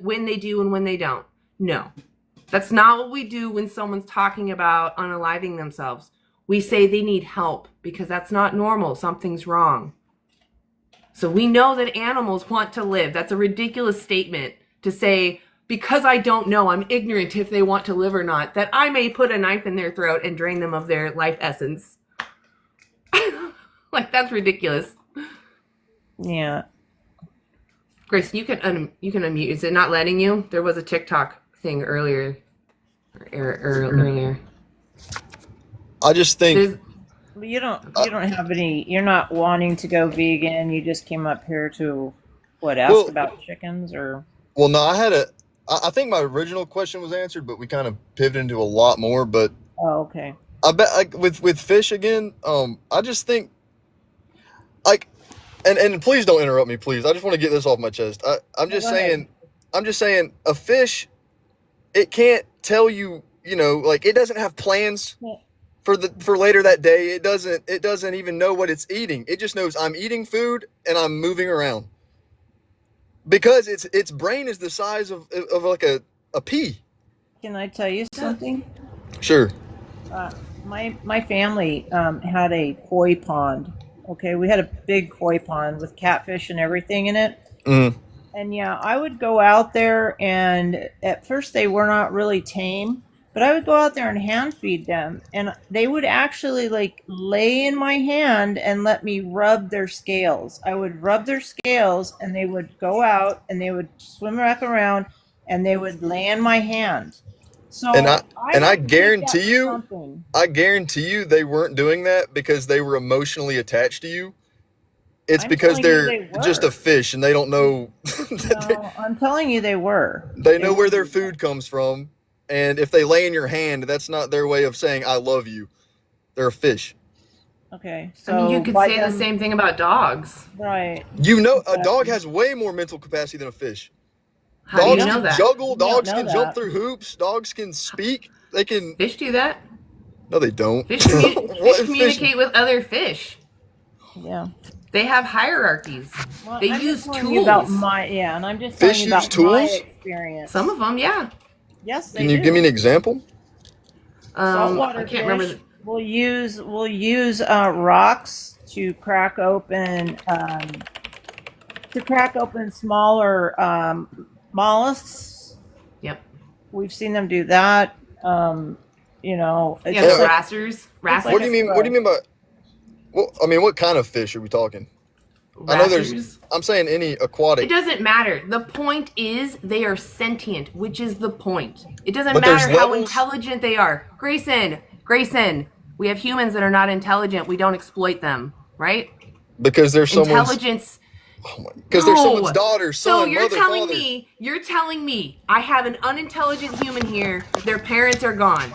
when they do and when they don't? No. That's not what we do when someone's talking about unaliving themselves. We say they need help because that's not normal. Something's wrong. So we know that animals want to live. That's a ridiculous statement to say, because I don't know, I'm ignorant if they want to live or not, that I may put a knife in their throat and drain them of their life essence. Like, that's ridiculous. Yeah. Grace, you can unmute. Is it not letting you? There was a TikTok thing earlier. Earlier. I just think You don't have any. You're not wanting to go vegan. You just came up here to ask Well, about chickens or. well, no, I think my original question was answered, but we kind of pivoted into a lot more. But Oh, okay. I bet like with fish again. I just think like, and please don't interrupt me, please. I just want to get this off my chest. I'm No, just go ahead. saying, a fish, it can't tell you, like it doesn't have plans Yeah. for later that day. It doesn't even know what it's eating. It just knows I'm eating food and I'm moving around. Because its brain is the size of like a pea. Can I tell you something? Sure. My family had a koi pond. Okay, we had a big koi pond with catfish and everything in it. Mm-hmm. And yeah, I would go out there, and at first they were not really tame, but I would go out there and hand feed them, and they would actually like lay in my hand and let me rub their scales. I would rub their scales, and they would go out and they would swim back around, and they would lay in my hand. So And I I like to take that for something. I guarantee you they weren't doing that because they were emotionally attached to you. It's I'm because telling you they're they just a were. fish and they don't know. No, I'm telling you they were. They know where their food comes from, and if they lay in your hand, that's not their way of saying I love you. They're a fish. Okay, I mean, you so could by say the them, same thing about dogs. right? A dog has way more mental capacity than a fish. How do you Dogs know can that? juggle, You don't dogs know can jump that. through hoops, dogs can speak. They can. Fish do that. No, they don't. Fish, What fish communicate with other fish. Yeah. They have hierarchies. Well, They I'm use just telling you about tools. and I'm just Fish telling you use about my tools? experience. Some of them, yeah. Yes, they Can you do. give me an example? Saltwater I can't fish remember. will use rocks to crack open smaller mollusks. Yep. We've seen them do that. It's Yeah, just the like wrassers. it's like What do a you mean? What do squirrel. you mean by? Well, I mean, what kind of fish are we talking? I know there's. Wrassers. I'm saying any It aquatic. doesn't matter. The point is they are sentient, which is the point. It doesn't But there's matter how levels. intelligent they are. Grayson, we have humans that are not intelligent. We don't exploit them, right? Because they're someone's. Intelligence. Because they're someone's daughter, So son, mother, father. you're telling me I have an unintelligent human here. Their parents are gone.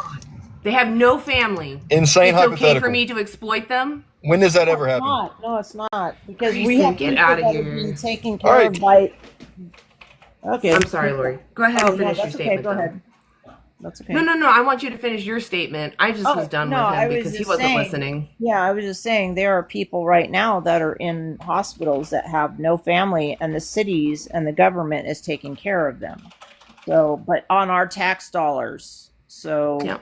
They have no family. Insane It's okay hypothetical. for me to exploit them? When does that ever happen? No, it's not. Because we Grayson, have get people outta that here. are being taken All care right. of by. Okay. I'm sorry, Lori. Go ahead and finish your that's okay. statement. Go though. ahead. That's okay. No. I want you to finish your statement. I just was done with him because he wasn't listening. Yeah, I was just saying there are people right now that are in hospitals that have no family, and the cities and the government is taking care of them. So, but on our tax dollars. So, Yeah.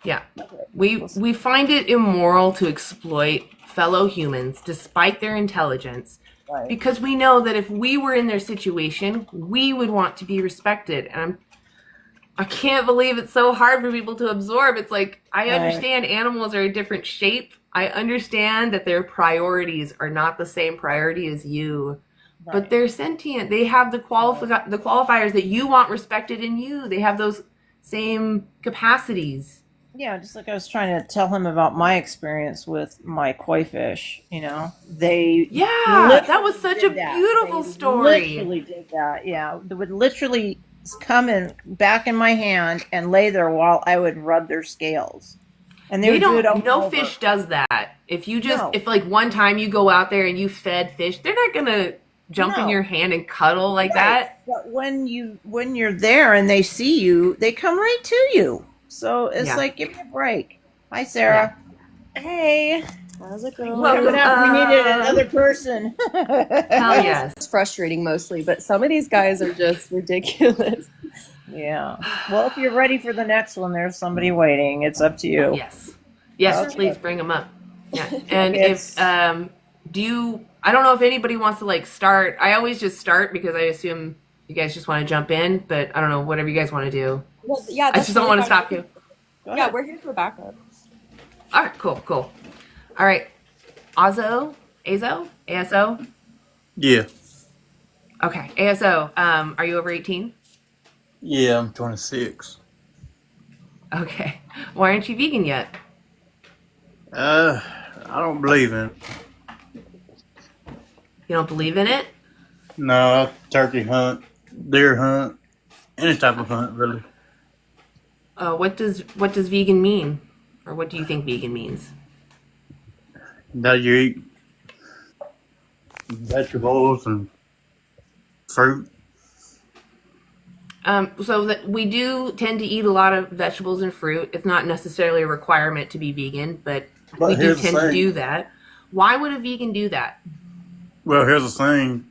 Yeah. Okay. We find it immoral to exploit fellow humans despite their intelligence. Right. Because we know that if we were in their situation, we would want to be respected. And I can't believe it's so hard for people to absorb. It's like, I understand animals are a different shape. I understand that their priorities are not the same priority as you. Right. But they're sentient. They have the qualifiers that you want respected in you. They have those same capacities. Yeah, just like I was trying to tell him about my experience with my koi fish. They that was such a beautiful story. Literally did that. Yeah, they would literally come in back in my hand and lay there while I would rub their scales. And they would do it over no and over. fish does that. If like one time you go out there and you fed fish, they're not gonna jump in your hand and cuddle like that. But when you're there and they see you, they come right to you. So it's like, give me a break. Hi, Sarah. Hey, how's it going? Coming up, we needed another person. Hell yes. It's frustrating mostly, but some of these guys are just ridiculous. Yeah. Well, if you're ready for the next one, there's somebody waiting. It's up to you. Yes, Okay. please bring them up. Yeah, and if I don't know if anybody wants to start. I always just start because I assume you guys just want to jump in, but I don't know, whatever you guys want to do. Well, yeah, I just don't want to stop you. Yeah, we're here for backup. All right, cool. All right, ASO? Yeah. Okay, ASO. Are you over 18? Yeah, I'm 26. Okay. Why aren't you vegan yet? I don't believe in it. You don't believe in it? No, turkey hunt, deer hunt, any type of hunt, really. What does vegan mean? Or what do you think vegan means? That you eat vegetables and fruit. So that we do tend to eat a lot of vegetables and fruit. It's not necessarily a requirement to be vegan, but we do tend to do that. Why would a vegan do that? Well, here's the thing.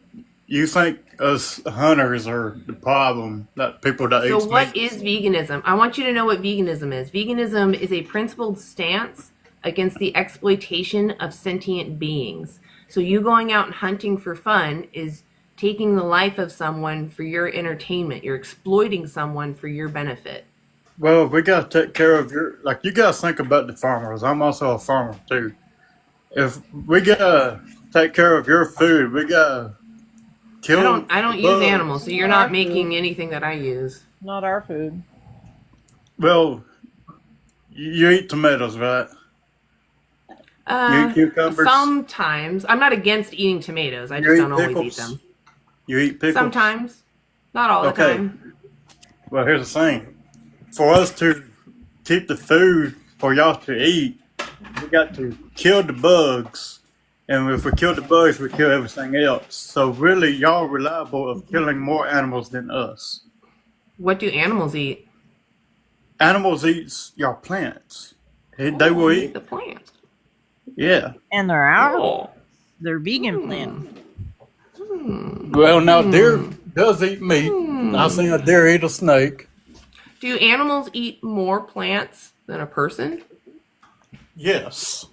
You think us hunters are the problem, that people that eat So meat. what is veganism? I want you to know what veganism is. Veganism is a principled stance against the exploitation of sentient beings. So you going out and hunting for fun is taking the life of someone for your entertainment. You're exploiting someone for your benefit. Well, we got to take care of you got to think about the farmers. I'm also a farmer, too. If we got to take care of your food, we got to kill I don't use animals, so you're not making anything that I use. Not our food. Well, you eat tomatoes, right? You eat cucumbers? Sometimes. I'm not against eating tomatoes. I just don't always eat them. You eat pickles? Sometimes. Not all the time. Well, here's the thing. For us to keep the food for y'all to eat, we got to kill the bugs. And if we kill the bugs, we kill everything else. So really, y'all reliable of killing more animals than us. What do animals eat? Animals eat your plants. They will eat the plants. Yeah. And they're out. They're vegan plants. Well, now deer does eat meat. I've seen a deer eat a snake. Do animals eat more plants than a person? Yes.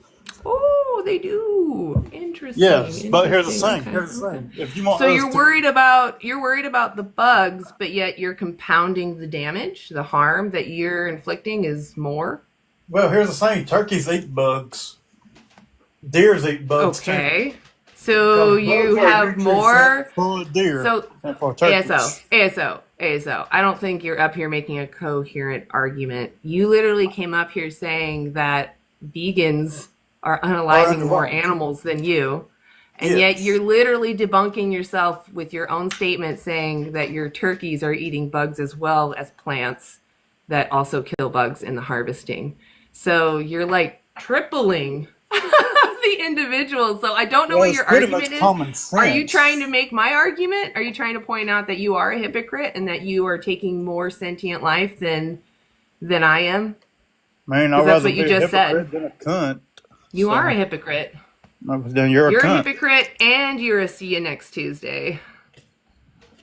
Oh, they do. Interesting. Yes, but here's the thing. Here's the thing. If you want so you're worried about the bugs, but yet you're compounding the damage, the harm that you're inflicting is more. Well, here's the thing. Turkeys eat bugs. Deers eat bugs too. So you have more. For deer. So for turkeys. ASO. I don't think you're up here making a coherent argument. You literally came up here saying that vegans are unaliving more animals than you. And yet you're literally debunking yourself with your own statement saying that your turkeys are eating bugs as well as plants that also kill bugs in the harvesting. So you're like tripling the individuals. So I don't know what your argument is. Common sense. Are you trying to make my argument? Are you trying to point out that you are a hypocrite and that you are taking more sentient life than I am? Man, I'd rather be a hypocrite than a cunt. You are a hypocrite. Then you're a cunt. A hypocrite and you're a see you next Tuesday.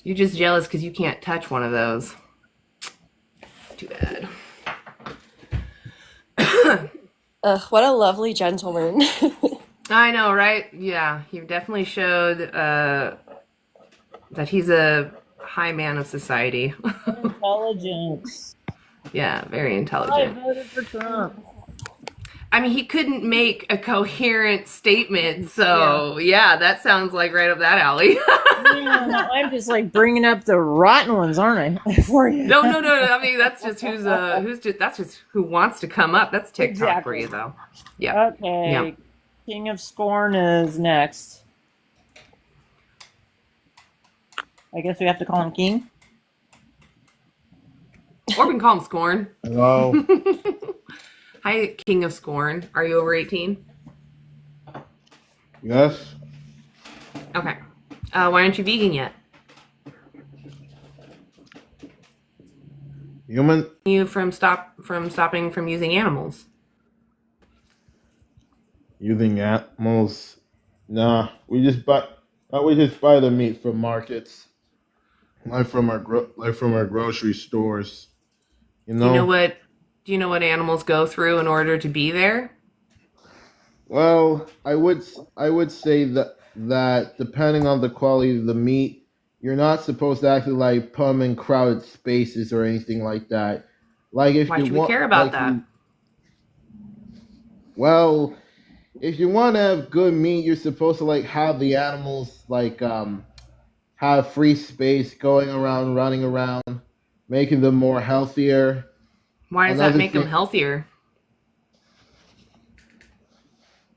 You're just jealous because you can't touch one of those. Too bad. What a lovely gentleman. I know, right? Yeah, he definitely showed that he's a high man of society. Intelligence. Yeah, very intelligent. I voted for Trump. I mean, he couldn't make a coherent statement, so yeah, that sounds like right up that alley. Yeah, I'm just like bringing up the rotten ones, aren't I? For you. No. I mean, that's just that's just who wants to come up. That's TikTok for you, though. Yeah. Okay. Yeah. King of Scorn is next. I guess we have to call him King. Or we can call him Scorn. Hello. Hi, King of Scorn. Are you over 18? Yes. Okay. Why aren't you vegan yet? Human. You from stopping from using animals. Using animals? Nah, we just buy the meat from markets, like from our grocery stores. You know. Do you know what animals go through in order to be there? Well, I would say that depending on the quality of the meat, you're not supposed to actually like put them in crowded spaces or anything like that. Like if Why you should we want, care about like that? Well, if you want to have good meat, you're supposed to like have the animals like have free space going around, running around, making them more healthier. Why does that make them healthier?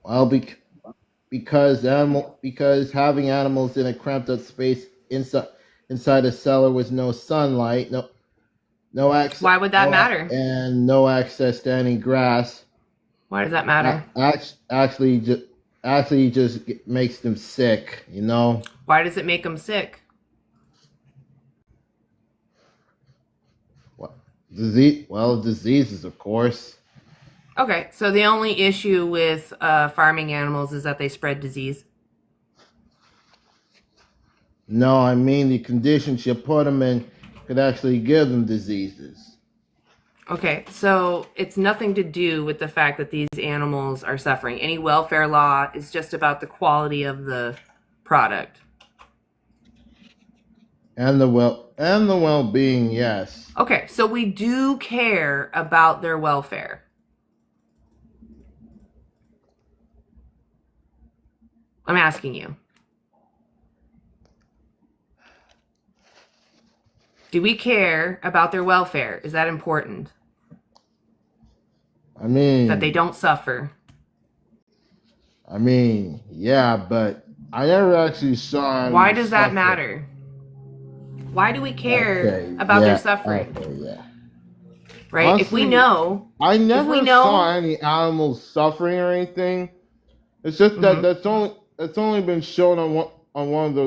Well, because having animals in a cramped up space inside a cellar with no sunlight, no access, Why would that matter? and no access to any grass. Why does that matter? Actually just makes them sick. Why does it make them sick? Diseases, of course. Okay, so the only issue with farming animals is that they spread disease. No, I mean the conditions you put them in could actually give them diseases. Okay, so it's nothing to do with the fact that these animals are suffering. Any welfare law is just about the quality of the product. And the well-being, yes. Okay, so we do care about their welfare. I'm asking you. Do we care about their welfare? Is that important? I mean, that they don't suffer. Yeah, but I never actually saw any. Why does that matter? Why do we care about their suffering? Right? Honestly, if we know, I never saw any animals suffering or anything. It's just that that's only been shown on one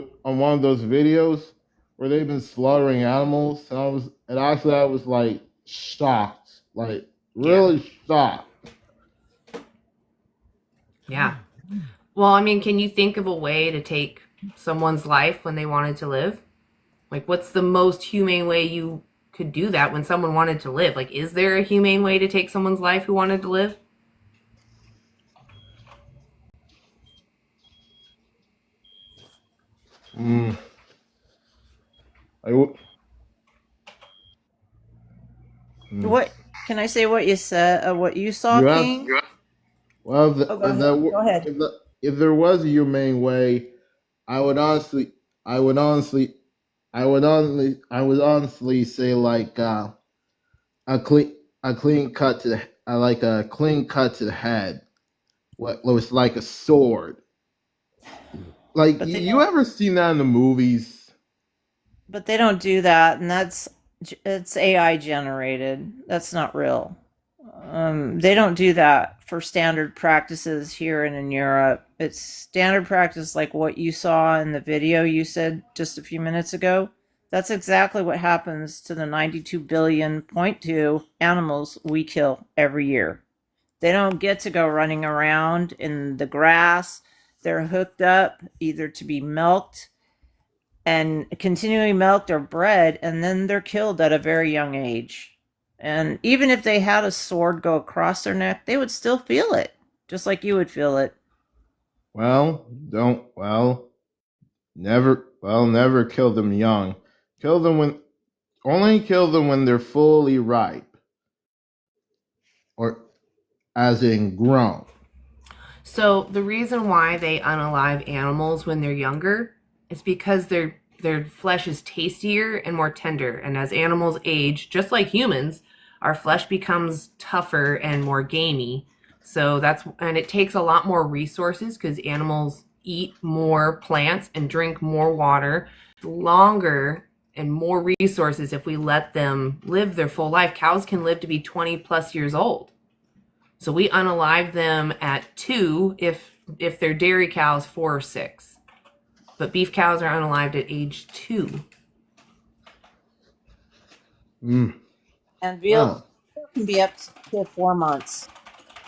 of those videos where they've been slaughtering animals, and I was like shocked, like really shocked. Yeah. Well, I mean, can you think of a way to take someone's life when they wanted to live? Like, what's the most humane way you could do that when someone wanted to live? Like, is there a humane way to take someone's life who wanted to live? What can I say? What you said? What you saw, King? Well, go ahead. If there was a humane way, I would honestly say like a clean cut to the head. What looks like a sword. Like you ever seen that in the movies? But they don't do that, and it's AI generated. That's not real. They don't do that for standard practices here and in Europe. It's standard practice like what you saw in the video you said just a few minutes ago. That's exactly what happens to the 92 billion point two animals we kill every year. They don't get to go running around in the grass. They're hooked up either to be milked and continually milked or bred, and then they're killed at a very young age. And even if they had a sword go across their neck, they would still feel it, just like you would feel it. Never kill them young. Only kill them when they're fully ripe. Or as in grown. So the reason why they unalive animals when they're younger is because their flesh is tastier and more tender. And as animals age, just like humans, our flesh becomes tougher and more gamey. So and it takes a lot more resources because animals eat more plants and drink more water longer and more resources if we let them live their full life. Cows can live to be 20 plus years old. So we unalive them at 2 if they're dairy cows, 4 or 6. But beef cows are unalived at age 2. And veal can be up to 4 months.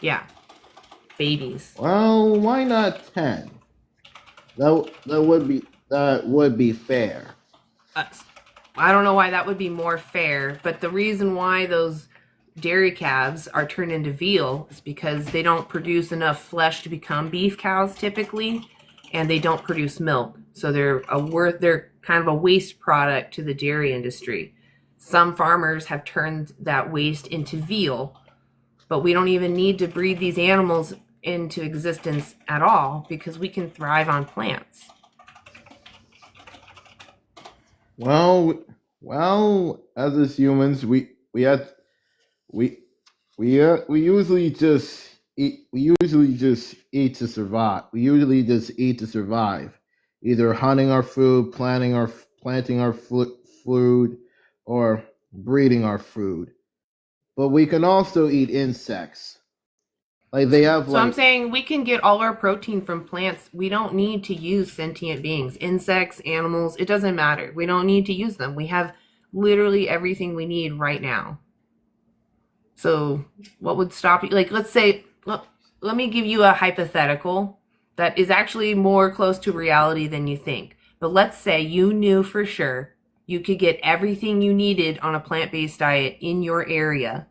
Yeah. Babies. Well, why not 10? That would be fair. I don't know why that would be more fair, but the reason why those dairy calves are turned into veal is because they don't produce enough flesh to become beef cows typically, and they don't produce milk. So they're kind of a waste product to the dairy industry. Some farmers have turned that waste into veal, but we don't even need to breed these animals into existence at all because we can thrive on plants. Well, as humans, we usually just we usually just eat to survive. We usually just eat to survive, either hunting our food, planting our food, or breeding our food. But we can also eat insects. Like they have So I'm like saying we can get all our protein from plants. We don't need to use sentient beings, insects, animals. It doesn't matter. We don't need to use them. We have literally everything we need right now. So what would stop you? Like, let's say, let me give you a hypothetical that is actually more close to reality than you think. But let's say you knew for sure you could get everything you needed on a plant-based diet in your area.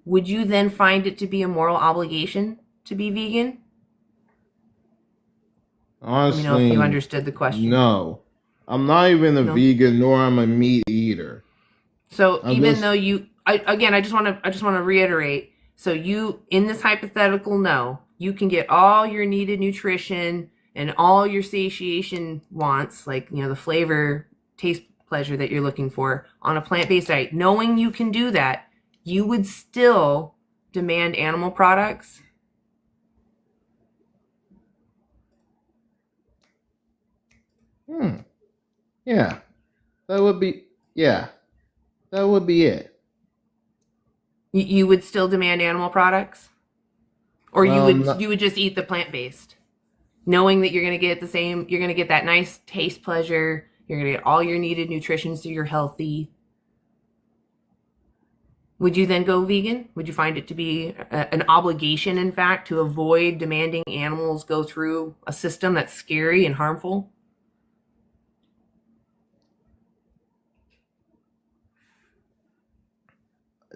Would you then find it to be a moral obligation to be vegan? honestly, Let me know if you understood the question. no. I'm not even a No? vegan, nor I'm a meat eater. So I'm even just though I just want to reiterate. So you, in this hypothetical, no, you can get all your needed nutrition and all your satiation wants, like, the flavor, taste, pleasure that you're looking for on a plant-based diet. Knowing you can do that, you would still demand animal products. yeah. That would be That would be it. You would still demand animal products, or Well, you would just eat the plant-based, knowing that you're going to get you're going to get that nice taste pleasure, you're going to get all your needed nutrition so you're healthy. Would you then go vegan? Would you find it to be an obligation, in fact, to avoid demanding animals go through a system that's scary and harmful?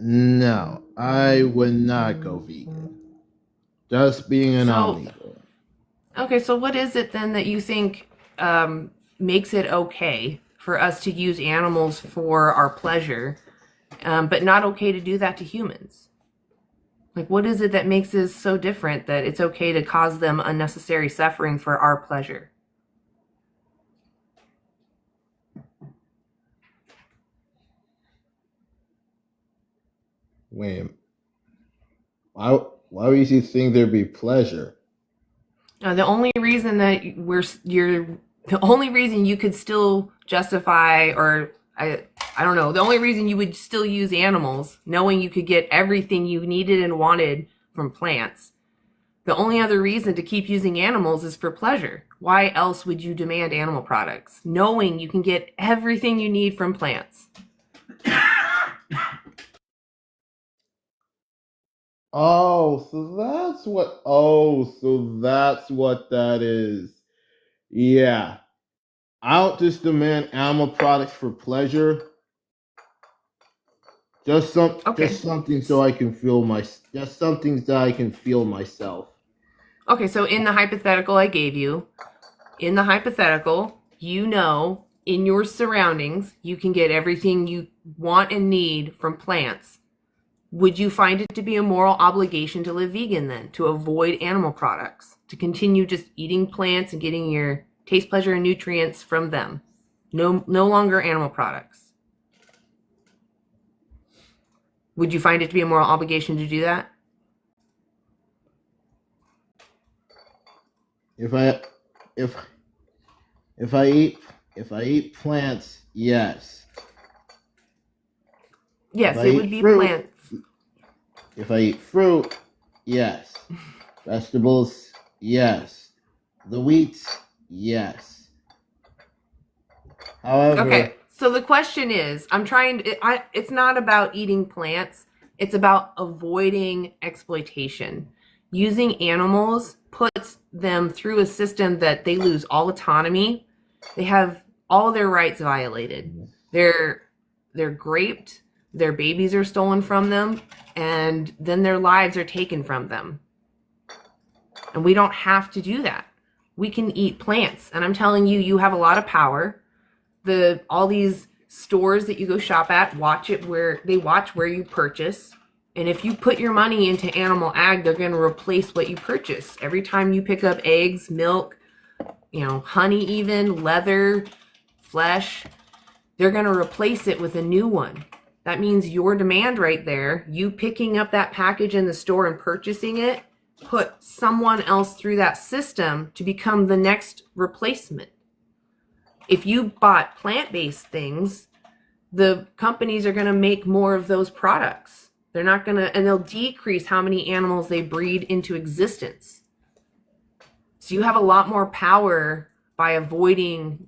no, I would not go vegan. Just being an omnivore. Okay, so what is it then that you think makes it okay for us to use animals for our pleasure, but not okay to do that to humans? Like, what is it that makes this so different that it's okay to cause them unnecessary suffering for our pleasure? Wait, why would you think there'd be pleasure? The only reason that the only reason you could still justify, or I don't know, the only reason you would still use animals, knowing you could get everything you needed and wanted from plants, the only other reason to keep using animals is for pleasure. Why else would you demand animal products, knowing you can get everything you need from plants? So that's what that is. Yeah. I don't just demand animal products for pleasure. Just something so I can feel just something that I can feel myself. Okay, so in the hypothetical I gave you, in your surroundings, you can get everything you want and need from plants. Would you find it to be a moral obligation to live vegan then, to avoid animal products, to continue just eating plants and getting your taste, pleasure, and nutrients from them? No longer animal products. Would you find it to be a moral obligation to do that? If I eat plants, yes. Yes, it would be plants. If I eat fruit, yes. Vegetables, yes. The wheat, yes. However, okay, so the question is, it's not about eating plants, it's about avoiding exploitation. Using animals puts them through a system that they lose all autonomy. They have all their rights violated. They're raped, their babies are stolen from them, and then their lives are taken from them. And we don't have to do that. We can eat plants. And I'm telling you, you have a lot of power. All these stores that you go shop at watch where you purchase. And if you put your money into animal ag, they're going to replace what you purchase. Every time you pick up eggs, milk, honey, even leather, flesh, they're going to replace it with a new one. That means your demand right there, you picking up that package in the store and purchasing it, put someone else through that system to become the next replacement. If you bought plant-based things, the companies are going to make more of those products. They're not going to, and they'll decrease how many animals they breed into existence. So you have a lot more power by avoiding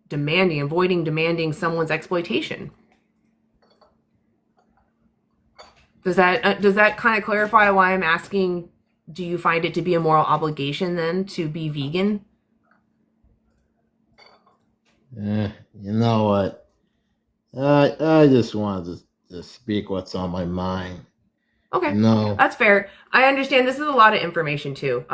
demanding someone's exploitation. Does that kind of clarify why I'm asking, do you find it to be a moral obligation then to be vegan? You know what? I just wanted to speak what's on my mind. Okay, No. that's fair. I understand this is a lot of information too.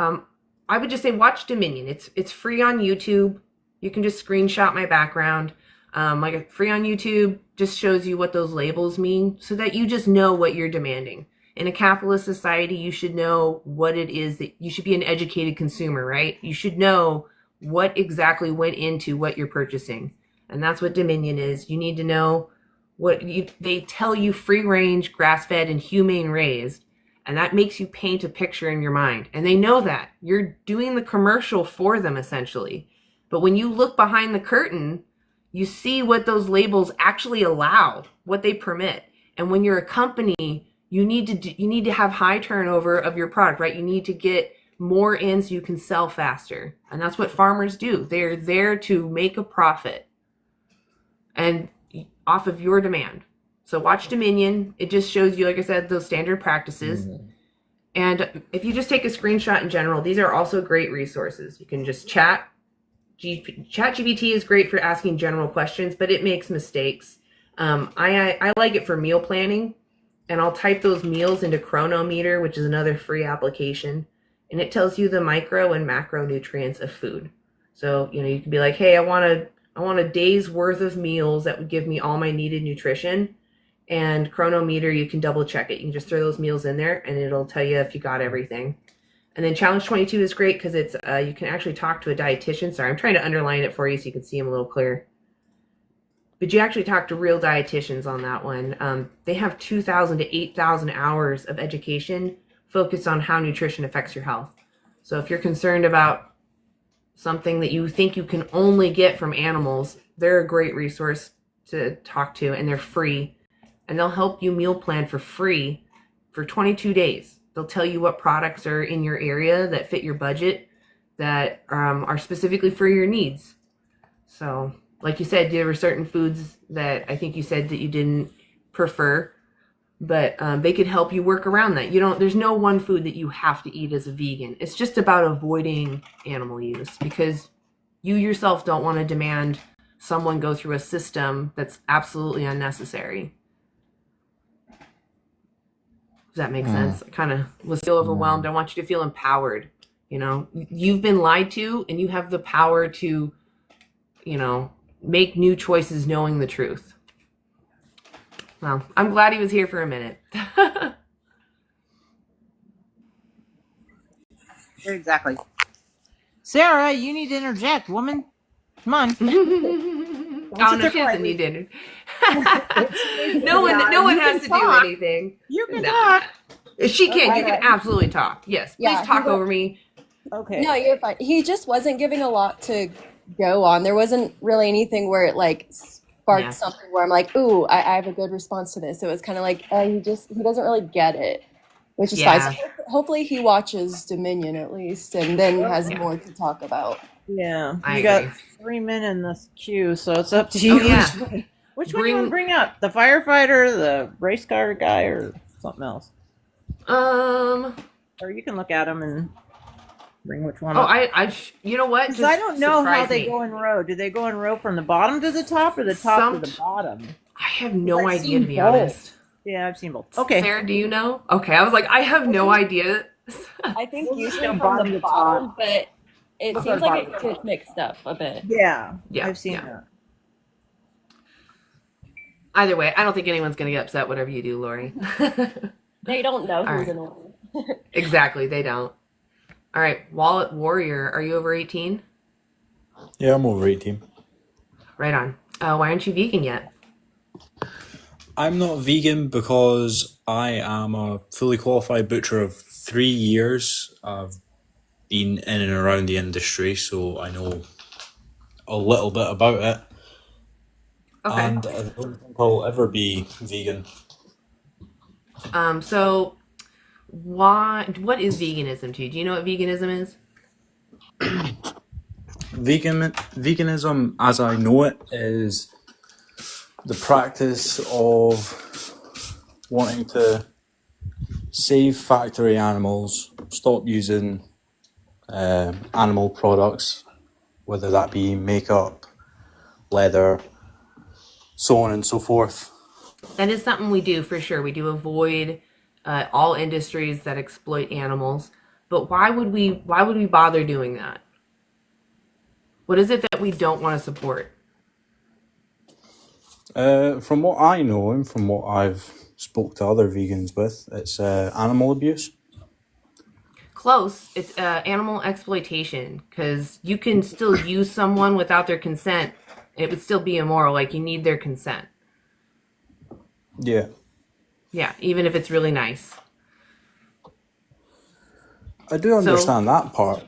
I would just say watch Dominion. It's free on YouTube. You can just screenshot my background. Like free on YouTube just shows you what those labels mean so that you just know what you're demanding. In a capitalist society, you should know what it is that you should be an educated consumer, right? You should know what exactly went into what you're purchasing. And that's what Dominion is. You need to know they tell you free range, grass-fed, and humane raised. And that makes you paint a picture in your mind. And they know that. You're doing the commercial for them, essentially. But when you look behind the curtain, you see what those labels actually allow, what they permit. And when you're a company, you need to have high turnover of your product, right? You need to get more in so you can sell faster. And that's what farmers do. They're there to make a profit and off of your demand. So watch Dominion. It just shows you, like I said, those standard practices. Mm-hmm. And if you just take a screenshot in general, these are also great resources. You can just chat. ChatGPT is great for asking general questions, but it makes mistakes. I like it for meal planning, and I'll type those meals into Cronometer, which is another free application, and it tells you the micro and macronutrients of food. So, you can be like, hey, I want a day's worth of meals that would give me all my needed nutrition. And Cronometer, you can double check it. You can just throw those meals in there and it'll tell you if you got everything. And then Challenge 22 is great because it's you can actually talk to a dietitian. Sorry, I'm trying to underline it for you so you can see them a little clearer. But you actually talk to real dietitians on that one. They have 2,000 to 8,000 hours of education focused on how nutrition affects your health. So if you're concerned about something that you think you can only get from animals, they're a great resource to talk to, and they're free. And they'll help you meal plan for free for 22 days. They'll tell you what products are in your area that fit your budget, that are specifically for your needs. So, like you said, there were certain foods that I think you said that you didn't prefer, but they could help you work around that. There's no one food that you have to eat as a vegan. It's just about avoiding animal use because you yourself don't want to demand someone go through a system that's absolutely unnecessary. Does that make sense? I kind of was feel overwhelmed. I want you to feel empowered. You've been lied to and you have the power to, make new choices knowing the truth. Well, I'm glad he was here for a minute. Exactly. Sarah, you need to interject, woman. Come on. Oh, no, she doesn't need to. No one has to do anything. You can talk. She can. You can absolutely talk. Yes. Please talk over me. Okay. No, you're fine. He just wasn't giving a lot to go on. There wasn't really anything where it sparked something where I'm like, ooh, I have a good response to this. It was kind of like he doesn't really get it, which is fine. So hopefully he watches Dominion at least and then has more to talk about. Yeah, you got 3 men in this queue, so it's up to you. Which one do you want to bring up? The firefighter, the race car guy, or something else? Or you can look at them and bring which one up. You know what? Because I don't know how they go in row. Do they go in row from the bottom to the top or the top to the bottom? I have no idea, to be honest. Yeah, I've seen both. Okay. Sarah, do you know? Okay, I was like, I have no idea. I think usually from bottom to top, but it seems like it gets mixed up a bit. Yeah, I've seen that. Either way, I don't think anyone's going to get upset whatever you do, Lori. They don't know who's going to win. Exactly, they don't. All right, Wallet Warrior, are you over 18? Yeah, I'm over 18. Right on. Why aren't you vegan yet? I'm not vegan because I am a fully qualified butcher of 3 years I've been in and around the industry, so I know a little bit about it. Okay. And I don't think I'll ever be vegan. So what is veganism to you? Do you know what veganism is? Veganism, as I know it, is the practice of wanting to save factory animals, stop using animal products, whether that be makeup, leather, so on and so forth. That is something we do for sure. We do avoid all industries that exploit animals. But why would we bother doing that? What is it that we don't want to support? From what I know and from what I've spoke to other vegans with, it's animal abuse. Close. It's animal exploitation, because you can still use someone without their consent. It would still be immoral. Like, you need their consent. Yeah. Yeah, even if it's really nice. I do understand that part.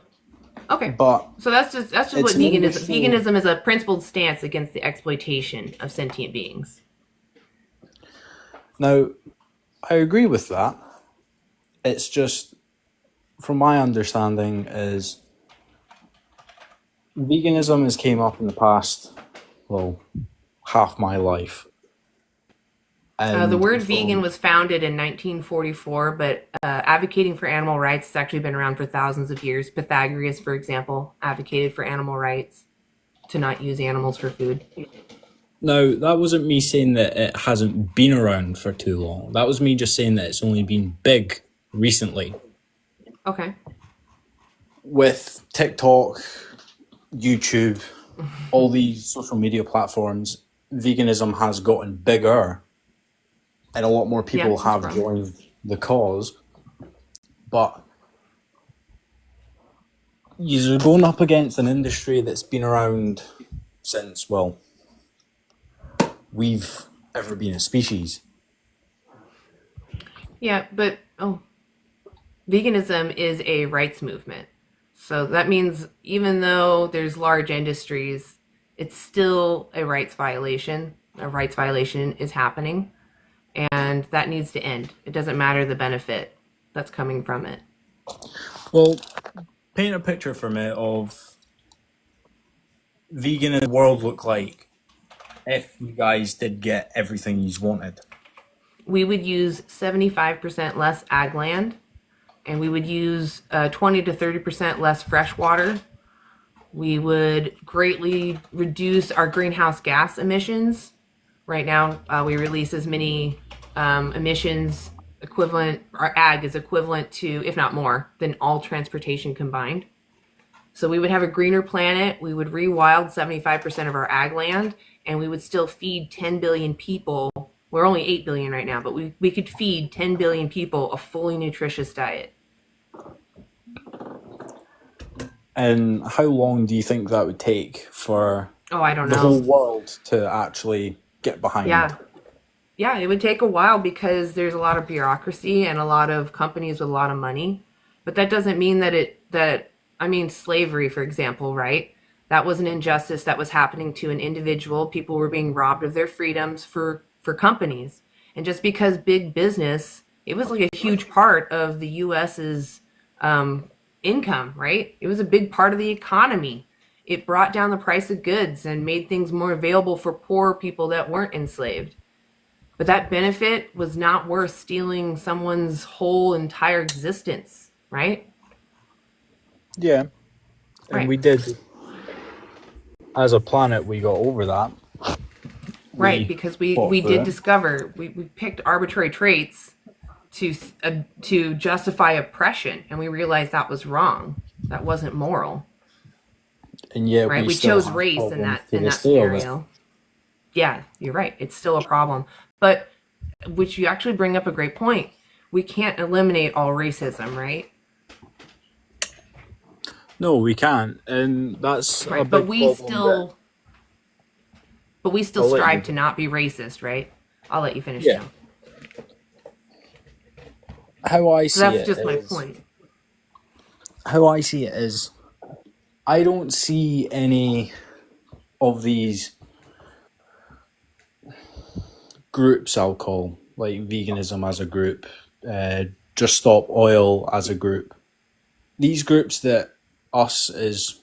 Okay. But so that's just what veganism. Veganism is a principled stance against the exploitation of sentient beings. Now, I agree with that. It's just, from my understanding, is veganism has came up in the past, well, half my life. The word vegan was founded in 1944, but advocating for animal rights has actually been around for thousands of years. Pythagoras, for example, advocated for animal rights, to not use animals for food. Now, that wasn't me saying that it hasn't been around for too long. That was me just saying that it's only been big recently. Okay. With TikTok, YouTube, all these social media platforms, veganism has gotten bigger. And a lot more people have joined the cause. But you're going up against an industry that's been around since, well, we've ever been a species. Yeah, but veganism is a rights movement. So that means even though there's large industries, it's still a rights violation. A rights violation is happening. And that needs to end. It doesn't matter the benefit that's coming from it. Well, paint a picture for me of vegan in the world look like if you guys did get everything you wanted. We would use 75% less ag land, and we would use 20 to 30% less fresh water. We would greatly reduce our greenhouse gas emissions. Right now, we release as many emissions equivalent, our ag is equivalent to, if not more, than all transportation combined. So we would have a greener planet, we would rewild 75% of our ag land, and we would still feed 10 billion people. We're only 8 billion right now, but we could feed 10 billion people a fully nutritious diet. And how long do you think that would take for I don't the know. whole world to actually get behind? Yeah, it would take a while because there's a lot of bureaucracy and a lot of companies with a lot of money. But that doesn't mean slavery, for example, right? That was an injustice that was happening to an individual. People were being robbed of their freedoms for companies. And just because big business, it was like a huge part of the US's income, right? It was a big part of the economy. It brought down the price of goods and made things more available for poor people that weren't enslaved. But that benefit was not worth stealing someone's whole entire existence, right? Yeah. And we did, as a planet, we got over that. Right, because we did discover, we picked arbitrary traits to justify oppression, and we realized that was wrong. That wasn't moral. And yet right, we chose race in that scenario. Yeah, you're right. It's still a problem. But which you actually bring up a great point. We can't eliminate all racism, right? No, we can't, and that's a big but we problem. still strive to not be racist, right? I'll let you finish. Yeah. how I So see that's it just my is point. how I see it is I don't see any of these groups, I'll call, like veganism as a group, Just Stop Oil as a group. These groups that us as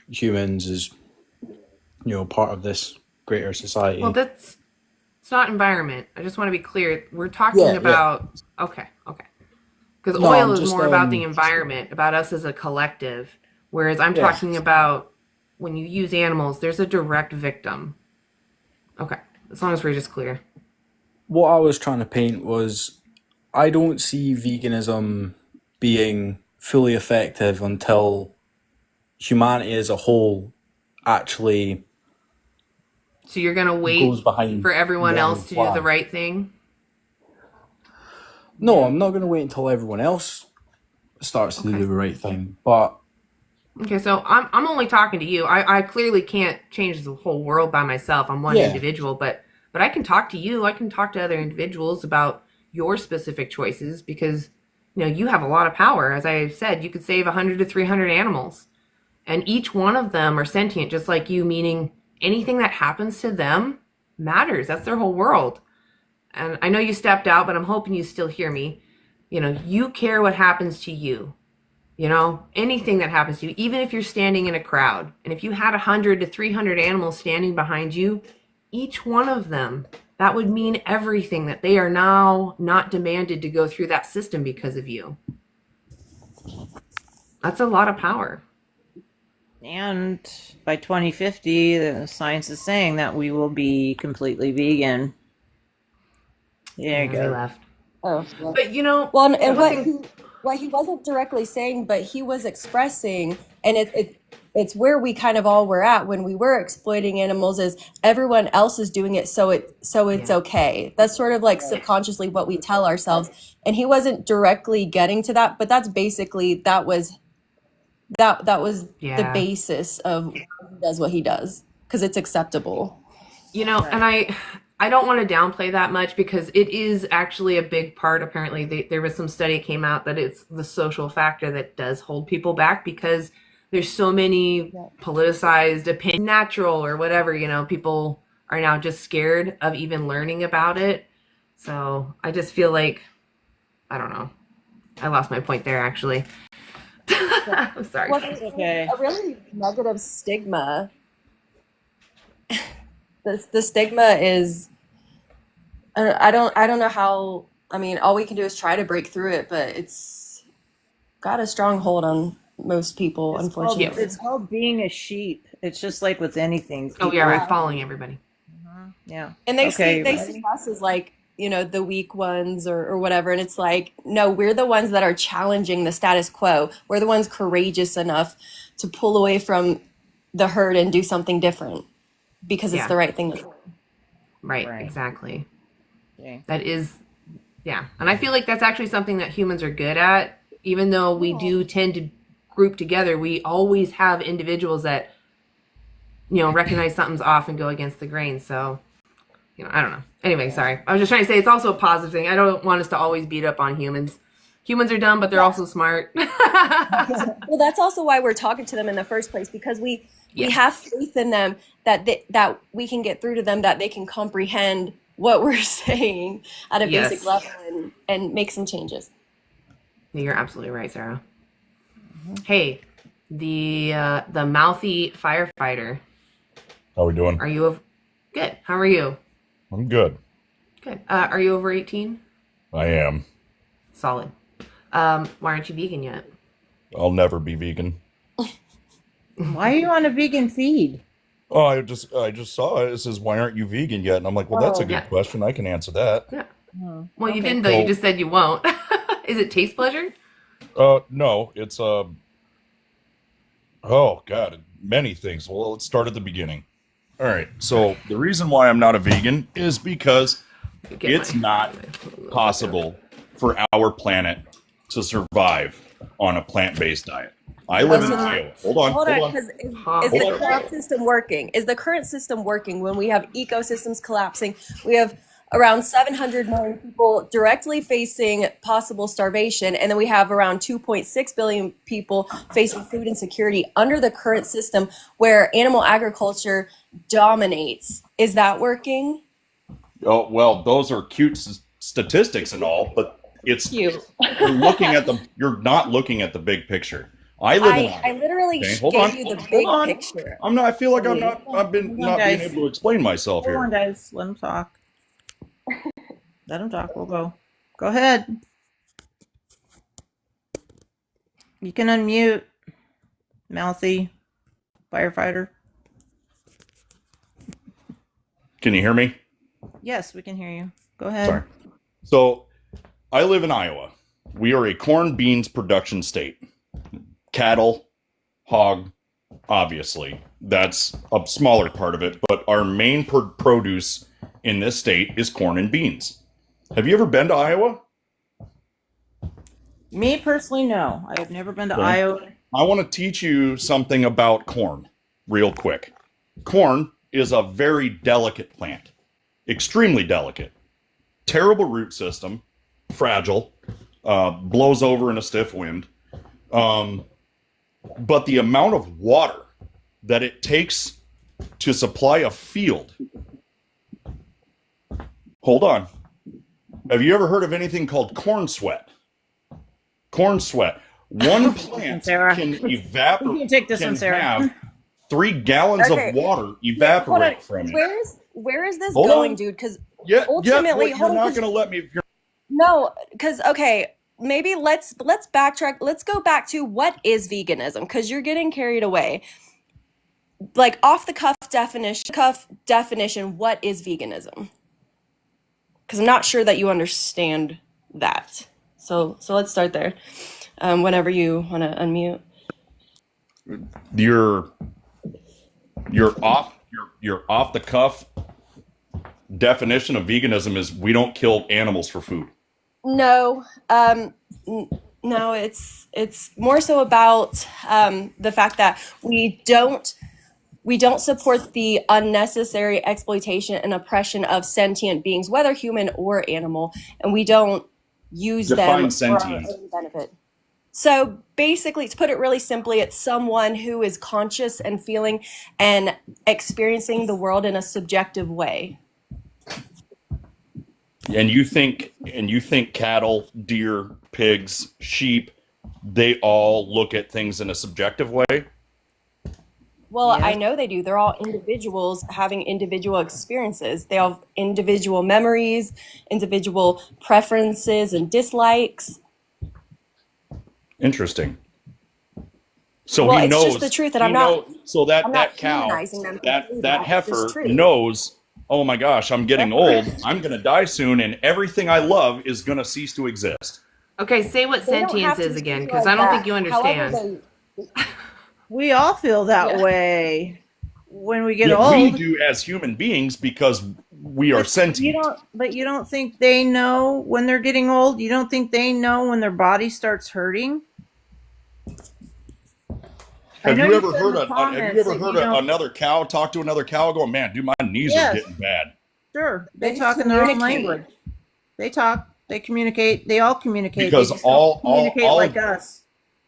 humans, as part of this greater society. Well, it's not environment. I just want to be clear. We're talking Yeah, yeah. about okay. Because No, oil I'm is just more about the environment, about us as a collective. Whereas I'm Yeah. talking about when you use animals, there's a direct victim. Okay, as long as we're just clear. What I was trying to paint was I don't see veganism being fully effective until humanity as a whole actually So you're gonna wait goes behind for everyone one else to do the flag. right thing? No, I'm not going to wait until everyone else starts to do the right thing. But Okay, so I'm only talking to you. I clearly can't change the whole world by myself. I'm one Yeah. individual, but I can talk to you. I can talk to other individuals about your specific choices because you have a lot of power. As I said, you could save 100 to 300 animals, and each one of them are sentient, just like you. Meaning anything that happens to them matters. That's their whole world. And I know you stepped out, but I'm hoping you still hear me. You care what happens to you. Anything that happens to you, even if you're standing in a crowd, and if you had 100 to 300 animals standing behind you, each one of them, that would mean everything, that they are now not demanded to go through that system because of you. That's a lot of power. And by 2050, the science is saying that we will be completely vegan. There you They go. left. Oh, But well, and what he wasn't directly saying, but he was expressing, and it's where we kind of all were at when we were exploiting animals, is everyone else is doing it, so it's okay. That's sort of like subconsciously what we tell ourselves, and he wasn't directly getting to that, but that's basically that was the basis of why he does what he does, because it's acceptable. And I don't want to downplay that much because it is actually a big part. Apparently, there was some study came out that it's the social factor that does hold people back because there's so many politicized opinion, natural or whatever. People are now just scared of even learning about it. So I just feel like, I don't know. I lost my point there, actually. I'm sorry. Well, there's a really negative stigma. The stigma is, I don't know how. I mean, all we can do is try to break through it, but it's got a strong hold on most people, unfortunately. It's called being a sheep. It's just like with anything. Oh yeah, right. Following everybody. Yeah. And they see us as like, the weak ones or whatever. And it's like, no, we're the ones that are challenging the status quo. We're the ones courageous enough to pull away from the herd and do something different because it's the right thing to do. Right, exactly. Yeah. That is, yeah. And I feel like that's actually something that humans are good at. Even though we do tend to group together, we always have individuals that, recognize something's off and go against the grain. So, I don't know. Anyway, sorry. I was just trying to say it's also a positive thing. I don't want us to always beat up on humans. Humans are dumb, but they're also smart. Well, that's also why we're talking to them in the first place, because we have faith in them that we can get through to them, that they can comprehend what we're saying at a basic level and make some changes. You're absolutely right, Sarah. Hey, the mouthy firefighter. How we doing? Are you good? How are you? I'm good. Good. Are you over 18? I am. Solid. Why aren't you vegan yet? I'll never be vegan. Why are you on a vegan feed? Oh, I just saw it. It says, "Why aren't you vegan yet?" And I'm like, "Well, that's a good question. I can answer that." Yeah. Well, you didn't though. You just said you won't. Is it taste pleasure? No, it's oh God, many things. Well, let's start at the beginning. All right. So the reason why I'm not a vegan is because it's not possible for our planet to survive on a plant-based diet. I live in Iowa. Hold on. Because is the current system working? Is the current system working when we have ecosystems collapsing? We have around 700 million people directly facing possible starvation. And then we have around 2.6 billion people facing food insecurity under the current system where animal agriculture dominates. Is that working? Oh, well, those are cute statistics and all, but it's you're not looking at the big picture. I literally gave you the big picture. I feel like I've been not being able to explain myself here. Hold on, guys. Let him talk. Let him talk. We'll go. Go ahead. You can unmute, mouthy firefighter. Can you hear me? Yes, we can hear you. Go ahead. Sorry. So, I live in Iowa. We are a corn beans production state. Cattle, hog, obviously. That's a smaller part of it, but our main produce in this state is corn and beans. Have you ever been to Iowa? Me personally, no. I have never been to Okay. Iowa. I want to teach you something about corn real quick. Corn is a very delicate plant, extremely delicate. Terrible root system, fragile, blows over in a stiff wind. But the amount of water that it takes to supply a field. Hold on. Have you ever heard of anything called corn sweat? Corn sweat. One plant can evaporate. You can take this one, Sarah. Have 3 gallons Okay. of water evaporate Hold from on. it. Where is this Hold going, on. dude? Because ultimately, hold you're on, not 'cause- going to let me. No, because okay, maybe let's backtrack. Let's go back to what is veganism, because you're getting carried away. Like off the cuff definition, what is veganism? Because I'm not sure that you understand that. So let's start there. Whenever you want to unmute. Your off the cuff definition of veganism is we don't kill animals for food. No, no, it's more so about the fact that we don't support the unnecessary exploitation and oppression of sentient beings, whether human or animal, and we don't use Define them for our sentient. own benefit. So basically, to put it really simply, it's someone who is conscious and feeling and experiencing the world in a subjective way. And you think cattle, deer, pigs, sheep, they all look at things in a subjective way? Well, I know they do. They're all individuals having individual experiences. They have individual memories, individual preferences and dislikes. Interesting. So Well, he it's knows just the truth, and he I'm not- knows- so that I'm not that cow, humanizing them that completely, that it's heifer just true. knows, oh my gosh, I'm getting old, I'm going to die soon, and everything I love is going to cease to exist. Okay, say what They don't have sentience to is again, think because like I don't that. think you understand. However, We all feel that Yeah. way when we get Yeah, old. we do as human beings because we are sentient. But you don't think they know when they're getting old? You don't think they know when their body starts hurting? Have know you you ever said in heard the have you comments ever that heard you don't- another cow talk to another cow going, man, dude, my knees Yes. are getting bad? Sure, they They talk in their own communicate. language. They talk. They communicate. They all communicate. Because they just don't communicate like us.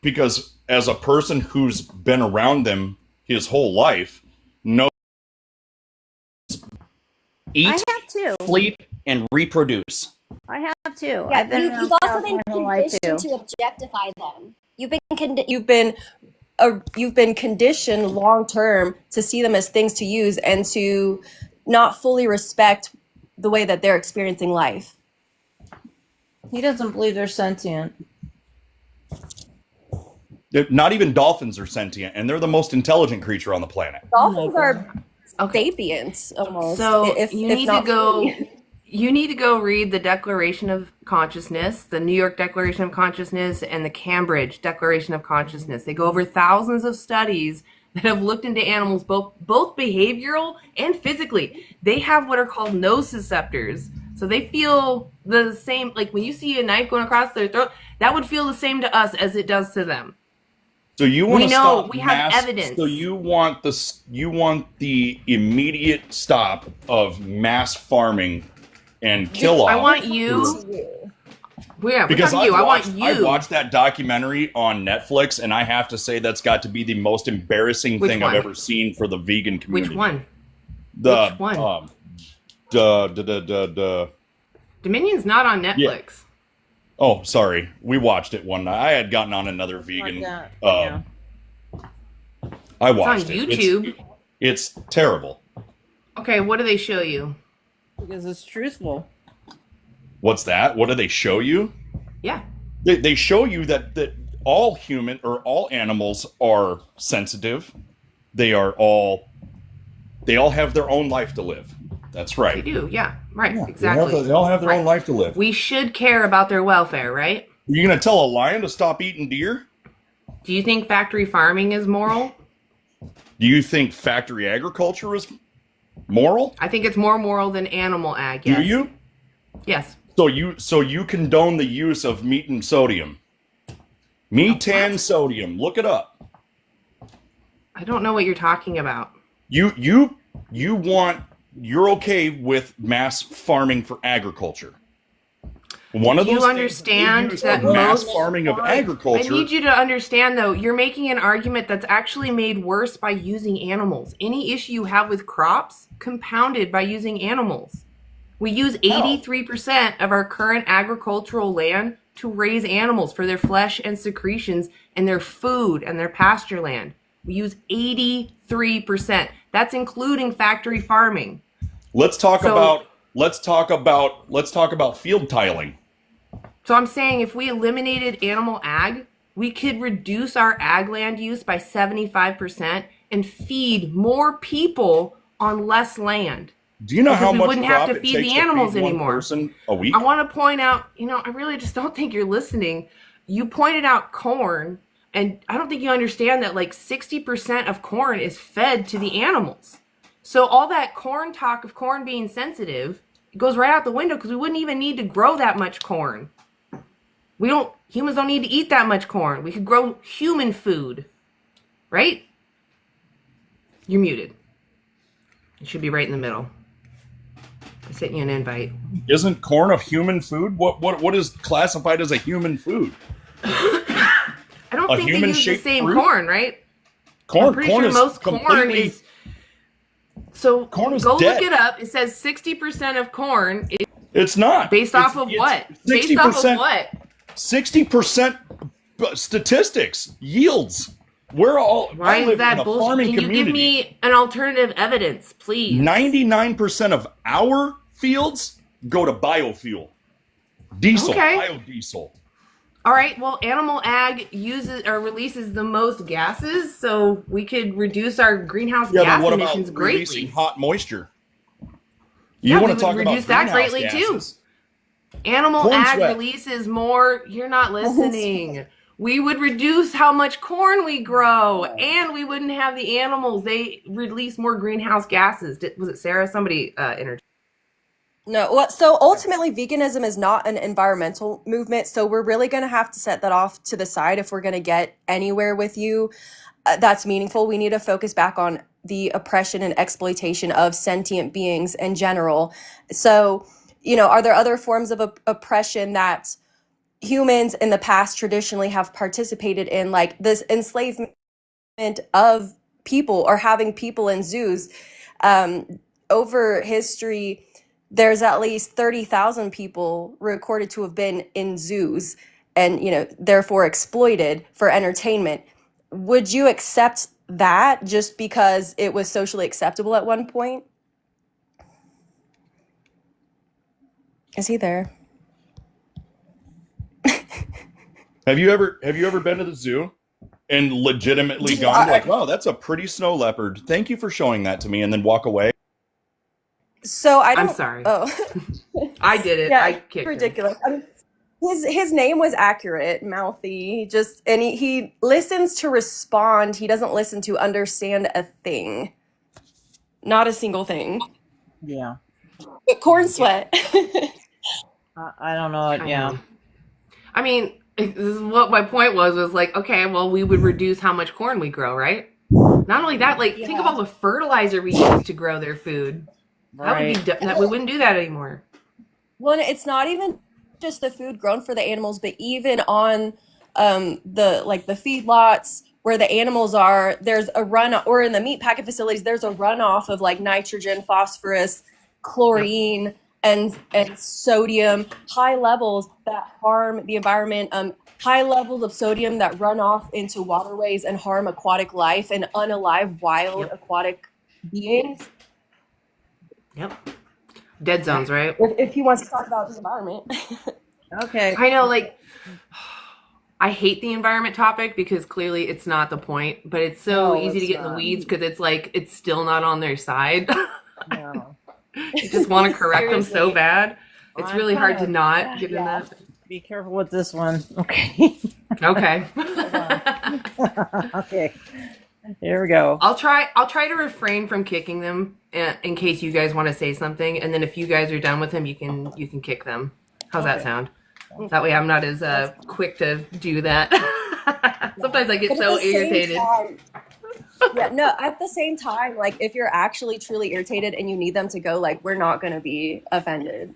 Because as a person who's been around them his whole life, knows Eat, I have too. sleep, and reproduce. I have too. Yeah, I've been you've around also cows been my whole life conditioned too. to objectify them. you've been conditioned long term to see them as things to use and to not fully respect the way that they're experiencing life. He doesn't believe they're sentient. not even dolphins are sentient, and they're the most intelligent creature on the planet. Dolphins are sapients almost. So if you if need not to go. fully. You need to go read the Declaration of Consciousness, the New York Declaration of Consciousness, and the Cambridge Declaration of Consciousness. They go over thousands of studies that have looked into animals, both behavioral and physically. They have what are called nociceptors. So they feel the same, like when you see a knife going across their throat, that would feel the same to us as it does to them. So you want We to know, stop we have mass, evidence. So you want the immediate stop of mass farming and kill off. I want you. Yeah, Because you. I want I you. watched that documentary on Netflix, and I have to say that's got to be the most embarrassing Which thing one? I've ever seen for the vegan community. Which one? The Which one? Dominion's not on Netflix. Yeah. Oh, sorry. We watched it one night. I had gotten on another vegan. Yeah. I It's on watched it. YouTube. It's terrible. Okay, what do they show you? Because it's truthful. What's that? What do they show you? Yeah. They show you that all human or all animals are sensitive. They all have their own life to live. That's right. They do, yeah. Right, exactly. They all have their own life to live. We should care about their welfare, right? Are you going to tell a lion to stop eating deer? Do you think factory farming is moral? Do you think factory agriculture is moral? I think it's more moral than animal ag, yes. Do you? Yes. So you condone the use of meat and sodium. Metan sodium. Look it up. I don't know what you're talking about. You're okay with mass farming for agriculture. One of Do those you things understand they use that for mass most farming of agriculture. I need you to understand, though, you're making an argument that's actually made worse by using animals. Any issue you have with crops, compounded by using animals. We use 83% of our current agricultural land to raise animals for their flesh and secretions and their food and their pasture land. We use 83%. That's including factory farming. Let's talk about field tiling. So I'm saying if we eliminated animal ag, we could reduce our ag land use by 75% and feed more people on less land. Do you know how we much wouldn't have crop to it feed takes the to animals feed one anymore. person a week? I want to point out, I really just don't think you're listening. You pointed out corn, and I don't think you understand that like 60% of corn is fed to the animals. So all that corn talk of corn being sensitive, it goes right out the window because we wouldn't even need to grow that much corn. Humans don't need to eat that much corn. We could grow human food, right? You're muted. It should be right in the middle. I sent you an invite. Isn't corn a human food? What is classified as a human food? I don't A think they use the human-shaped same fruit? corn, right? Corn, I'm pretty corn sure is most corn completely- is. So Corn is go dead. look it up. It says 60% of corn is It's not. based off of what? Based off of what? 60% statistics, yields. We're all Why I is live in that a bullshit? farming Can you community. give me an alternative evidence, please? 99% of our fields go to biofuel. Diesel, Okay. biodiesel. All right. Well, animal ag uses or releases the most gases, so we could reduce our greenhouse Yeah, gas but what about emissions releasing greatly. hot moisture? Yeah, want we to talk would about reduce that greenhouse greatly gases. too. Animal Corn ag sweat. releases more. You're not listening. We would reduce how much corn we grow, and we wouldn't have the animals. They release more greenhouse gases. Was it Sarah? Somebody interjected. No, well, so ultimately, veganism is not an environmental movement. So we're really going to have to set that off to the side if we're going to get anywhere with you. That's meaningful. We need to focus back on the oppression and exploitation of sentient beings in general. So, are there other forms of oppression that humans in the past traditionally have participated in, like this enslavement of people or having people in zoos? Over history, there's at least 30,000 people recorded to have been in zoos and, therefore exploited for entertainment. Would you accept that just because it was socially acceptable at one point? Is he there? Have you ever been to the zoo and legitimately gone like, wow, that's a pretty snow leopard. Thank you for showing that to me, and then walk away? So I don't. I'm sorry. Oh, I did it. yeah, I it's kicked him. ridiculous. I mean, his name was accurate, Mouthy. He listens to respond. He doesn't listen to understand a thing. Not a single thing. Yeah. Corn sweat. I don't know. Yeah. I mean, this is what my point was like, okay, well, we would reduce how much corn we grow, right? Not only that, like, think about the fertilizer we use to grow their food. That would be that we wouldn't do that anymore. Well, it's not even just the food grown for the animals, but even on the feedlots where the animals are, there's a run, or in the meat packing facilities, there's a runoff of like nitrogen, phosphorus, chlorine, and sodium, high levels that harm the environment. High levels of sodium that run off into waterways and harm aquatic life and unalive wild aquatic beings. Yep. Dead zones, right? If he wants to talk about the environment. Okay. I know, like, I hate the environment topic because clearly it's not the point, but it's so No, easy to it's get in the not. weeds because it's like, it's still not on their side. No. You just want to correct them so Seriously. bad. It's I'm really hard to kinda- not get in that. Be careful with this one. Okay. Okay. Okay. Here we go. I'll try to refrain from kicking them in case you guys want to say something, and then if you guys are done with them, you can kick them. How's that Okay. sound? That way I'm not as quick to do that. Sometimes I get But at so the same irritated. time- yeah, no, at the same time, like if you're actually truly irritated and you need them to go, like we're not going to be offended.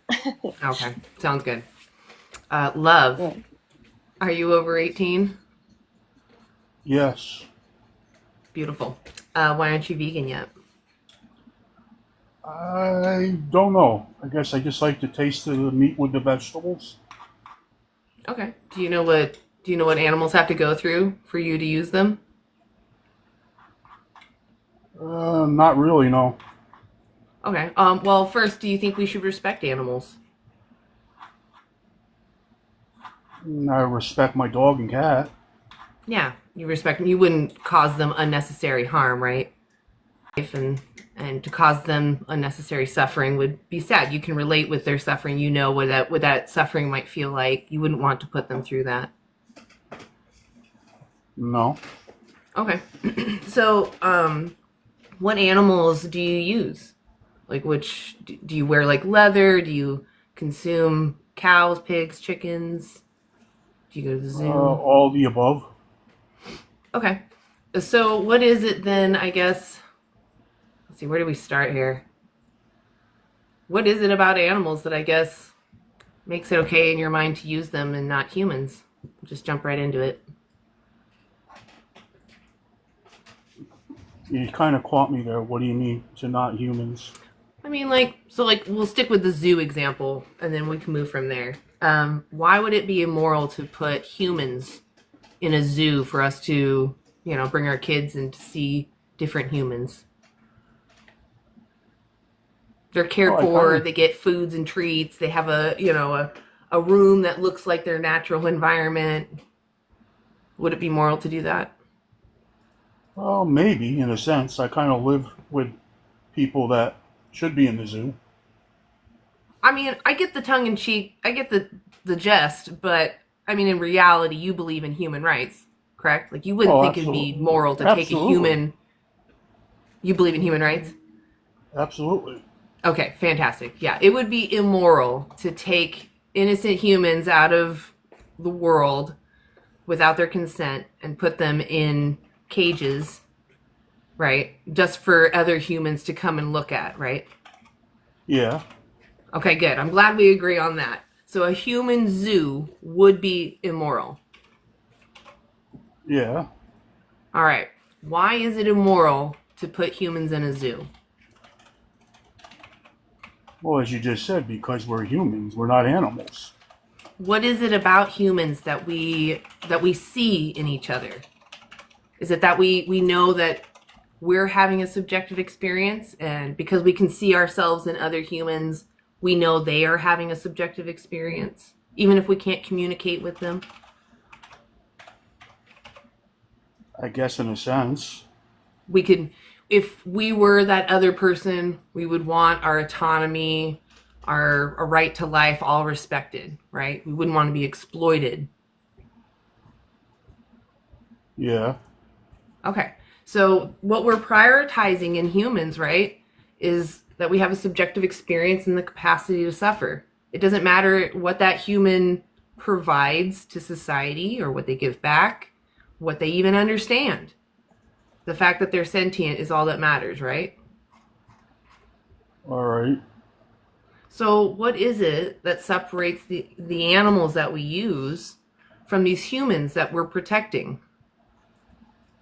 Okay, sounds good. Love, are you over 18? Yes. Beautiful. Why aren't you vegan yet? I don't know. I guess I just like the taste of the meat with the vegetables. Okay. Do you know what animals have to go through for you to use them? Not really, no. Okay. Well, first, do you think we should respect animals? I respect my dog and cat. Yeah, you respect them. You wouldn't cause them unnecessary harm, right? And to cause them unnecessary suffering would be sad. You can relate with their suffering. You know what that suffering might feel like. You wouldn't want to put them through that. No. Okay. So, what animals do you use? Like, which do you wear? Like leather? Do you consume cows, pigs, chickens? Do you go to the zoo? All the above. Okay. So what is it then, I guess? Let's see, where do we start here? What is it about animals that I guess makes it okay in your mind to use them and not humans? Just jump right into it. You kind of caught me there. What do you mean to not humans? I mean, we'll stick with the zoo example and then we can move from there. Why would it be immoral to put humans in a zoo for us to, bring our kids and to see different humans? They're cared for. They get foods and treats. They have a room that looks like their natural environment. Would it be moral to do that? Well, maybe, in a sense. I kind of live with people that should be in the zoo. I mean, I get the tongue in cheek. I get the jest, but I mean, in reality, you believe in human rights, correct? Like, you wouldn't think it'd be moral to take a human. You believe in human rights? Absolutely. Okay, fantastic. Yeah, it would be immoral to take innocent humans out of the world without their consent and put them in cages, right? Just for other humans to come and look at, right? Yeah. Okay, good. I'm glad we agree on that. So a human zoo would be immoral. Yeah. All right. Why is it immoral to put humans in a zoo? Well, as you just said, because we're humans, we're not animals. What is it about humans that we see in each other? Is it that we know that we're having a subjective experience, and because we can see ourselves in other humans, we know they are having a subjective experience, even if we can't communicate with them? I guess in a sense. We could, if we were that other person, we would want our autonomy, our right to life all respected, right? We wouldn't want to be exploited. Yeah. Okay. So what we're prioritizing in humans, right, is that we have a subjective experience and the capacity to suffer. It doesn't matter what that human provides to society or what they give back, what they even understand. The fact that they're sentient is all that matters, right? All right. So what is it that separates the animals that we use from these humans that we're protecting?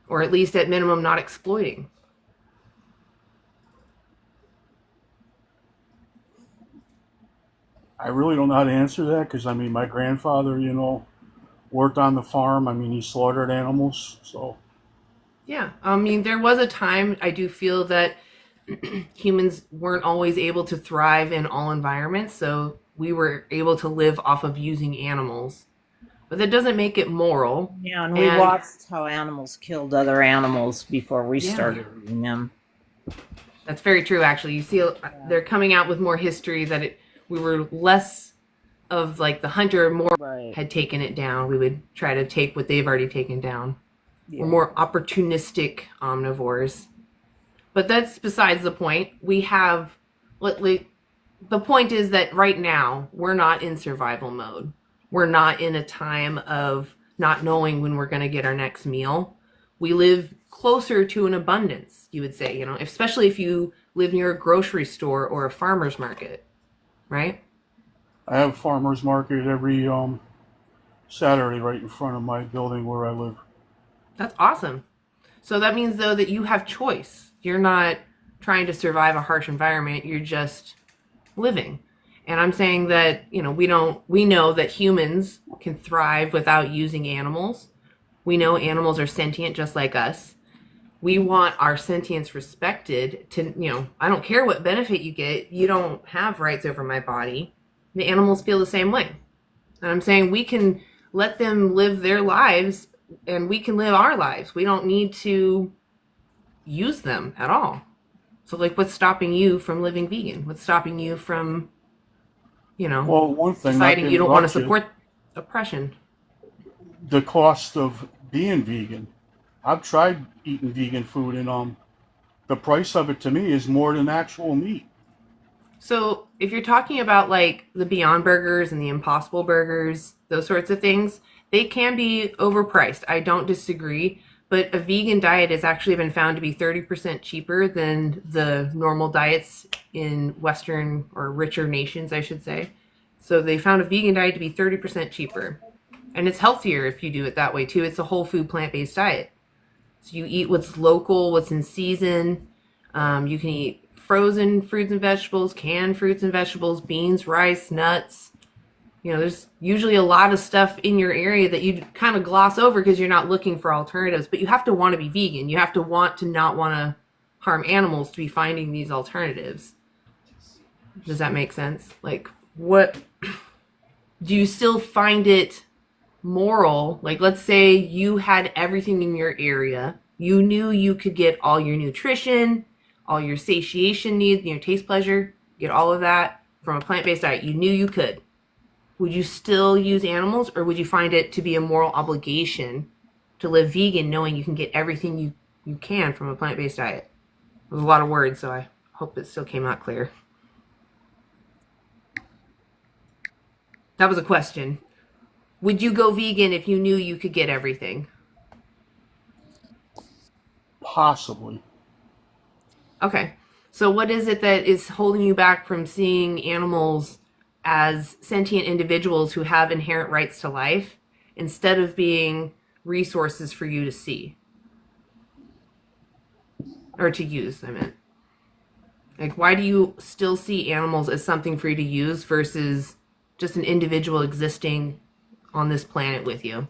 Or at least at minimum not exploiting? I really don't know how to answer that because I mean, my grandfather, you know, worked on the farm. I mean, he slaughtered animals. So Yeah, I mean, there was a time I do feel that humans weren't always able to thrive in all environments, so we were able to live off of using animals. But that doesn't make it moral. Yeah, and we watched how animals killed other animals before we started eating them. That's very true, actually. You see, they're coming out with more history that we were less of like the hunter, more had taken it down. We would try to take what they've already taken down. Yeah. We're more opportunistic omnivores. But that's besides the point. We have, the point is that right now, we're not in survival mode. We're not in a time of not knowing when we're going to get our next meal. We live closer to an abundance, you would say, you know, especially if you live near a grocery store or a farmer's market, right? I have a farmer's market every Saturday right in front of my building where I live. That's awesome. So that means, though, that you have choice. You're not trying to survive a harsh environment. You're just living. And I'm saying that, you know, we know that humans can thrive without using animals. We know animals are sentient just like us. We want our sentience respected to, you know, I don't care what benefit you get. You don't have rights over my body. The animals feel the same way. And I'm saying we can let them live their lives and we can live our lives. We don't need to use them at all. So, like, what's stopping you from living vegan? What's stopping you from, you know, Well, one thing, deciding you don't want to support oppression? The cost of being vegan. I've tried eating vegan food, and the price of it to me is more than actual meat. So if you're talking about like the Beyond Burgers and the Impossible Burgers, those sorts of things, they can be overpriced. I don't disagree, but a vegan diet has actually been found to be 30% cheaper than the normal diets in Western or richer nations, I should say. So they found a vegan diet to be 30% cheaper. And it's healthier if you do it that way too. It's a whole food plant-based diet. So you eat what's local, what's in season. You can eat frozen fruits and vegetables, canned fruits and vegetables, beans, rice, nuts. You know, there's usually a lot of stuff in your area that you kind of gloss over because you're not looking for alternatives, but you have to want to be vegan. You have to want to not want to harm animals to be finding these alternatives. Does that make sense? Like, what do you still find it moral? Like, let's say you had everything in your area. You knew you could get all your nutrition, all your satiation needs, your taste pleasure, get all of that from a plant-based diet. You knew you could. Would you still use animals, or would you find it to be a moral obligation to live vegan knowing you can get everything you can from a plant-based diet? There's a lot of words, so I hope it still came out clear. That was a question. Would you go vegan if you knew you could get everything? Possibly. Okay. So what is it that is holding you back from seeing animals as sentient individuals who have inherent rights to life instead of being resources for you to see? Or to use, I meant. Like, why do you still see animals as something for you to use versus just an individual existing on this planet with you?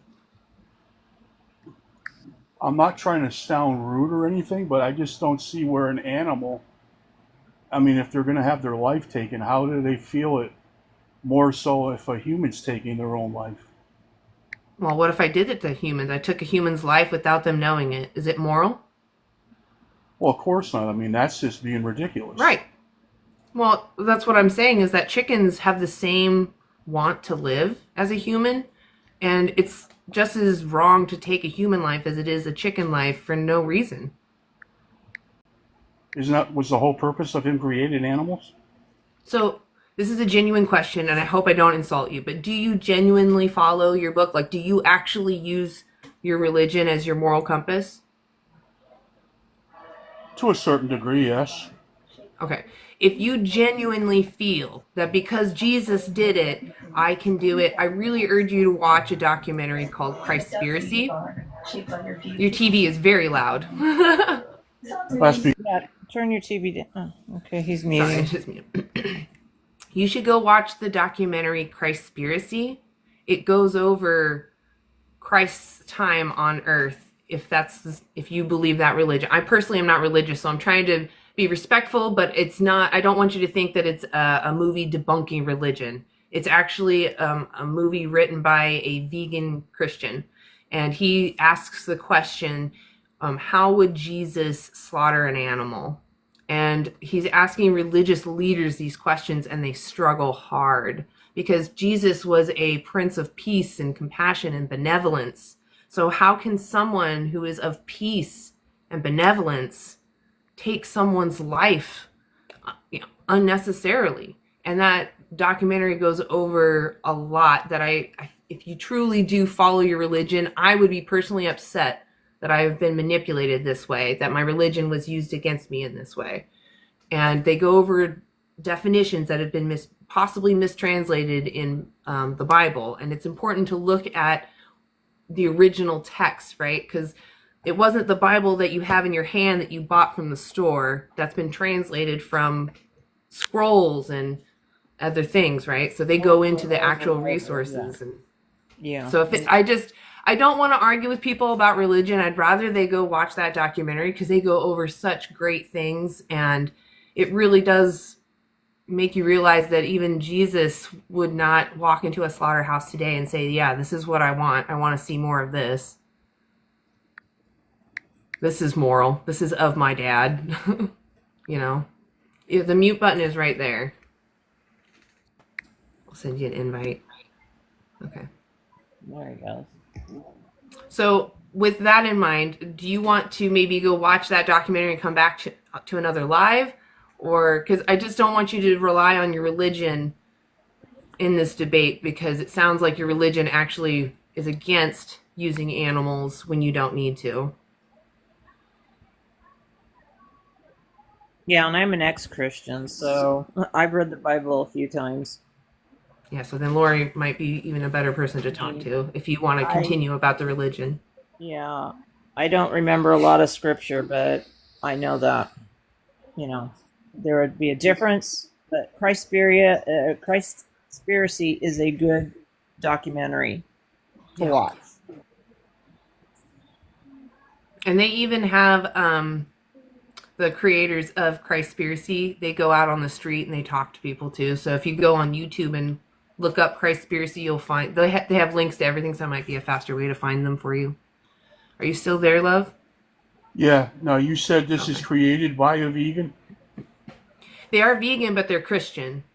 I'm not trying to sound rude or anything, but I just don't see where an animal, I mean, if they're going to have their life taken, how do they feel it more so if a human's taking their own life? Well, what if I did it to humans? I took a human's life without them knowing it. Is it moral? Well, of course not. I mean, that's just being ridiculous. Right. Well, that's what I'm saying is that chickens have the same want to live as a human, and it's just as wrong to take a human life as it is a chicken life for no reason. Was the whole purpose of him creating animals? So this is a genuine question, and I hope I don't insult you, but do you genuinely follow your book? Like, do you actually use your religion as your moral compass? To a certain degree, yes. Okay. If you genuinely feel that because Jesus did it, I can do it, I really urge you to watch a documentary called Christspiracy. Your TV is very loud. Yeah, turn your TV down. Oh, okay, he's Sorry, muting. it's just me. You should go watch the documentary Christspiracy. It goes over Christ's time on earth, if you believe that religion. I personally am not religious, so I'm trying to be respectful, but it's not, I don't want you to think that it's a movie debunking religion. It's actually a movie written by a vegan Christian, and he asks the question, how would Jesus slaughter an animal? And he's asking religious leaders these questions, and they struggle hard because Jesus was a prince of peace and compassion and benevolence. So how can someone who is of peace and benevolence take someone's life unnecessarily? And that documentary goes over a lot that if you truly do follow your religion, I would be personally upset that I have been manipulated this way, that my religion was used against me in this way. And they go over definitions that have been possibly mistranslated in the Bible. And it's important to look at the original text, right? Because it wasn't the Bible that you have in your hand that you bought from the store that's been translated from scrolls and other things, right? So they go into the actual resources. And yeah. So I don't want to argue with people about religion. I'd rather they go watch that documentary because they go over such great things, and it really does make you realize that even Jesus would not walk into a slaughterhouse today and say, yeah, this is what I want. I want to see more of this. This is moral. This is of my dad. The mute button is right there. I'll send you an invite. Okay. There he goes. So with that in mind, do you want to maybe go watch that documentary and come back to another live? Or because I just don't want you to rely on your religion in this debate, because it sounds like your religion actually is against using animals when you don't need to. Yeah, and I'm an ex-Christian, so I've read the Bible a few times. Yeah, so then Lori might be even a better person to talk to if you want to continue about the religion. Yeah, I don't remember a lot of scripture, but I know that, there would be a difference. But Christspiracy is a good documentary to watch. And they even have the creators of Christspiracy, they go out on the street and they talk to people too. So if you go on YouTube and look up Christspiracy, you'll find they have links to everything, so it might be a faster way to find them for you. Are you still there, love? Yeah. No, you said this is created by a vegan? They are vegan, but they're Christian.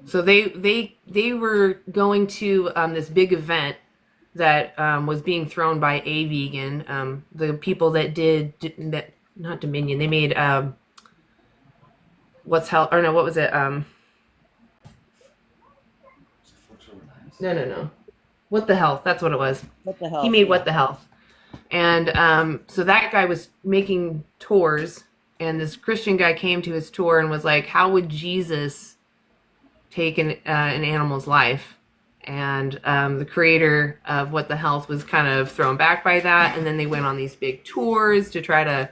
So they were going to this big event that was being thrown by a vegan. The people that did that, not Dominion. They made what was it? No. What the Health? That's what it was. What the Health? He made What the Health. And so that guy was making tours, and this Christian guy came to his tour and was like, how would Jesus take an animal's life? And the creator of What the Health was kind of thrown back by that. And then they went on these big tours to try to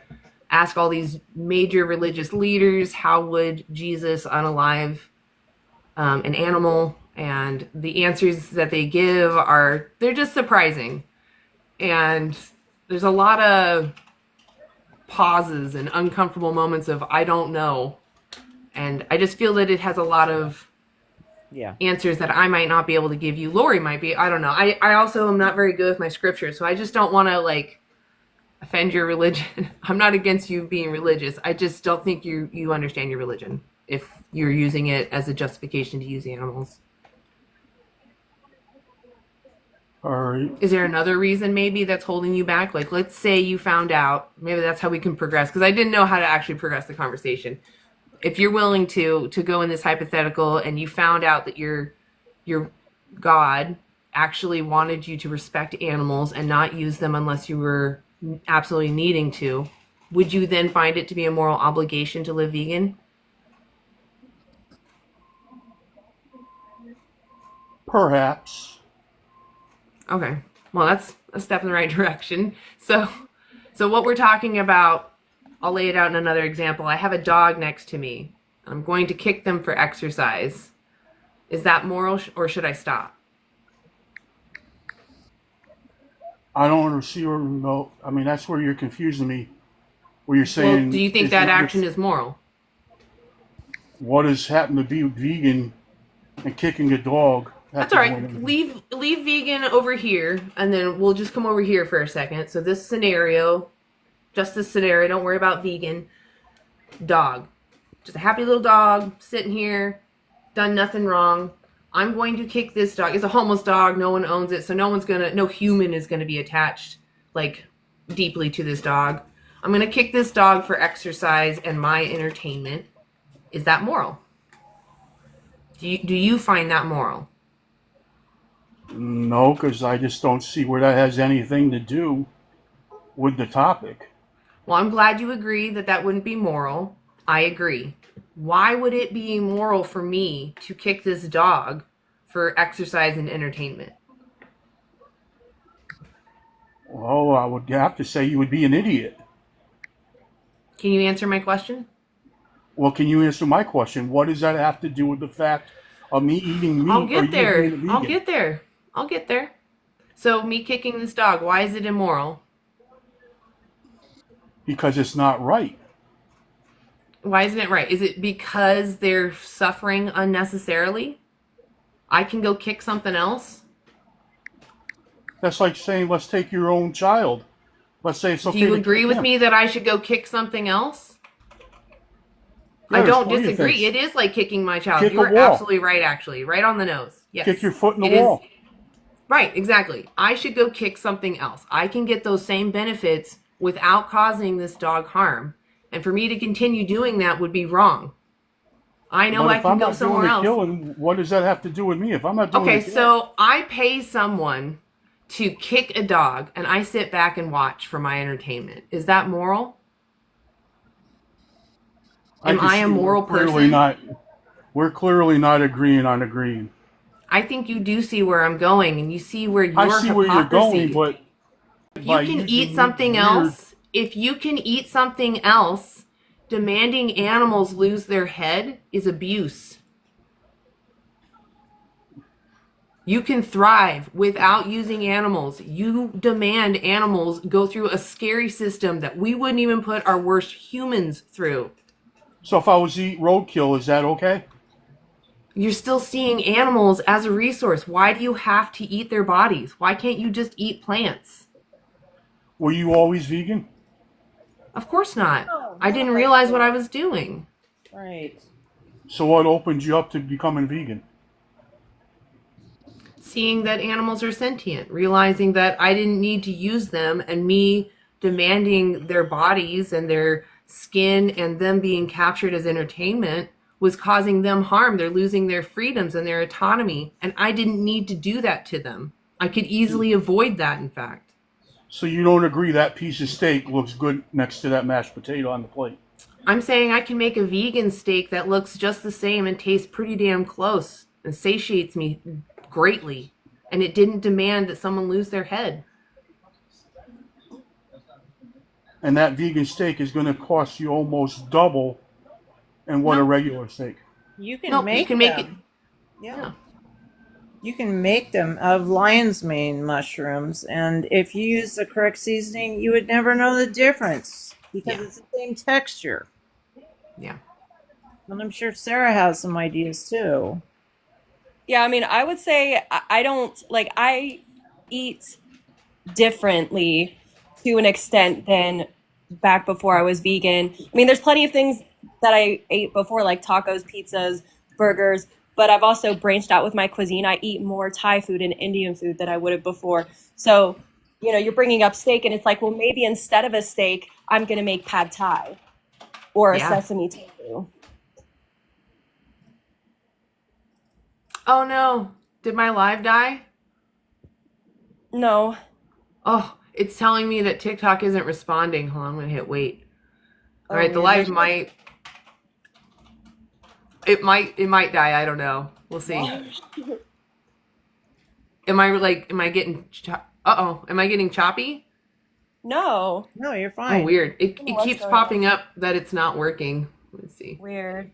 ask all these major religious leaders, how would Jesus unalive an animal? And the answers that they give they're just surprising. And there's a lot of pauses and uncomfortable moments of, I don't know. And I just feel that it has a lot of answers that I might not be able to give you. Lori might be. I don't know. I also am not very good with my scripture, so I just don't want to offend your religion. I'm not against you being religious. I just don't think you understand your religion if you're using it as a justification to use animals. All right. Is there another reason maybe that's holding you back? Let's say you found out, maybe that's how we can progress, because I didn't know how to actually progress the conversation. If you're willing to go in this hypothetical and you found out that your God actually wanted you to respect animals and not use them unless you were absolutely needing to, would you then find it to be a moral obligation to live vegan? Perhaps. Okay. Well, that's a step in the right direction. So what we're talking about, I'll lay it out in another example. I have a dog next to me. I'm going to kick them for exercise. Is that moral or should I stop? I don't see where, no, I mean, that's where you're confusing me. Where you're saying, Well, do you think that action is moral? What has happened to be vegan and kicking a dog? That's all right. Leave vegan over here, and then we'll just come over here for a second. So this scenario, just this scenario, don't worry about vegan. Dog. Just a happy little dog, sitting here, done nothing wrong. I'm going to kick this dog. It's a homeless dog. No one owns it, so no human is gonna be attached, like, deeply to this dog. I'm gonna kick this dog for exercise and my entertainment. Is that moral? Do you find that moral? No, because I just don't see where that has anything to do with the topic. Well, I'm glad you agree that wouldn't be moral. I agree. Why would it be moral for me to kick this dog for exercise and entertainment? Well, I would have to say you would be an idiot. Can you answer my question? Well, can you answer my question? What does that have to do with the fact of me eating meat? I'll get there. Being I'll get there. So me kicking this dog, why is it immoral? Because it's not right. Why isn't it right? Is it because they're suffering unnecessarily? I can go kick something else? That's like saying, let's take your own child. Let's say it's okay. Do you agree with me that I should go kick something else? I don't disagree. It is like kicking my child. Kick a You're wall. absolutely right, actually. Right on the nose. Yes. Kick your foot in the It is- wall. Right, exactly. I should go kick something else. I can get those same benefits without causing this dog harm. And for me to continue doing that would be wrong. I know But I if can I'm go not somewhere doing the else. killing, what does that have to do with me? If I'm not doing Okay, the killing, so I pay someone to kick a dog and I sit back and watch for my entertainment. Is that moral? Am can I a see moral clearly person? We're clearly not agreeing on agreeing. I think you do see where I'm going and you see where your I see where you're going, but If by you can using eat something weird- else, if you can eat something else, demanding animals lose their head is abuse. You can thrive without using animals. You demand animals go through a scary system that we wouldn't even put our worst humans through. So if I was to eat roadkill, is that okay? You're still seeing animals as a resource. Why do you have to eat their bodies? Why can't you just eat plants? Were you always vegan? Of course not. I didn't realize what I was doing. Right. So what opened you up to becoming vegan? Seeing that animals are sentient, realizing that I didn't need to use them, and me demanding their bodies and their skin and them being captured as entertainment was causing them harm. They're losing their freedoms and their autonomy, and I didn't need to do that to them. I could easily avoid that, in fact. So you don't agree that piece of steak looks good next to that mashed potato on the plate? I'm saying I can make a vegan steak that looks just the same and tastes pretty damn close and satiates me greatly, and it didn't demand that someone lose their head. And that vegan steak is going to cost you almost double than what a regular steak. You can Nope, make you can make it. them. Yeah. You can make them out of lion's mane mushrooms, and if you use the correct seasoning, you would never know the difference because it's the same texture. Yeah. And I'm sure Sarah has some ideas too. Yeah, I mean, I would say I don't like, I eat differently to an extent than back before I was vegan. I mean, there's plenty of things that I ate before, like tacos, pizzas, burgers, but I've also branched out with my cuisine. I eat more Thai food and Indian food than I would have before. So, you know, you're bringing up steak, and it's like, well, maybe instead of a steak, I'm going to make pad Thai or a sesame tofu. Oh no, did my live die? No. Oh, it's telling me that TikTok isn't responding. Hold on, I'm gonna hit wait. All right, the live might it might die. I don't know. We'll see. Am I getting am I getting choppy? No. No, you're Oh, fine. weird. It What's keeps going popping up that it's not working. Let's see. Weird.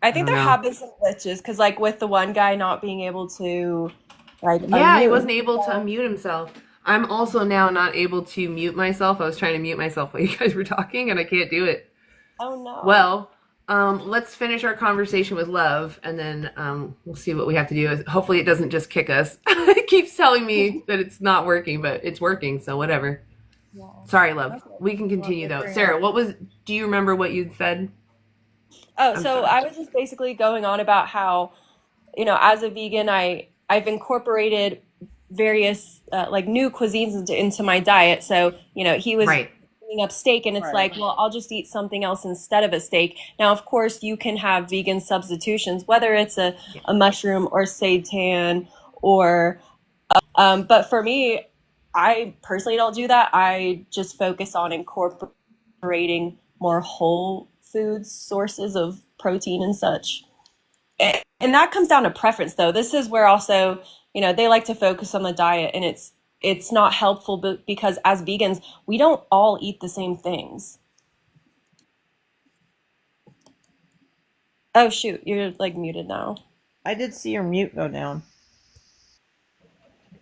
I think don't there know. have been some glitches because, like, with the one guy not being able to, like, Yeah, he unmute wasn't able to himself. unmute himself. I'm also now not able to mute myself. I was trying to mute myself while you guys were talking, and I can't do it. Oh no. Well, let's finish our conversation with love, and then we'll see what we have to do. Hopefully, it doesn't just kick us. It keeps telling me that it's not working, but it's working, so whatever. Yeah. Sorry, love. We can continue though. Sarah, do you remember what you said? Oh, I'm so sorry. I was just basically going on about how, as a vegan, I've incorporated various like new cuisines into my diet. So, he was Right. bringing up steak, and it's Right. like, well, I'll just eat something else instead of a steak. Now, of course, you can have vegan substitutions, whether it's a mushroom or seitan or, but for me, I personally don't do that. I just focus on incorporating more whole foods sources of protein and such. And that comes down to preference, though. This is where also, they like to focus on the diet, and it's not helpful because as vegans, we don't all eat the same things. Oh shoot, you're like muted now. I did see your mute go down.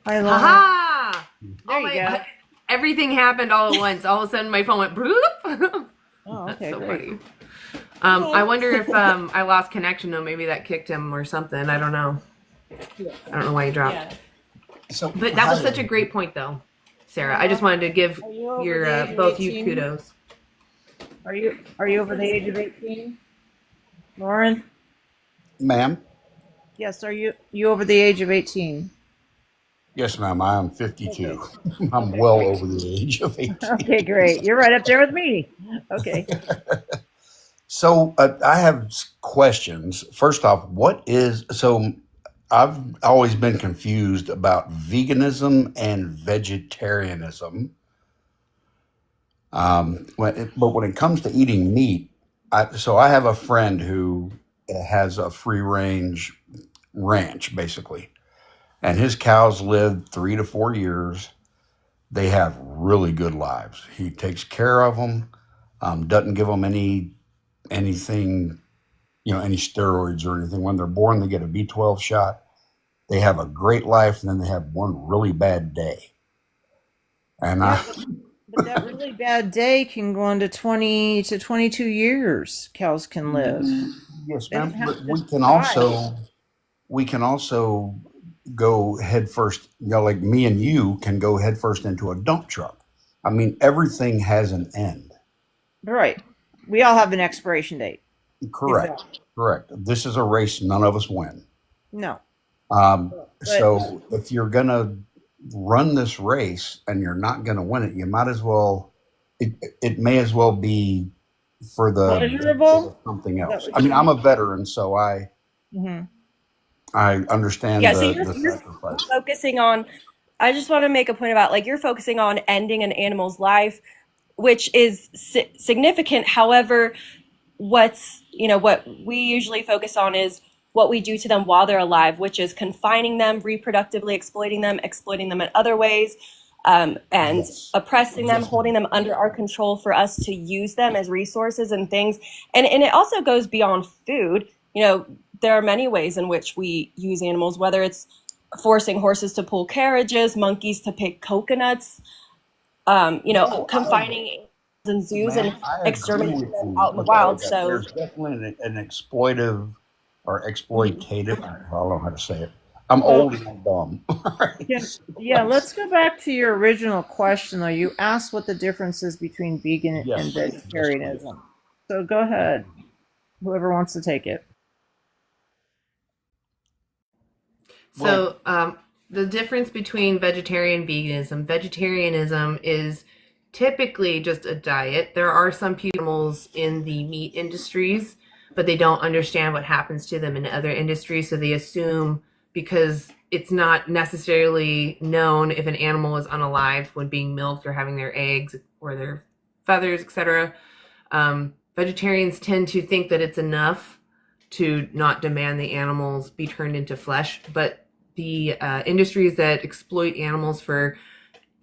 Hi, Lauren. Ha! There you go. Everything happened all at once. All of a sudden, my phone went bloop. Oh, That's okay, so great. funny. I wonder if I lost connection though. Maybe that kicked him or something. I don't know. I don't know why he dropped. Yeah. So, But that was such a great point though, Sarah. I just wanted to give Are you over your the age of both you 18? kudos. Are you over the age of 18? Lauren? ma'am? Yes, are you over the age of 18? Yes, ma'am. I am 52. I'm well over the age of 18. Okay, great. You're right up there with me. Okay. So I have questions. First off, I've always been confused about veganism and vegetarianism. But when it comes to eating meat, I have a friend who has a free range ranch, basically, and his cows live 3 to 4 years. They have really good lives. He takes care of them, doesn't give them anything, any steroids or anything. When they're born, they get a B12 shot. They have a great life, and then they have one really bad day. And Yeah, but that really bad day can go into 20 to 22 years. Cows can live. yes, They don't ma'am. have But to we can also go head first. Like me and you can go head first into a dump truck. I mean, everything has an end. Right. We all have an expiration date. Correct. Exactly. Correct. This is a race none of us win. No. So if you're gonna run this race and you're not gonna win it, you might as well. It may as well be for Pleasurable? something Is that else. what I mean, you I'm a mean? veteran, so I understand Yeah, so the you're sacrifice. focusing on, I just want to make a point about, like, you're focusing on ending an animal's life, which is significant. However, what we usually focus on is what we do to them while they're alive, which is confining them, reproductively exploiting them in other ways, and oppressing them, holding them under our control for us to use them as resources and things. And it also goes beyond food. There are many ways in which we use animals, whether it's forcing horses to pull carriages, monkeys to pick coconuts, confining in zoos and I agree exterminating with them you out in the with all wild. that. So There's definitely an exploitive or exploitative. I don't know how to say it. I'm old and I'm dumb. Yeah, let's go back to your original question, though. You asked what the difference is between vegan and vegetarianism. So go ahead. Whoever wants to take it. So the difference between vegetarian and vegetarianism is typically just a diet. There are some animals in the meat industries, but they don't understand what happens to them in other industries. So they assume, because it's not necessarily known if an animal is unalive when being milked or having their eggs or their feathers, etc. Vegetarians tend to think that it's enough to not demand the animals be turned into flesh, but the industries that exploit animals for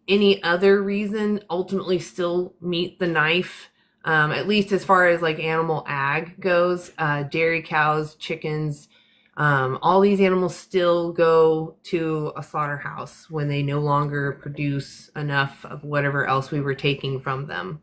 any other reason ultimately still meet the knife, at least as far as like animal ag goes. Dairy cows, chickens, all these animals still go to a slaughterhouse when they no longer produce enough of whatever else we were taking from them.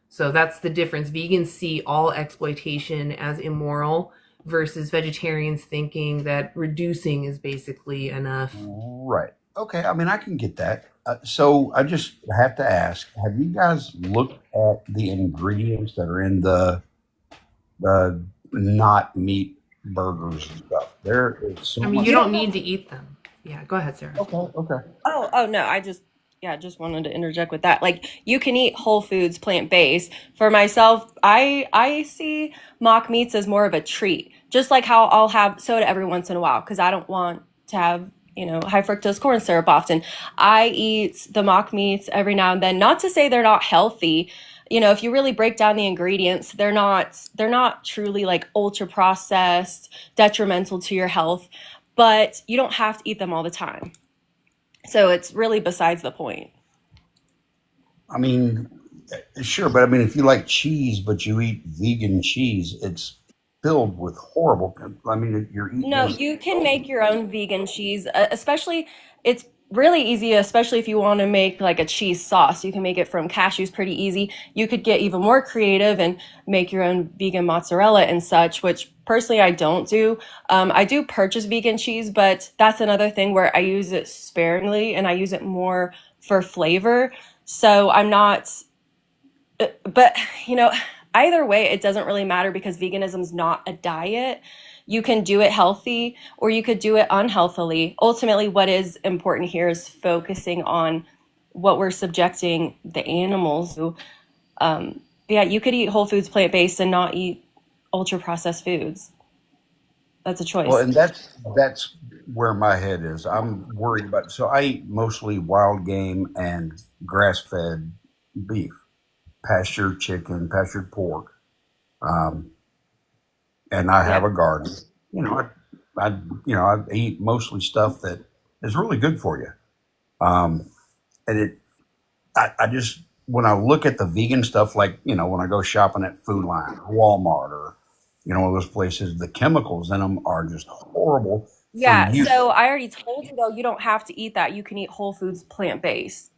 So that's the difference. Vegans see all exploitation as immoral versus vegetarians thinking that reducing is basically enough. Right. Okay. I mean, I can get that. So I just have to ask: have you guys looked at the ingredients that are in the not meat burgers and stuff? There is so I mean, much. you don't need to eat them. Yeah, go ahead, Sarah. Okay. Oh no, I just wanted to interject with that. Like, you can eat whole foods, plant-based. For myself, I see mock meats as more of a treat. Just like how I'll have soda every once in a while because I don't want to have, high fructose corn syrup often. I eat the mock meats every now and then. Not to say they're not healthy. If you really break down the ingredients, they're not truly like ultra processed, detrimental to your health, but you don't have to eat them all the time. So it's really besides the point. I mean, sure, but I mean, if you like cheese, but you eat vegan cheese, it's filled with horrible. I mean, you're eating. No, you can make your own vegan cheese, especially it's really easy, especially if you want to make like a cheese sauce. You can make it from cashews pretty easy. You could get even more creative and make your own vegan mozzarella and such, which personally I don't do. I do purchase vegan cheese, but that's another thing where I use it sparingly and I use it more for flavor. So I'm not, but either way, it doesn't really matter because veganism is not a diet. You can do it healthy or you could do it unhealthily. Ultimately, what is important here is focusing on what we're subjecting the animals to. Yeah, you could eat whole foods, plant-based, and not eat ultra-processed foods. That's a choice. Well, and that's where my head is. I'm worried about. So I eat mostly wild game and grass-fed beef, pastured chicken, pastured pork. And I have a garden. I eat mostly stuff that is really good for you. And I just when I look at the vegan stuff, like when I go shopping at Food Line or Walmart or one of those places, the chemicals in them are just horrible for Yeah, you. so I already told you though, you don't have to eat that. You can eat whole foods, plant-based.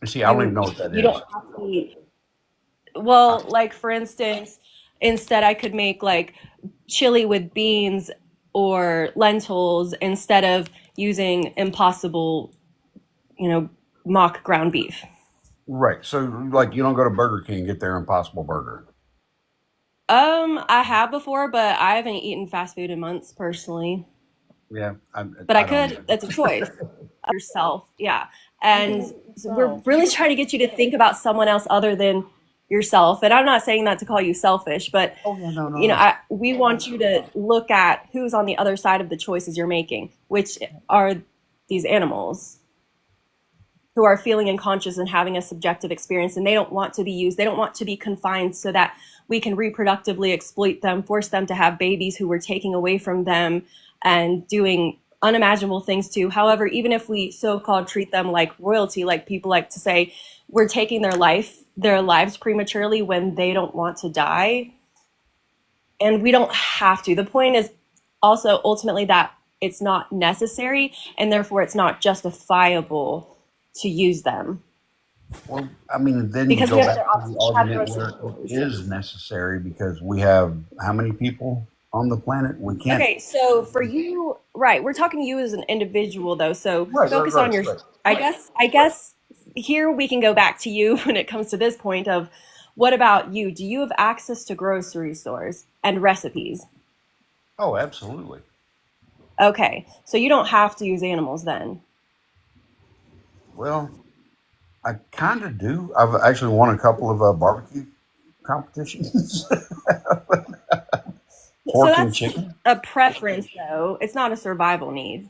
See, I don't even know what that You is. don't have to eat. Well, like for instance, instead I could make like chili with beans or lentils instead of using impossible, mock ground beef. Right. So, like, you don't go to Burger King and get their Impossible Burger. I have before, but I haven't eaten fast food in months personally. Yeah. But I could. That's a choice. Yourself, yeah. And we're really trying to get you to think about someone else other than yourself. And I'm not saying that to call you selfish, but we want you to look at who's on the other side of the choices you're making, which are these animals who are feeling unconscious and having a subjective experience, and they don't want to be used. They don't want to be confined so that we can reproductively exploit them, force them to have babies who we're taking away from them and doing unimaginable things to. However, even if we so-called treat them like royalty, like people like to say, we're taking their lives prematurely when they don't want to die. And we don't have to. The point is also ultimately that it's not necessary and therefore it's not justifiable to use them. Well, I mean, then because you we go have back to to the argument where it is necessary because we have how many people on the planet? We can't. Okay, so for you, right, we're talking to you as an individual though, so focus on your, I guess here we can go back to you when it comes to this point of what about you? Do you have access to grocery stores and recipes? Oh, absolutely. Okay, so you don't have to use animals then. Well, I kind of do. I've actually won a couple of barbecue competitions. Pork and chicken. A preference though. It's not a survival need.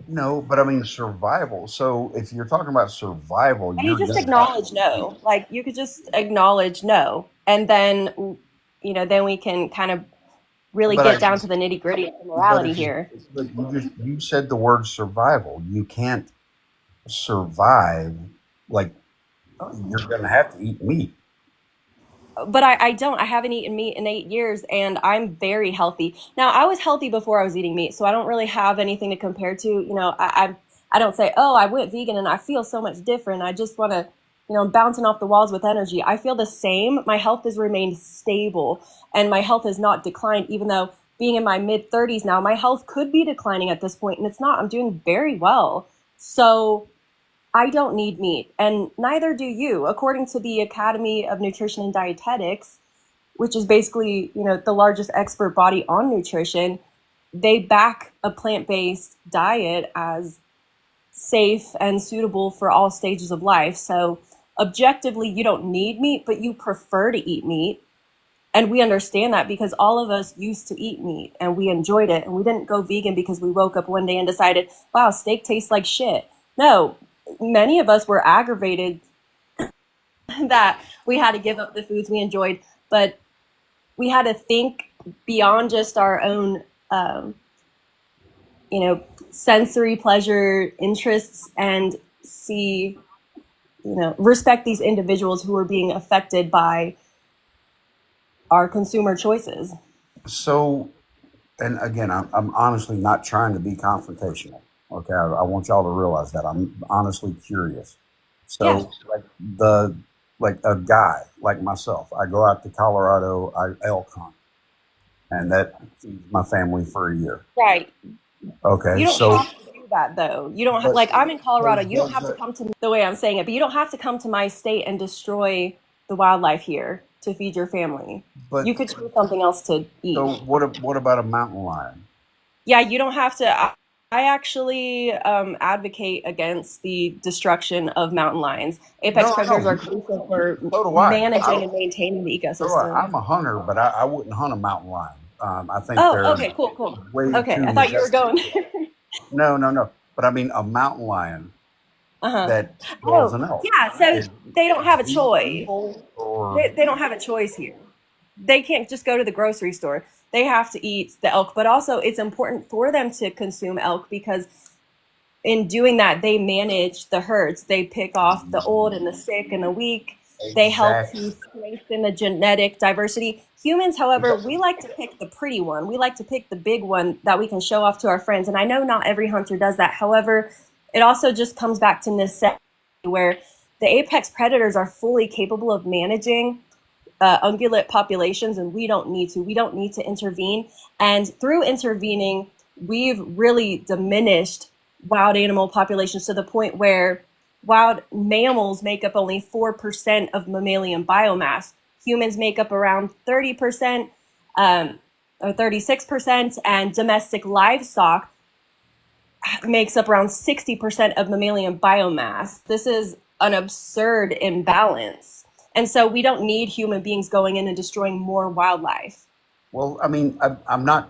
No, but I mean survival. So if you're talking about survival, And you you're just gonna have acknowledge no. Like you could just acknowledge no, and then then we can kind of really but I get down to the nitty gritty of the but morality if you here. but you said the word survival. You can't survive like you're gonna have to eat meat. But I don't. I haven't eaten meat in 8 years, and I'm very healthy. Now, I was healthy before I was eating meat, so I don't really have anything to compare to. I don't say, oh, I went vegan and I feel so much different. I just want to, I'm bouncing off the walls with energy. I feel the same. My health has remained stable, and my health has not declined, even though being in my mid 30s now, my health could be declining at this point, and it's not. I'm doing very well. So I don't need meat, and neither do you. According to the Academy of Nutrition and Dietetics, which is basically, the largest expert body on nutrition, they back a plant-based diet as safe and suitable for all stages of life. So objectively, you don't need meat, but you prefer to eat meat. And we understand that because all of us used to eat meat and we enjoyed it. And we didn't go vegan because we woke up one day and decided, wow, steak tastes like shit. No, many of us were aggravated that we had to give up the foods we enjoyed, but we had to think beyond just our own, sensory pleasure interests and see, respect these individuals who are being affected by our consumer choices. So and again, I'm honestly not trying to be confrontational. Okay, I want y'all to realize that I'm honestly curious. Yeah. So, like a guy like myself, I go out to Colorado, I elk hunt, and that feeds my family for a year. Right. Okay, You don't so have to do that though. You don't but like I'm in Colorado. You don't does have to that, come to the way I'm saying it, but you don't have to come to my state and destroy the wildlife here to feed your family. but You could choose something else to eat. so what about a mountain lion? Yeah, you don't have to. I actually advocate against the destruction of mountain lions. Apex No, predators are no, crucial for so do I. managing and maintaining the ecosystem. I'm a hunter, but I wouldn't hunt a mountain lion. I think Oh, they're okay, cool. way Okay, too I thought you were majestic. going. No. But I mean, a mountain lion Uh-huh. that kills Oh, an elk yeah, so is they don't have a he choice. evil or They don't have a choice here. They can't just go to the grocery store. They have to eat the elk, but also it's important for them to consume elk because in doing that, they manage the herds. They pick off the old and the sick and the weak. They help exactly? to strengthen the genetic diversity. Humans, however, we like to pick the pretty one. We like to pick the big one that we can show off to our friends. And I know not every hunter does that. However, it also just comes back to necessity where the apex predators are fully capable of managing ungulate populations, and we don't need to. We don't need to intervene. And through intervening, we've really diminished wild animal populations to the point where wild mammals make up only 4% of mammalian biomass. Humans make up around 30% or 36%, and domestic livestock makes up around 60% of mammalian biomass. This is an absurd imbalance. And so we don't need human beings going in and destroying more wildlife. Well, I mean, I'm not.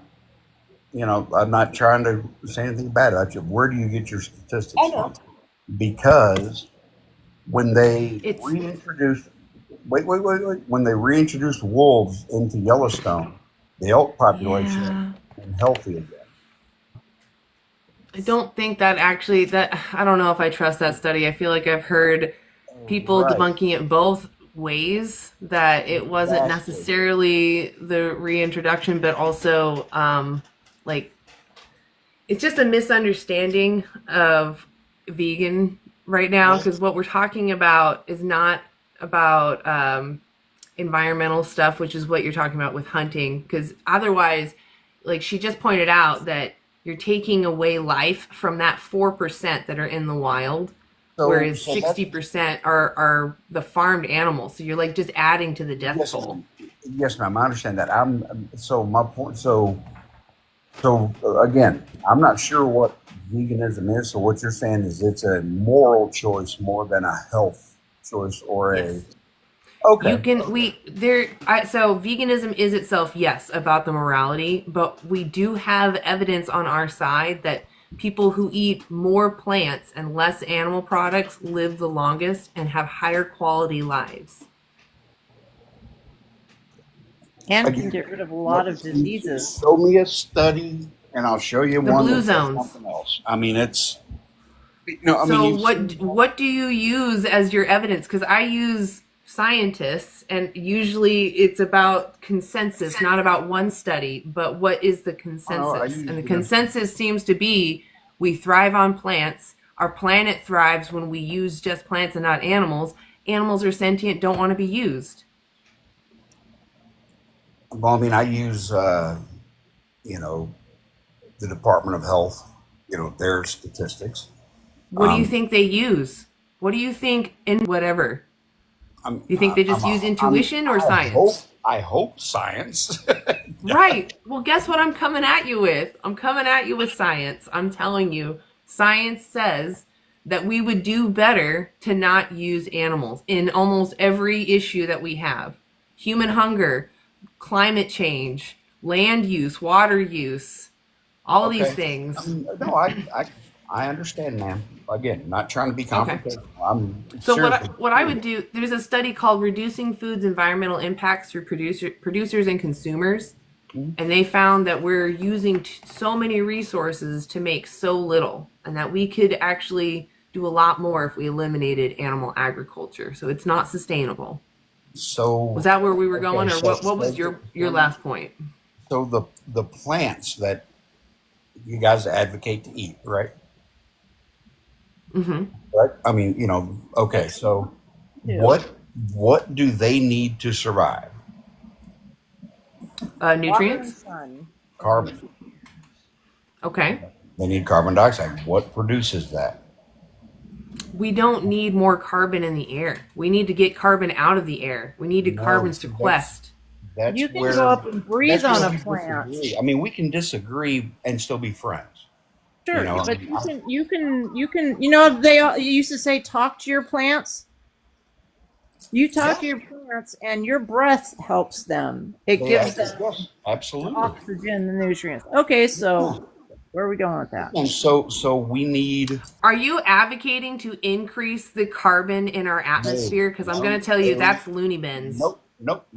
I'm not trying to say anything bad about you. Where do you get your I statistics know. from? Because when they It's reintroduced, wait, when they reintroduced wolves into Yellowstone, the elk population yeah. became healthy again. I don't think that actually that I don't know if I trust that study. I feel like I've heard people Right. debunking it both ways that it wasn't Exactly. necessarily the reintroduction, but also like it's just a misunderstanding of vegan right now because what we're talking about is not about environmental stuff, which is what you're talking about with hunting. Because otherwise, like she just pointed out, that you're taking away life from that 4% that are in the wild, whereas So that's 60% are the farmed animals. So you're like just adding to the death yes, toll. yes, ma'am. I understand that. So my point. So again, I'm not sure what veganism is. So what you're saying is it's a moral choice more than a health choice or a Yes. You okay. can so veganism is itself, yes, about the morality, but we do have evidence on our side that people who eat more plants and less animal products live the longest and have higher quality lives. And can get rid of a lot of diseases. Show me a study, and I'll show you The one blue that says zones. something else. I mean, it's no. I So mean, what do you use as your evidence? Because I use scientists, and usually it's about consensus, not about one study, but what is the consensus? And the consensus seems to be we thrive on plants. Our planet thrives when we use just plants and not animals. Animals are sentient, don't want to be used. well, I mean, I use you know, the Department of Health, their statistics. What do you think they use? What do you think in whatever? Do you think they just use intuition or science? I hope science. Right. Well, guess what I'm coming at you with? I'm coming at you with science. I'm telling you, science says that we would do better to not use animals in almost every issue that we have. Human hunger, climate change, land use, water use, all Okay. these things. No, I understand, ma'am. Again, not trying to be complicated. I'm So seriously what I would do, there's a study called Reducing Food's Environmental Impacts Through Producers and Consumers. And they found that we're using so many resources to make so little, and that we could actually do a lot more if we eliminated animal agriculture. So it's not sustainable. So Was that where we were going, or so what was your last point? So the plants that you guys advocate to eat, right? Mm-hmm. Right. I mean, okay. So what do they need to survive? Nutrients? Carbon. Okay. They need carbon dioxide. What produces that? We don't need more carbon in the air. We need to get carbon out of the air. We need to carbon sequester. That's You can where, go up and breathe that's on where a we plant. disagree. I mean, we can disagree and still be friends. Sure, I but mean, you can. You know, they used to say, "Talk to your plants." You talk to your plants, and your breath helps them. It gives them absolutely oxygen, the nutrients. Okay, so where are we going with that? And so we need. Are you advocating to increase the carbon in our atmosphere? Because I'm going to tell you that's loony bins. Nope,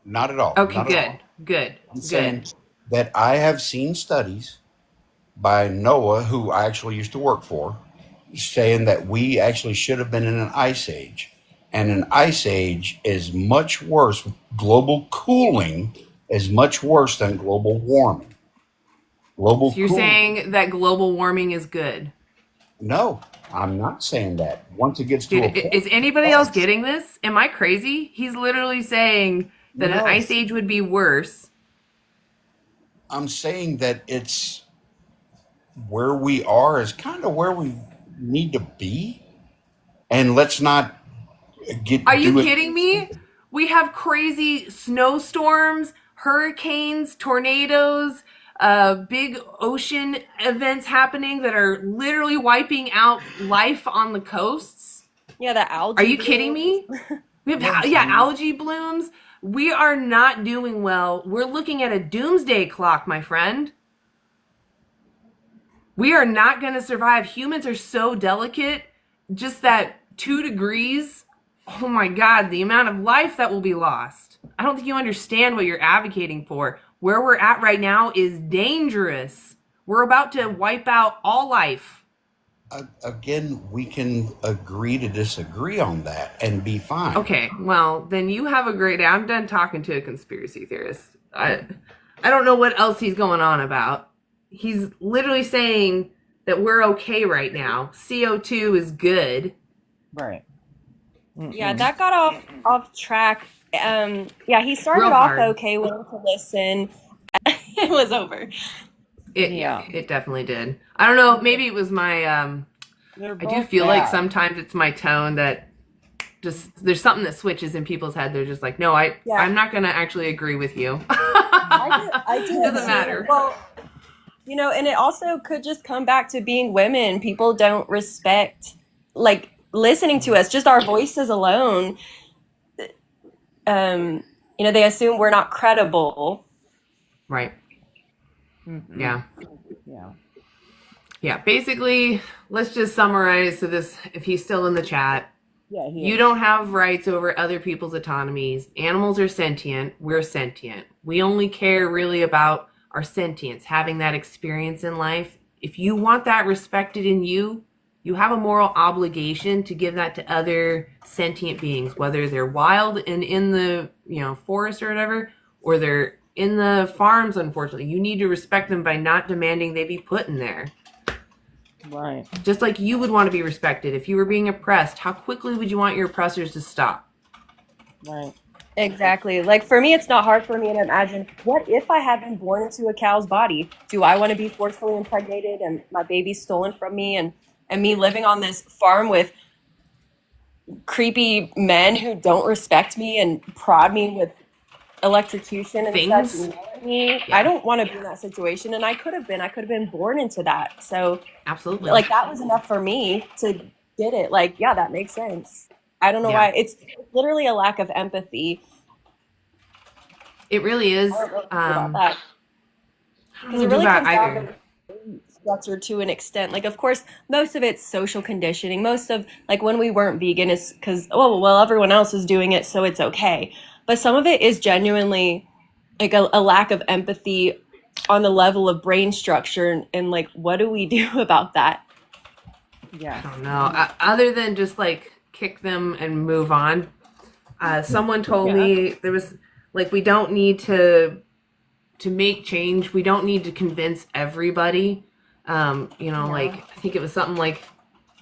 not at all. Okay, Not at all. good. I'm saying that I have seen studies by NOAA, who I actually used to work for, saying that we actually should have been in an ice age. And an ice age is much worse. Global cooling is much worse than global warming. So you're saying that global warming is good? No, I'm not saying that. Once it gets to a point, Is anybody else getting this? Am I crazy? He's literally saying that an ice age would be worse. I'm saying that it's where we are is kind of where we need to be. And let's not Are you kidding me? We have crazy snowstorms, hurricanes, tornadoes, big ocean events happening that are literally wiping out life on the coasts. Yeah, the algae. Are you kidding me? We have algae blooms. We are not doing well. We're looking at a doomsday clock, my friend. We are not going to survive. Humans are so delicate. Just that 2 degrees. Oh my God, the amount of life that will be lost. I don't think you understand what you're advocating for. Where we're at right now is dangerous. We're about to wipe out all life. Again, we can agree to disagree on that and be fine. Okay, well, then you have a great day. I'm done talking to a conspiracy theorist. I don't know what else he's going on about. He's literally saying that we're okay right now. CO2 is good. Right. Yeah, that got off track. He started Real off hard. okay, willing to listen. It was over. It definitely did. I don't know. Maybe it was my. I do feel like sometimes it's my tone that just there's something that switches in people's head. They're just like, no, I'm not gonna actually agree with you. I do. It doesn't matter. Well, and it also could just come back to being women. People don't respect listening to us, just our voices alone. They assume we're not credible. Right. Mm-hmm. Yeah. Yeah. Yeah, basically, let's just summarize so this, if he's still in the chat. Yeah, You don't have rights over other people's autonomies. Animals are sentient. We're sentient. We only care really about our sentience, having that experience in life. If you want that respected in you, you have a moral obligation to give that to other sentient beings, whether they're wild and in the, forest or whatever, or they're in the farms, unfortunately. You need to respect them by not demanding they be put in there. Right. Just like you would want to be respected. If you were being oppressed, how quickly would you want your oppressors to stop? Right. Exactly. Like for me, it's not hard for me to imagine, what if I had been born into a cow's body? Do I want to be forcefully impregnated and my baby stolen from me and me living on this farm with creepy men who don't respect me and prod me with electrocution and Things? stuff? I don't want to be in that situation, and I could have been born into that. So absolutely, like that was enough for me to get it. Like, yeah, that makes sense. I don't know why. It's literally a lack of empathy. It really is. I don't know about that. Because I it don't really do comes that down either. to structure to an extent. Like, of course, most of it's social conditioning. Most of, like, when we weren't vegan is because, oh, well, everyone else is doing it, so it's okay. But some of it is genuinely like a lack of empathy on the level of brain structure. And like, what do we do about that? Yeah. I don't know. Other than just like kick them and move on. Someone told me there was like, we don't need to make change. We don't need to convince everybody. Like I think it was something like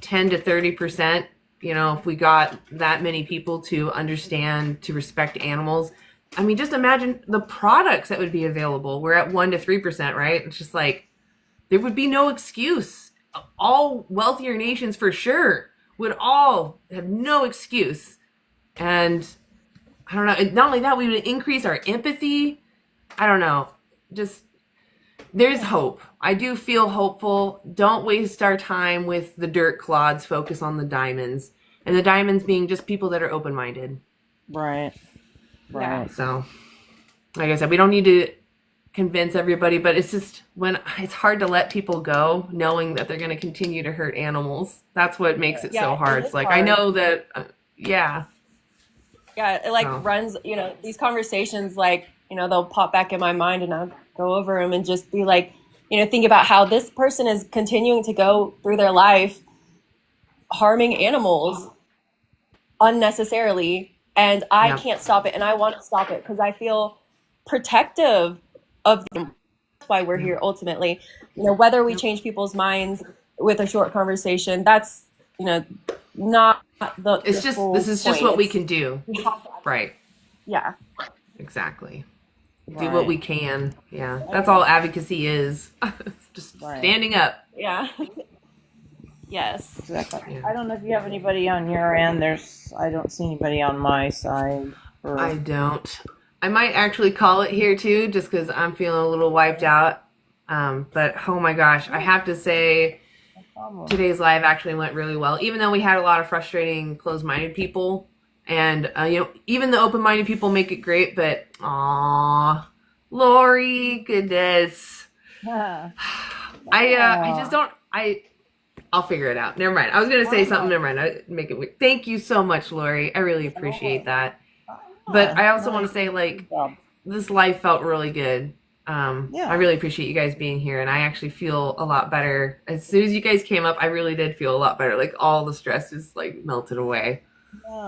10 to 30%. If we got that many people to understand, to respect animals. I mean, just imagine the products that would be available. We're at 1 to 3%, right? It's just like, there would be no excuse. All wealthier nations for sure would all have no excuse. And I don't know. And not only that, we would increase our empathy. I don't know. Just, there's hope. I do feel hopeful. Don't waste our time with the dirt clods. Focus on the diamonds. And the diamonds being just people that are open-minded. Right. Right. So, like I said, we don't need to convince everybody, but it's just when it's hard to let people go knowing that they're going to continue to hurt animals. That's what makes it so hard. It's like, I know that, Yeah, it like runs, these conversations, like, they'll pop back in my mind and I'll go over them and just be like, think about how this person is continuing to go through their life harming animals unnecessarily. And I can't stop it. And I want to stop it because I feel protective of them. That's why we're here ultimately. Whether we change people's minds with a short conversation, that's, not the it's just, full this is just point. what we can do. Right. Yeah. Exactly. Do Right. what we can. Yeah. That's all advocacy is. Just standing up. Yeah. Yes. Exactly. I don't know if you have anybody on your end. I don't see anybody on my side. I don't. I might actually call it here too, just because I'm feeling a little wiped out. But oh my gosh, I have to say, today's live actually went really well. Even though we had a lot of frustrating, closed-minded people, and even the open-minded people make it great. But Lori, goodness, I just don't. I'll figure it out. Never mind. I was gonna say something. Never mind. I make it weird. Thank you so much, Lori. I really appreciate that. But I also want to say, like, this live felt really good. I really appreciate you guys being here, and I actually feel a lot better. As soon as you guys came up, I really did feel a lot better. Like, all the stress just, like, melted away.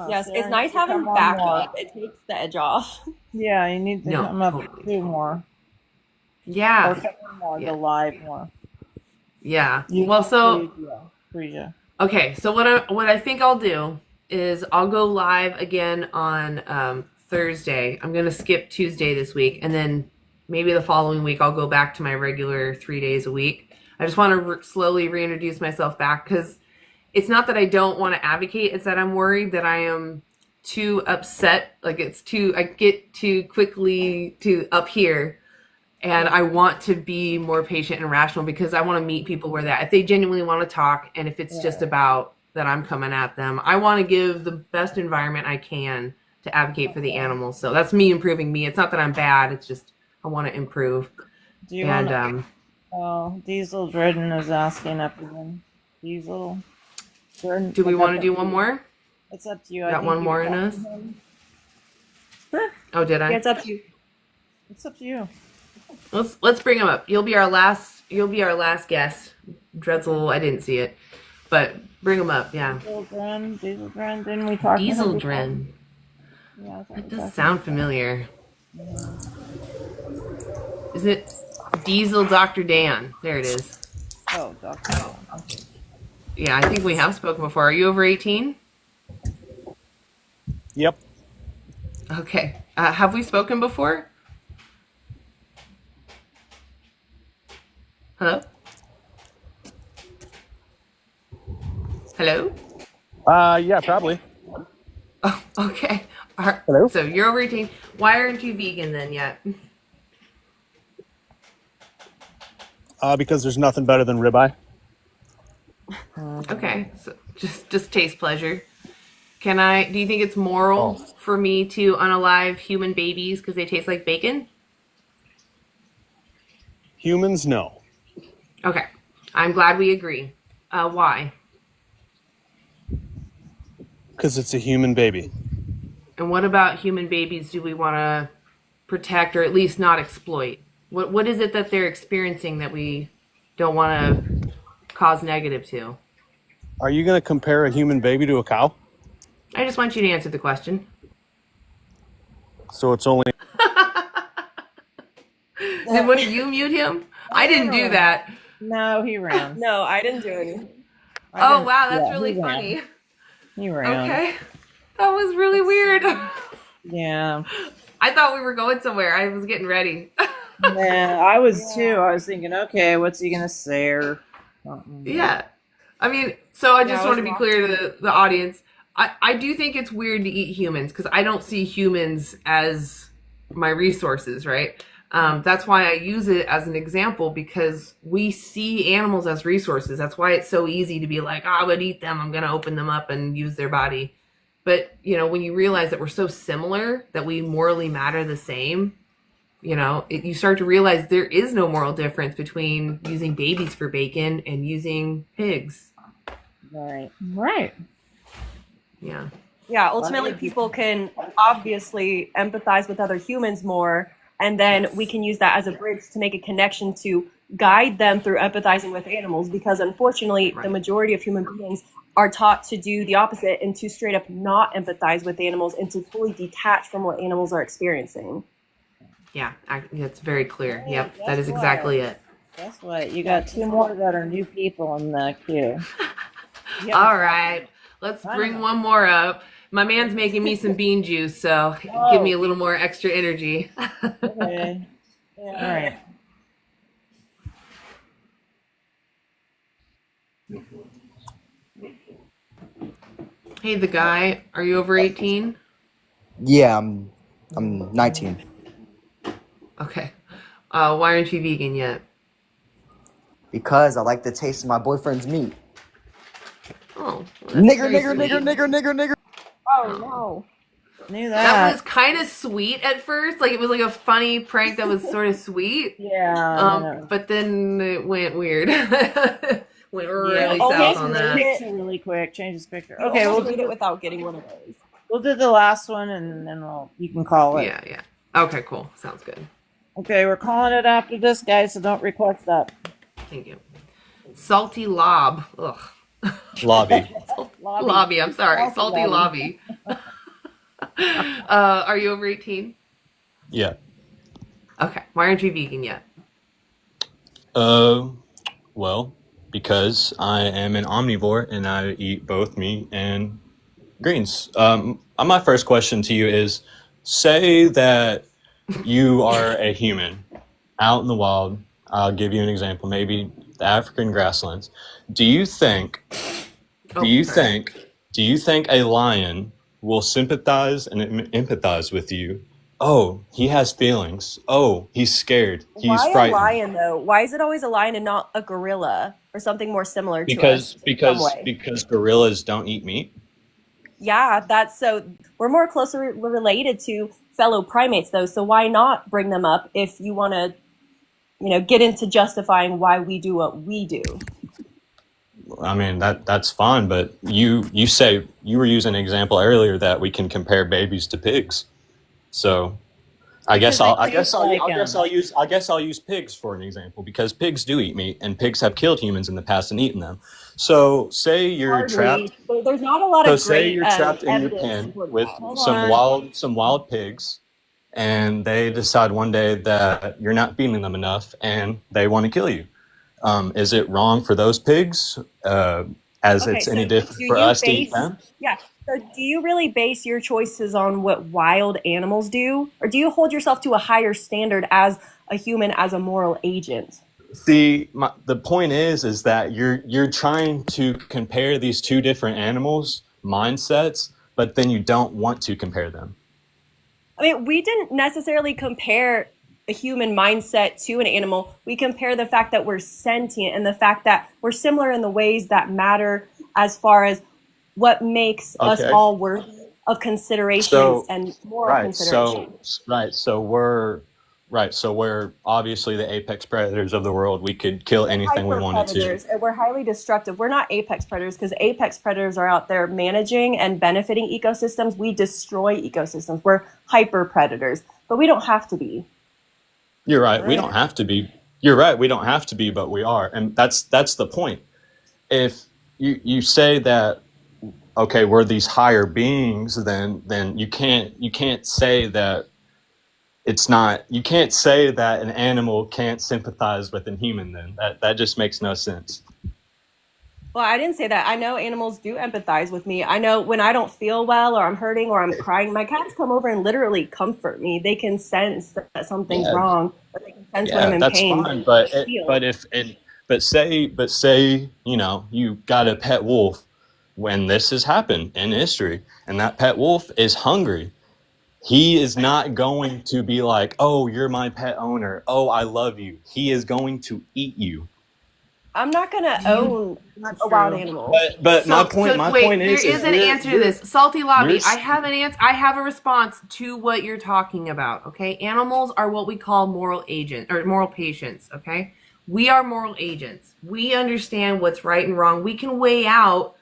Yes, it's nice having backup. It takes the edge off. Yeah, you need to come up do more. Yeah. Or come more, go live more. Yeah. Well, so Freesia. Okay, so what I think I'll do is I'll go live again on Thursday. I'm gonna skip Tuesday this week, and then maybe the following week I'll go back to my regular 3 days a week. I just want to slowly reintroduce myself back, because it's not that I don't want to advocate, it's that I'm worried that I am too upset. Like, I get too quickly to up here. And I want to be more patient and rational, because I want to meet people where they're at. If they genuinely want to talk, and if it's just about that I'm coming at them, I want to give the best environment I can to advocate for the animals. So that's me improving me. It's not that I'm bad. It's just I want to improve. Oh, Diesel Jordan is asking up again. Diesel Jordan. Do we but want to that's do up to one you. more? It's up to you. I Got think one you more in talked us? to him. Sure. Oh, did I? Yeah, it's up to you. It's up to you. Let's bring him up. You'll be our last guest. Dreadful, I didn't see it. But bring him up, yeah. Diesel Dren. Didn't we talk to him Diesel before? Dren. Yeah, I thought That we does talked sound to him. familiar. Is it Diesel Dr. Dan? There it is. Oh, Dr. Dan. Okay. Yeah, I think we have spoken before. Are you over 18? Yep. Okay. Have we spoken before? Hello? Hello? Yeah, probably. Oh, okay. Hello? So you're over 18. Why aren't you vegan then yet? Because there's nothing better than ribeye. Okay. So just taste pleasure. Do you think it's moral for me to unalive human babies because they taste like bacon? Humans, no. Okay. I'm glad we agree. Why? Because it's a human baby. And what about human babies do we want to protect or at least not exploit? What is it that they're experiencing that we don't want to cause negative to? Are you going to compare a human baby to a cow? I just want you to answer the question. So it's only... Then what, did you mute him? I didn't do that. No, he ran. No, I didn't do anything. Oh, wow, that's yeah, really he ran. funny. He ran. Okay. That was really weird. Yeah. I thought we were going somewhere. I was getting ready. Yeah, I was too. I was thinking, okay, what's he gonna say or something. Yeah. I mean, so I Yeah, just I want to was be clear to the audience. I do think it's weird to eat humans because I don't see humans as my resources, right? That's why I use it as an example because we see animals as resources. That's why it's so easy to be like, I would eat them. I'm going to open them up and use their body. But, when you realize that we're so similar, that we morally matter the same, you start to realize there is no moral difference between using babies for bacon and using pigs. Right. Right. Yeah. Yeah, ultimately people can obviously empathize with other humans more, and then we can use that as a bridge to make a connection to guide them through empathizing with animals, because unfortunately the majority of human beings are taught to do the opposite and to straight up not empathize with animals and to fully detach from what animals are experiencing. Yeah, it's very clear. Yep, guess that is what? exactly it. Guess what? You got two more that are new people in the queue. All right, let's bring one more up. My man's making me some bean juice, so give me a little more extra energy. Okay. Yeah, all right. Hey, the guy, are you over 18? Yeah, I'm 19. Okay. Why aren't you vegan yet? Because I like the taste of my boyfriend's meat. Oh, well, Nigger. Oh no. Knew That that. was kind of sweet at first. Like, it was like a funny prank that was sort of sweet. Yeah. But then it went weird. Went really Yeah, south on that. Really quick. Change this picture. You Okay, we'll almost do made it without getting one of those. We'll do the last one and then you can call it. Yeah. Okay, cool. Sounds good. Okay, we're calling it after this, guys, so don't request that. Thank you. Salty lob. Ugh. Lobby. Lobby. I'm sorry. Salty lobby. Are you over 18? Yeah. Okay. Why aren't you vegan yet? Well, because I am an omnivore and I eat both meat and greens. My first question to you is, say that you are a human out in the wild. I'll give you an example, maybe the African grasslands. Do you think a lion will sympathize and empathize with you? Oh, he has feelings. Oh, he's scared. He's Why frightened. a lion though? Why is it always a lion and not a gorilla or something more similar to Because us in some way? because gorillas don't eat meat. Yeah, we're more closely related to fellow primates though, so why not bring them up if you want to get into justifying why we do what we do. I mean, that's fine, but you say you were using an example earlier that we can compare babies to pigs. So I guess I'll use pigs for an example, because pigs do eat meat and pigs have killed humans in the past and eaten them. So say you're trapped. There's not a lot So of say great you're trapped in your evidence pen for with that. some wild pigs, and they decide one day that you're not feeding them enough and they want to kill you. Is it wrong for those pigs, as Okay, it's so any different do for you us to eat base, them? yeah, so do you really base your choices on what wild animals do? Or do you hold yourself to a higher standard as a human, as a moral agent? See, the point is that you're trying to compare these two different animals' mindsets, but then you don't want to compare them. I mean, we didn't necessarily compare a human mindset to an animal. We compare the fact that we're sentient and the fact that we're similar in the ways that matter as far as what makes us Okay. all worthy of considerations So and moral considerations. so we're obviously the apex predators of the world. We could kill anything we Hyper wanted to. predators, and we're highly destructive. We're not apex predators, because apex predators are out there managing and benefiting ecosystems. We destroy ecosystems. We're hyper predators, but we don't have to be. You're right. We don't have to be. You're right. We don't have to be, but we are, and that's the point. If you say that, okay, we're these higher beings, then you can't say that it's not. You can't say that an animal can't sympathize with a human. Then that just makes no sense. Well, I didn't say that. I know animals do empathize with me. I know when I don't feel well or I'm hurting or I'm crying, my cats come over and literally comfort me. They can sense that something's Yeah. wrong, or they can sense when Yeah, I'm in that's pain. fine. But Say you got a pet wolf when this has happened in history, and that pet wolf is hungry. He is not going to be like, "Oh, you're my pet owner. Oh, I love you." He is going to eat you. I'm not going to own a wild animal. But my point There is an answer to this. Salty Lobby, you're- I have an answer. I have a response to what you're talking about, okay? Animals are what we call moral agents or moral patients, okay? We are moral agents. We understand what's right and wrong. We can weigh out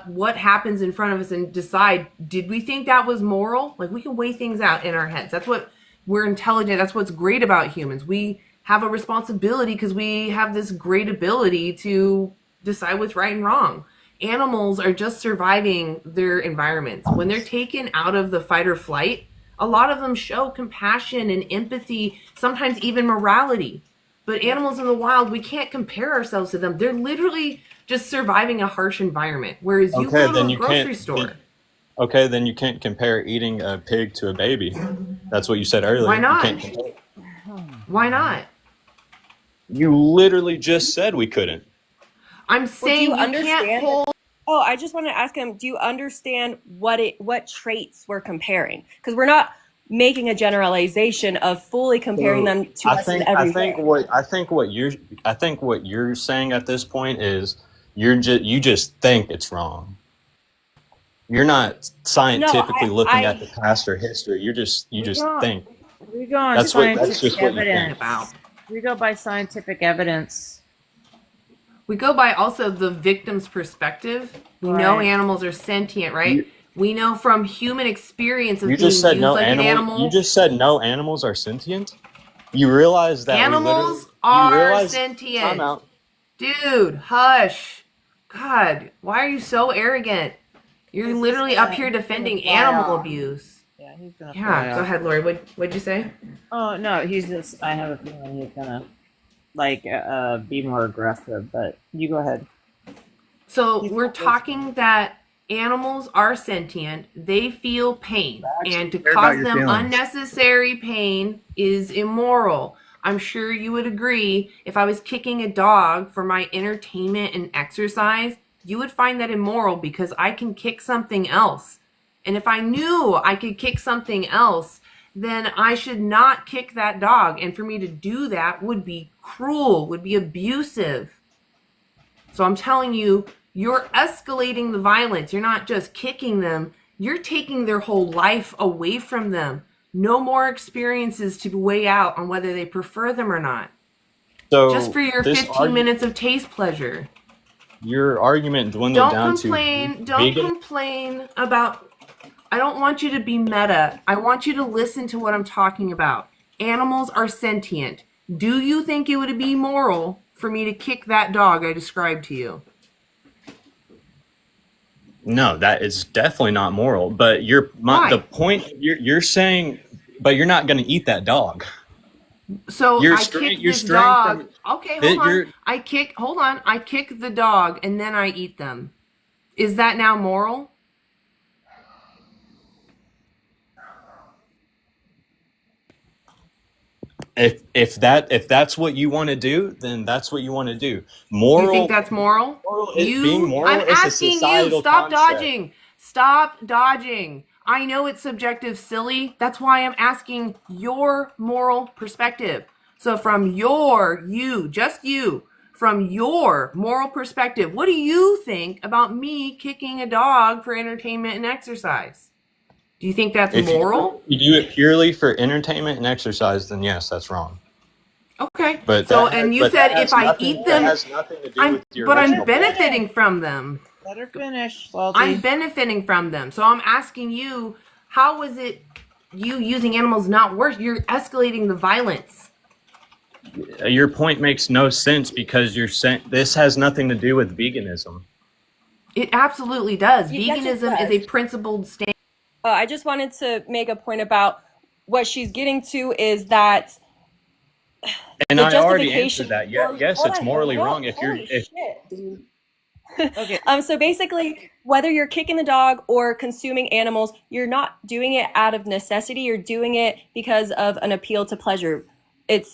what happens in front of us and decide, did we think that was moral? Like, we can weigh things out in our heads. That's what we're intelligent. That's what's great about humans. We have a responsibility because we have this great ability to decide what's right and wrong. Animals are just surviving their environments. When they're taken out of the fight or flight, a lot of them show compassion and empathy, sometimes even morality. But animals in the wild, we can't compare ourselves to them. They're literally just surviving a harsh environment. Whereas you Okay, go to then a you grocery can't. store. Okay, then you can't compare eating a pig to a baby. That's what you said earlier. Why not? You can't compare. Why not? You literally just said we couldn't. I'm saying you can't hold. Oh, I just want to ask him, do you understand what traits we're comparing? Because we're not making a generalization of fully comparing them to us in every way. I think what you're saying at this point is you just think it's wrong. You're not scientifically looking at the past or history. You just think. We go on That's scientific just what you think. evidence. We go by scientific evidence. We go by also the victim's perspective. We know Right. animals are sentient, right? We know from human experience of You being just said used no like an animal. animal. You just said no animals are sentient. You realize that Animals you are realize, sentient. Time out. Dude, hush. God, why are you so arrogant? You're literally up here defending animal abuse. Yeah, he's gonna. Yeah, go ahead, Lori. What'd you say? Oh no, he's just. I have a feeling he's gonna be more aggressive. But you go ahead. So we're talking that animals are sentient. They feel pain, and to care about cause your them feelings. unnecessary pain is immoral. I'm sure you would agree. If I was kicking a dog for my entertainment and exercise, you would find that immoral because I can kick something else. And if I knew I could kick something else, then I should not kick that dog. And for me to do that would be cruel, would be abusive. So I'm telling you, you're escalating the violence. You're not just kicking them. You're taking their whole life away from them. No more experiences to weigh out on whether they prefer them or not. Just for So your this 15 argu- minutes of taste pleasure. your argument dwindled Don't down to complain. Don't vegan. complain about. I don't want you to be meta. I want you to listen to what I'm talking about. Animals are sentient. Do you think it would be moral for me to kick that dog I described to you? No, that is definitely not moral. But the Why? point you're saying, but you're not going to eat that dog. So You're I kick you're this straying dog. from Okay, hold that. on. Hold on. I kick the dog and then I eat them. Is that now moral? If that's what you want to do, then that's what you want to do. You think Moral, that's moral? being I'm moral is a asking you, societal stop concept. dodging. Stop dodging. I know it's subjective, silly. That's why I'm asking your moral perspective. So from from your moral perspective, what do you think about me kicking a dog for entertainment and exercise? Do you think that's If moral? you do it purely for entertainment and exercise, then yes, that's wrong. Okay. But So, that and you but said that if has I nothing eat that them, has nothing to do with your I'm original point. benefiting from them. Let her finish, Salty. I'm benefiting from them. So I'm asking you, how is it you using animals not worse? You're escalating the violence. Your point makes no sense because you're saying this has nothing to do with veganism. It absolutely does. Yes, it Veganism is does. a principled stand. I just wanted to make a point about what she's getting to is that And the I already justification. answered that. Yeah, yes, Hold it's on, morally Danielle. wrong if you're Holy if shit, dude. Okay. So basically, whether you're kicking the dog or consuming animals, you're not doing it out of necessity. You're doing it because of an appeal to pleasure.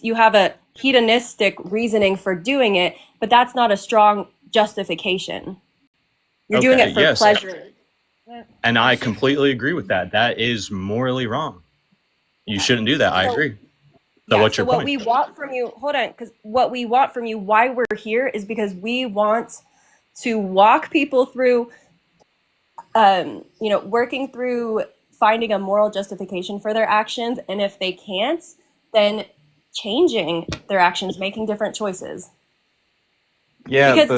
You have a hedonistic reasoning for doing it, but that's not a strong justification. You're doing it for yes, pleasure. and I completely agree with that. That is morally wrong. You shouldn't do that. I So- agree. So what's your what point? we want from you, hold on, because what we want from you, why we're here, is because we want to walk people through, working through finding a moral justification for their actions, and if they can't, then changing their actions, making different choices. Yeah, Because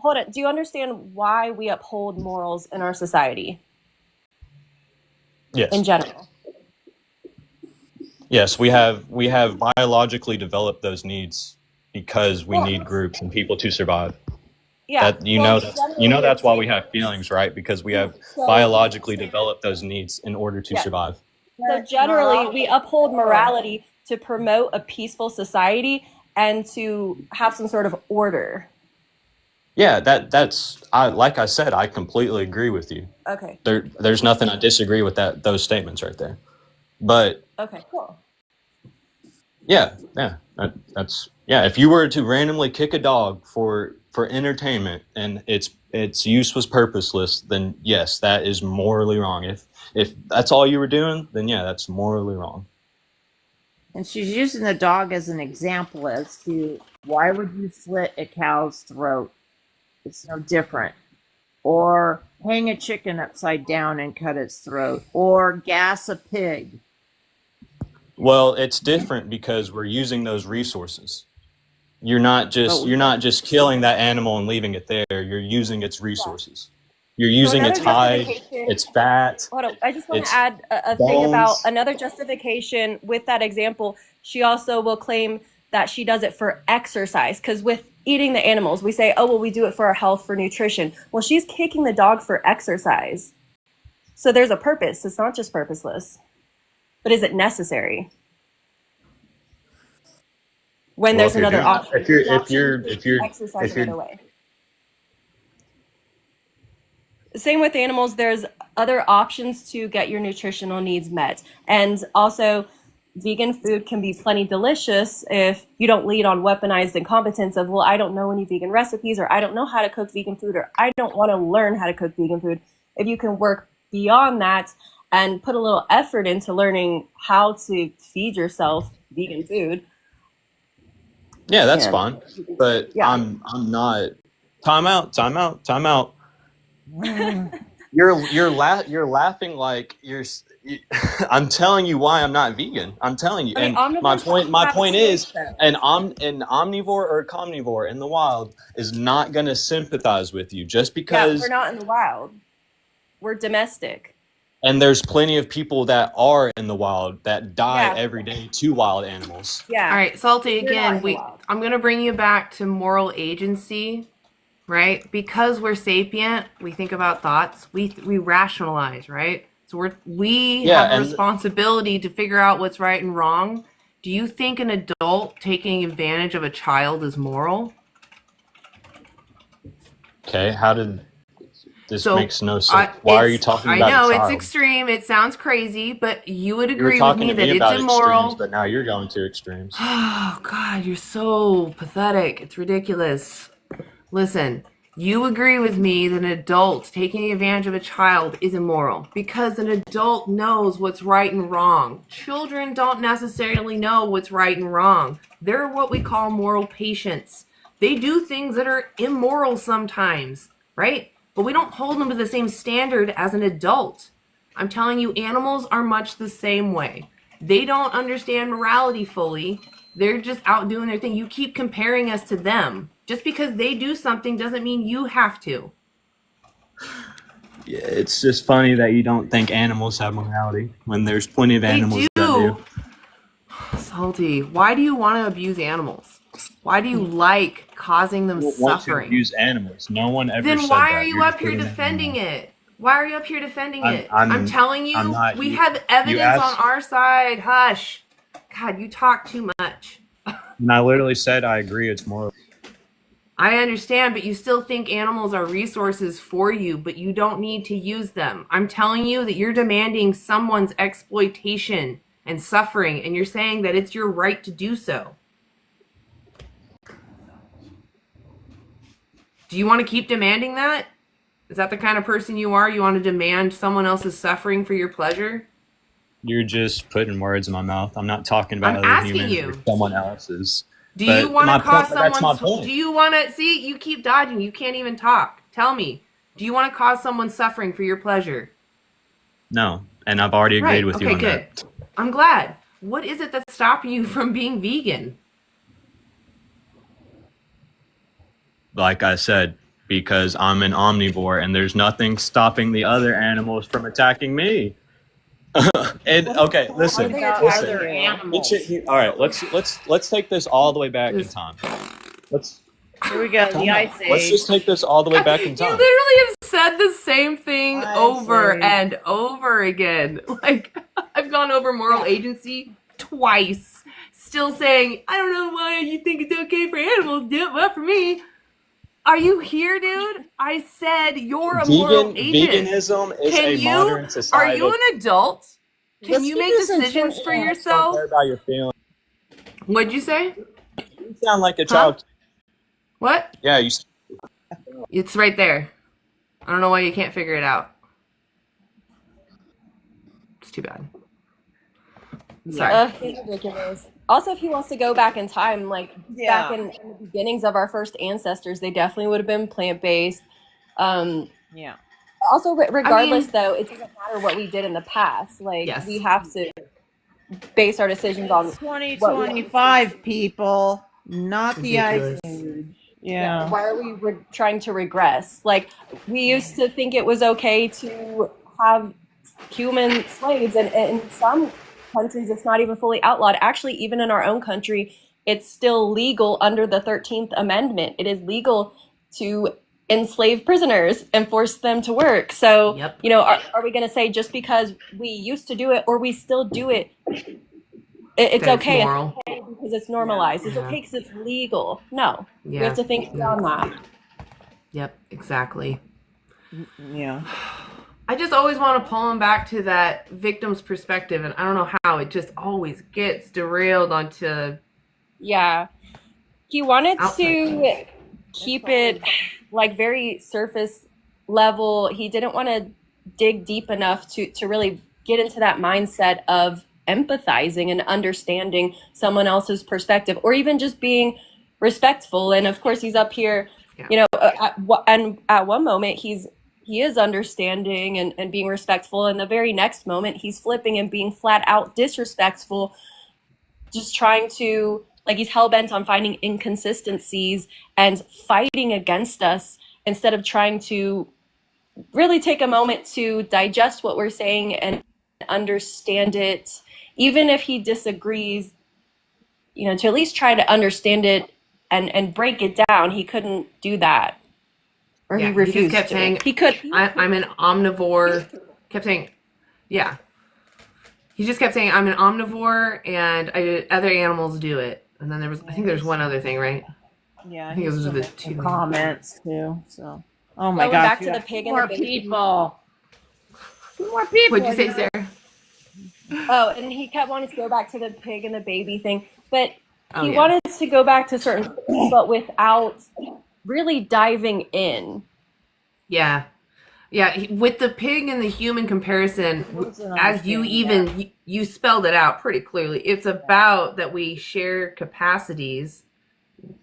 but do you understand why we uphold morals in our society yes, in general? yes, we have biologically developed those needs because we need groups and people to survive. Yeah. That that's why we have feelings, right? Because we have biologically developed those needs in order to Yeah. survive. So generally, we uphold morality to promote a peaceful society and to have some sort of order. Yeah, like I said, I completely agree with you. Okay. There's nothing I disagree with those statements right there. But Okay, cool. that's if you were to randomly kick a dog for entertainment and its use was purposeless, then yes, that is morally wrong. If that's all you were doing, then yeah, that's morally wrong. And she's using the dog as an example as to why would you slit a cow's throat? It's no different. Or hang a chicken upside down and cut its throat. Or gas a pig. Well, it's different because we're using those resources. You're not just killing that animal and leaving it there. You're using its resources. You're using its hide, its fat. Hold on, I just want its to add a thing about bones. another justification with that example. She also will claim that she does it for exercise, because with eating the animals, we say, oh, well, we do it for our health, for nutrition. Well, she's kicking the dog for exercise. So there's a purpose. It's not just purposeless. But is it necessary? When there's another option. If you're exercise another way. Same with animals, there's other options to get your nutritional needs met. And also, vegan food can be plenty delicious if you don't lead on weaponized incompetence of, well, I don't know any vegan recipes, or I don't know how to cook vegan food, or I don't want to learn how to cook vegan food. If you can work beyond that and put a little effort into learning how to feed yourself vegan food. Yeah, that's fine. But I'm not. Time out. you're laughing like I'm telling you why I'm not vegan. I'm telling you. I mean, And my omnivores point have a is choice, though. an omnivore or a carnivore in the wild is not going to sympathize with you just Yeah, because. we're not in the wild. We're domestic. And there's plenty of people that are in the wild that die Yeah. every day to wild animals. Yeah. All right, Salty, You're not again, in the wild. I'm going to bring you back to moral agency, right? Because we're sapient, we think about thoughts, we rationalize, right? So we have a responsibility to figure out what's right and wrong. Do you think an adult taking advantage of a child is moral? Okay, how did this So, makes no sense? Why are you talking about I know a it's child? extreme. It sounds crazy, but you would You were agree with talking me to that me it's about immoral. extremes, but now you're going to extremes. Oh God, you're so pathetic. It's ridiculous. Listen, you agree with me that an adult taking advantage of a child is immoral because an adult knows what's right and wrong. Children don't necessarily know what's right and wrong. They're what we call moral patients. They do things that are immoral sometimes, right? But we don't hold them to the same standard as an adult. I'm telling you, animals are much the same way. They don't understand morality fully. They're just out doing their thing. You keep comparing us to them. Just because they do something doesn't mean you have to. Yeah, it's just funny that you don't think animals have morality when there's plenty of animals that do. Salty, why do you want to abuse animals? Why do you like causing them Don't want to suffering? abuse animals. No one ever Then said why that. are you You're up just here putting it defending in. it? Why are you up here defending it? I'm I'm telling you, I'm not. we You- have you evidence on asked- our side. Hush. God, you talk too much. And I literally said I agree. It's moral. I understand, but you still think animals are resources for you, but you don't need to use them. I'm telling you that you're demanding someone's exploitation and suffering, and you're saying that it's your right to do so. Do you want to keep demanding that? Is that the kind of person you are? You want to demand someone else's suffering for your pleasure? You're just putting words in my mouth. I'm not talking about I'm other asking humans you. or someone else's. Do But you want my to cause point- that's my someone's... point. Do you want to... See, you keep dodging. You can't even talk. Tell me. Do you want to cause someone suffering for your pleasure? No, and I've already agreed with you on that. I'm glad. What is it that's stopping you from being vegan? Like I said, because I'm an omnivore and there's nothing stopping the other animals from attacking me. And okay, listen. Other animals. All right, let's take this all the way back in time. Here we go. The Ice Age. Let's just take this all the way back in You time. literally have said the same thing over and over again. Like, I've gone over moral agency twice. Still saying, I don't know why you think it's okay for animals to do it, but for me. Are you here, dude? I said you're a moral agent. Veganism is a modern society. Are you an adult? Can Let's you do make this in decisions short for answers. yourself? Don't care about your feelings. What'd you say? You sound like a child. What? Yeah, you. It's right there. I don't know why you can't figure it out. It's too bad. Sorry. He's ridiculous. Also, if he wants to go back in time, like back in the beginnings of our first ancestors, they definitely would have been plant-based. Yeah. Also, regardless, I mean- though, it doesn't matter what we did in the past. Like, Yes. we have to base our decisions on 2025 people, not the Ice Ridiculous. Age. Yeah. Why are we trying to regress? Like, we used to think it was okay to have human slaves, and in some countries, it's not even fully outlawed. Actually, even in our own country, it's still legal under the 13th Amendment. It is legal to enslave prisoners and force them to work. So, you know, are we going to say just because we used to do it or we still do it, it's That it's okay. moral? It's okay because it's normalized. It's okay because it's legal. No, we have to think beyond that. Yep, exactly. Yeah. I just always want to pull him back to that victim's perspective, and I don't know how it just always gets derailed onto. Yeah. He wanted Outside to keep it like very surface level. He didn't want to dig deep enough to really get into that mindset of empathizing and understanding someone else's perspective, or even just being respectful. And of course, he's up here, you know, at one moment he he is understanding and being respectful, and the very next moment he's flipping and being flat out disrespectful, just trying to, like, he's hell-bent on finding inconsistencies and fighting against us instead of trying to really take a moment to digest what we're saying and understand it, even if he disagrees, to at least try to understand it and break it down. He couldn't do that. Or he He refused just kept to. saying, He could. I'm an omnivore. Kept saying, yeah. He just kept saying, I'm an omnivore, and other animals do it. And then I think there's one other thing, right? Yeah, I think those are the two comments too. So, oh my Going gosh, back to the pig and the more baby. people. More people. What'd you say, Sarah? Oh, and he kept wanting to go back to the pig and the baby thing, but Oh, he yeah. wanted to go back to certain things, but without really diving in. Yeah. Yeah, with the pig and the human comparison, as you spelled it out pretty clearly, it's about that we share capacities,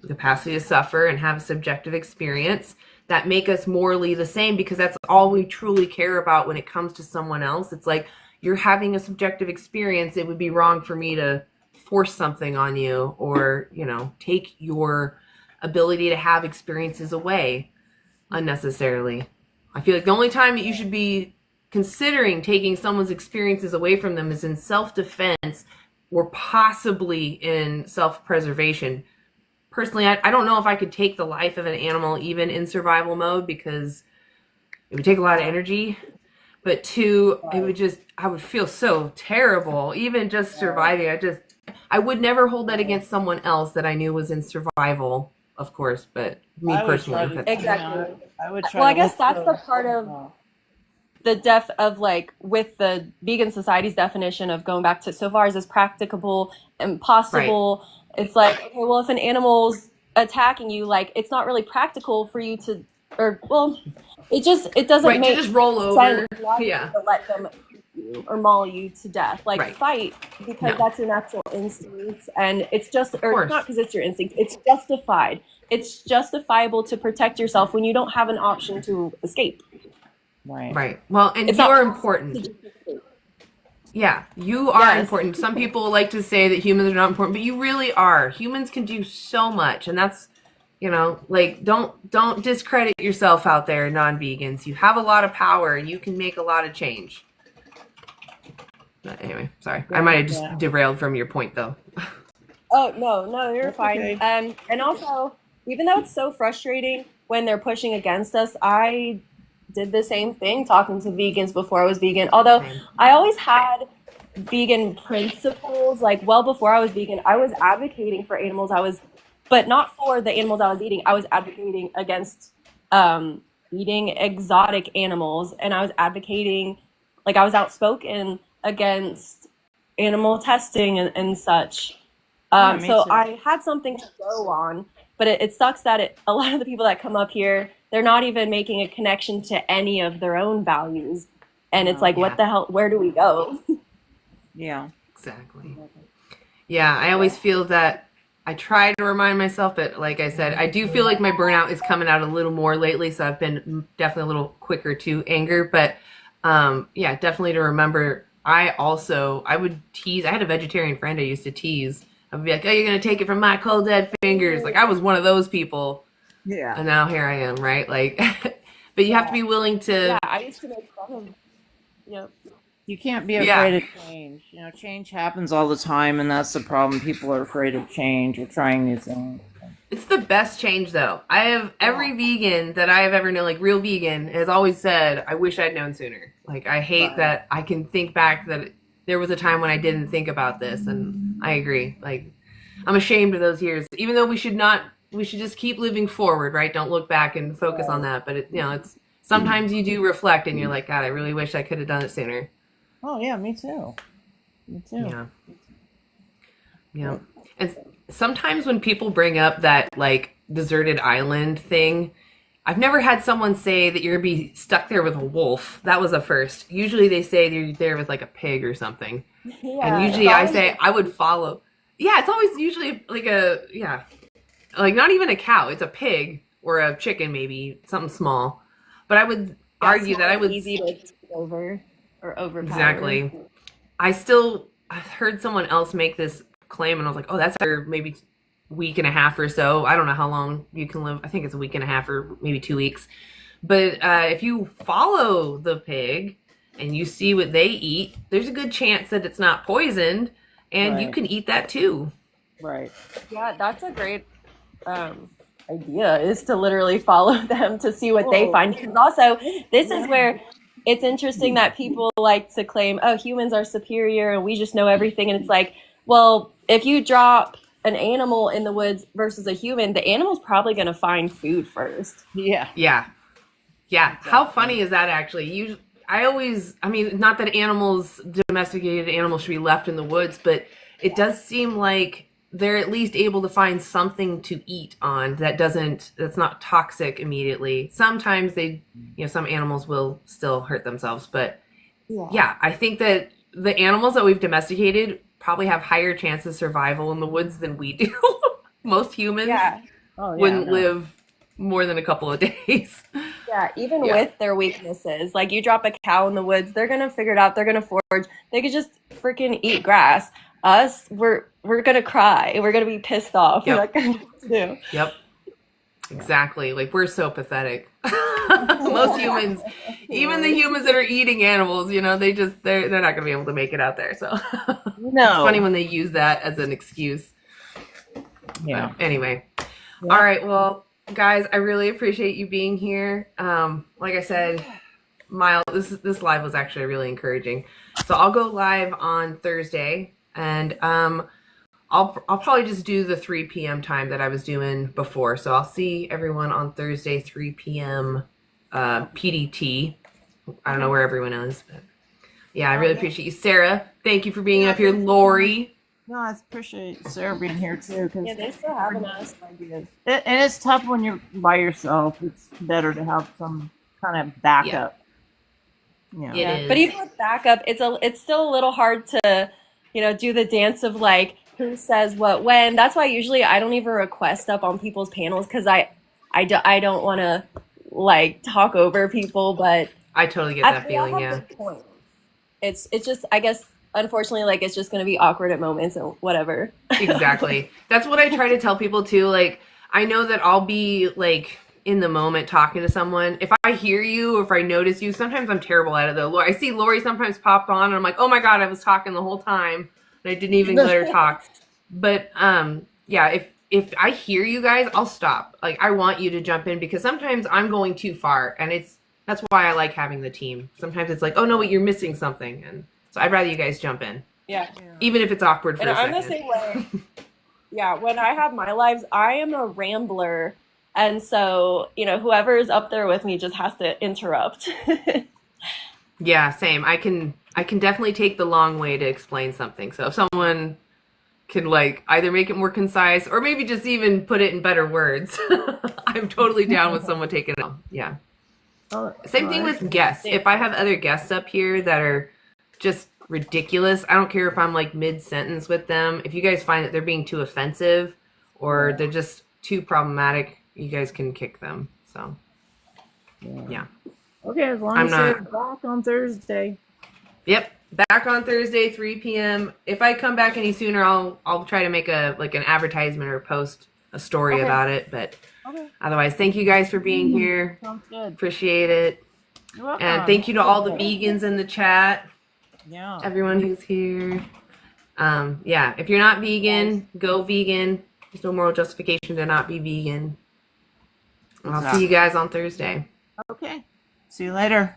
the capacity to suffer and have a subjective experience that make us morally the same, because that's all we truly care about when it comes to someone else. It's like, you're having a subjective experience. It would be wrong for me to force something on you or, take your ability to have experiences away unnecessarily. I feel like the only time that you should be considering taking someone's experiences away from them is in self-defense or possibly in self-preservation. Personally, I don't know if I could take the life of an animal even in survival mode, because it would take a lot of energy. But two, I would feel so terrible, even just surviving. I would never hold that against someone else that I knew was in survival, of course, but me personally. Exactly. I would try. Well, I guess that's the part of with the vegan society's definition of going back to so far as is practicable and possible. Right. It's like, okay, well, if an animal's attacking you, like, it's not really practical for you to, it doesn't make to just roll over. Yeah. To let them or maul you to death, fight, because that's your natural instinct, and it's just, or not because it's your instinct, it's justified. It's justifiable to protect yourself when you don't have an option to escape. Right. Well, and you're important. Yeah, you are important. Some people like to say that humans are not important, but you really are. Humans can do so much, and that's, don't discredit yourself out there, non-vegans. You have a lot of power, and you can make a lot of change. But anyway, sorry. I might have just derailed from your point, though. Oh, no, you're fine. Okay. And also, even though it's so frustrating when they're pushing against us, I did the same thing talking to vegans before I was vegan. Although I always had vegan principles, well before I was vegan, I was advocating for animals. But not for the animals I was eating. I was advocating against eating exotic animals, and I was advocating, I was outspoken against animal testing and such. So I had something to go on, but it sucks that a lot of the people that come up here, they're not even making a connection to any of their own values. And it's what the hell, where do we go? Yeah. Exactly. Yeah, I always feel that I try to remind myself, but like I said, I do feel like my burnout is coming out a little more lately, so I've been definitely a little quicker to anger. But definitely to remember, I would tease. I had a vegetarian friend I used to tease. I would be like, oh, you're going to take it from my cold dead fingers. I was one of those people. Yeah. And now here I am, right? But you have to be willing to. Yeah, I used to make fun of. Yep. You can't be afraid of change. Change happens all the time, and that's the problem. People are afraid of change or trying new things. It's the best change, though. I have every vegan that I have ever known, real vegan, has always said, I wish I'd known sooner. I hate that I can think back that there was a time when I didn't think about this, and I agree. I'm ashamed of those years, even though we should just keep moving forward, right? Don't look back and focus on that. But it's sometimes you do reflect, and you're like, God, I really wish I could have done it sooner. Oh yeah, me too. Yeah. And sometimes when people bring up that deserted island thing, I've never had someone say that you're gonna be stuck there with a wolf. That was a first. Usually they say you're there with a pig or something. Yeah, and usually I say I would follow. Yeah, it's always usually not even a cow. It's a pig or a chicken, maybe something small. But I would argue that I would easy to take over or overpower. exactly. I heard someone else make this claim, and I was like, oh, that's after maybe week and a half or so. I don't know how long you can live. I think it's a week and a half or maybe 2 weeks. But if you follow the pig and you see what they eat, there's a good chance that it's not poisoned, and you Right. can eat that too. Right. Yeah, that's a great idea, is to literally follow them to see what they find. Because also, this is where it's interesting that people like to claim, oh, humans are superior and we just know everything. And it's like, well, if you drop an animal in the woods versus a human, the animal's probably going to find food first. Yeah. Yeah. Yeah. How funny is that actually? I mean, not that domesticated animals should be left in the woods, but it does seem like they're at least able to find something to eat on that's not toxic immediately. Sometimes some animals will still hurt themselves, but yeah, I think that the animals that we've domesticated probably have higher chance of survival in the woods than we do. Most humans wouldn't live more than a couple of days. Yeah, even with their weaknesses. Like, you drop a cow in the woods, they're going to figure it out. They're going to forage. They could just freaking eat grass. Us, we're going to cry. We're going to be pissed off. We're not going to know what to do. Yep. Exactly. Like, we're so pathetic. Most humans, even the humans that are eating animals, they're not going to be able to make it out there. So No. It's funny when they use that as an excuse. Yeah. But anyway. All right. Well, guys, I really appreciate you being here. Like I said, Miles, this live was actually really encouraging. So I'll go live on Thursday, and I'll probably just do the 3 p.m. time that I was doing before. So I'll see everyone on Thursday, 3 p.m. PDT. I don't know where everyone is, but yeah, I really appreciate you, Sarah. Thank you for being up here, Lori. No, I appreciate Sarah being here too. Cause Thanks for having us. ideas. And it's tough when you're by yourself. It's better to have some kind of backup. Yeah. But even with backup, it's still a little hard to, do the dance of like who says what when. That's why usually I don't even request up on people's panels, because I don't want to like talk over people. But I totally get that feeling. Yeah. Point. It's just, I guess, unfortunately, like, it's just going to be awkward at moments and whatever. Exactly. That's what I try to tell people too. Like, I know that I'll be like in the moment talking to someone. If I hear you or if I notice you, sometimes I'm terrible at it though. I see Lori sometimes pop on and I'm like, oh my God, I was talking the whole time and I didn't even let her talk. But yeah, if I hear you guys, I'll stop. Like, I want you to jump in because sometimes I'm going too far, and that's why I like having the team. Sometimes it's like, oh no, wait, you're missing something, and so I'd rather you guys jump in. Yeah. Even if it's awkward for And a second. I'm the same way. Yeah, when I have my lives, I am a rambler. And so, whoever is up there with me just has to interrupt. Yeah, same. I can definitely take the long way to explain something. So if someone can like either make it more concise or maybe just even put it in better words, I'm totally down with someone taking it on. Yeah. Same thing with guests. If I have other guests up here that are just ridiculous, I don't care if I'm like mid-sentence with them. If you guys find that they're being too offensive or they're just too problematic, you guys can kick them. So, yeah. Okay, as long as you're back on Thursday. Yep, back on Thursday, 3 p.m. If I come back any sooner, I'll try to make an advertisement or post a story about it. But otherwise, thank you guys for being here. Sounds good. Appreciate it. You're welcome. And thank you to all the vegans in the chat. Yeah. Everyone who's here. Yeah, if you're not vegan, go vegan. There's no moral justification to not be vegan. And I'll see you guys on Thursday. Okay. See you later.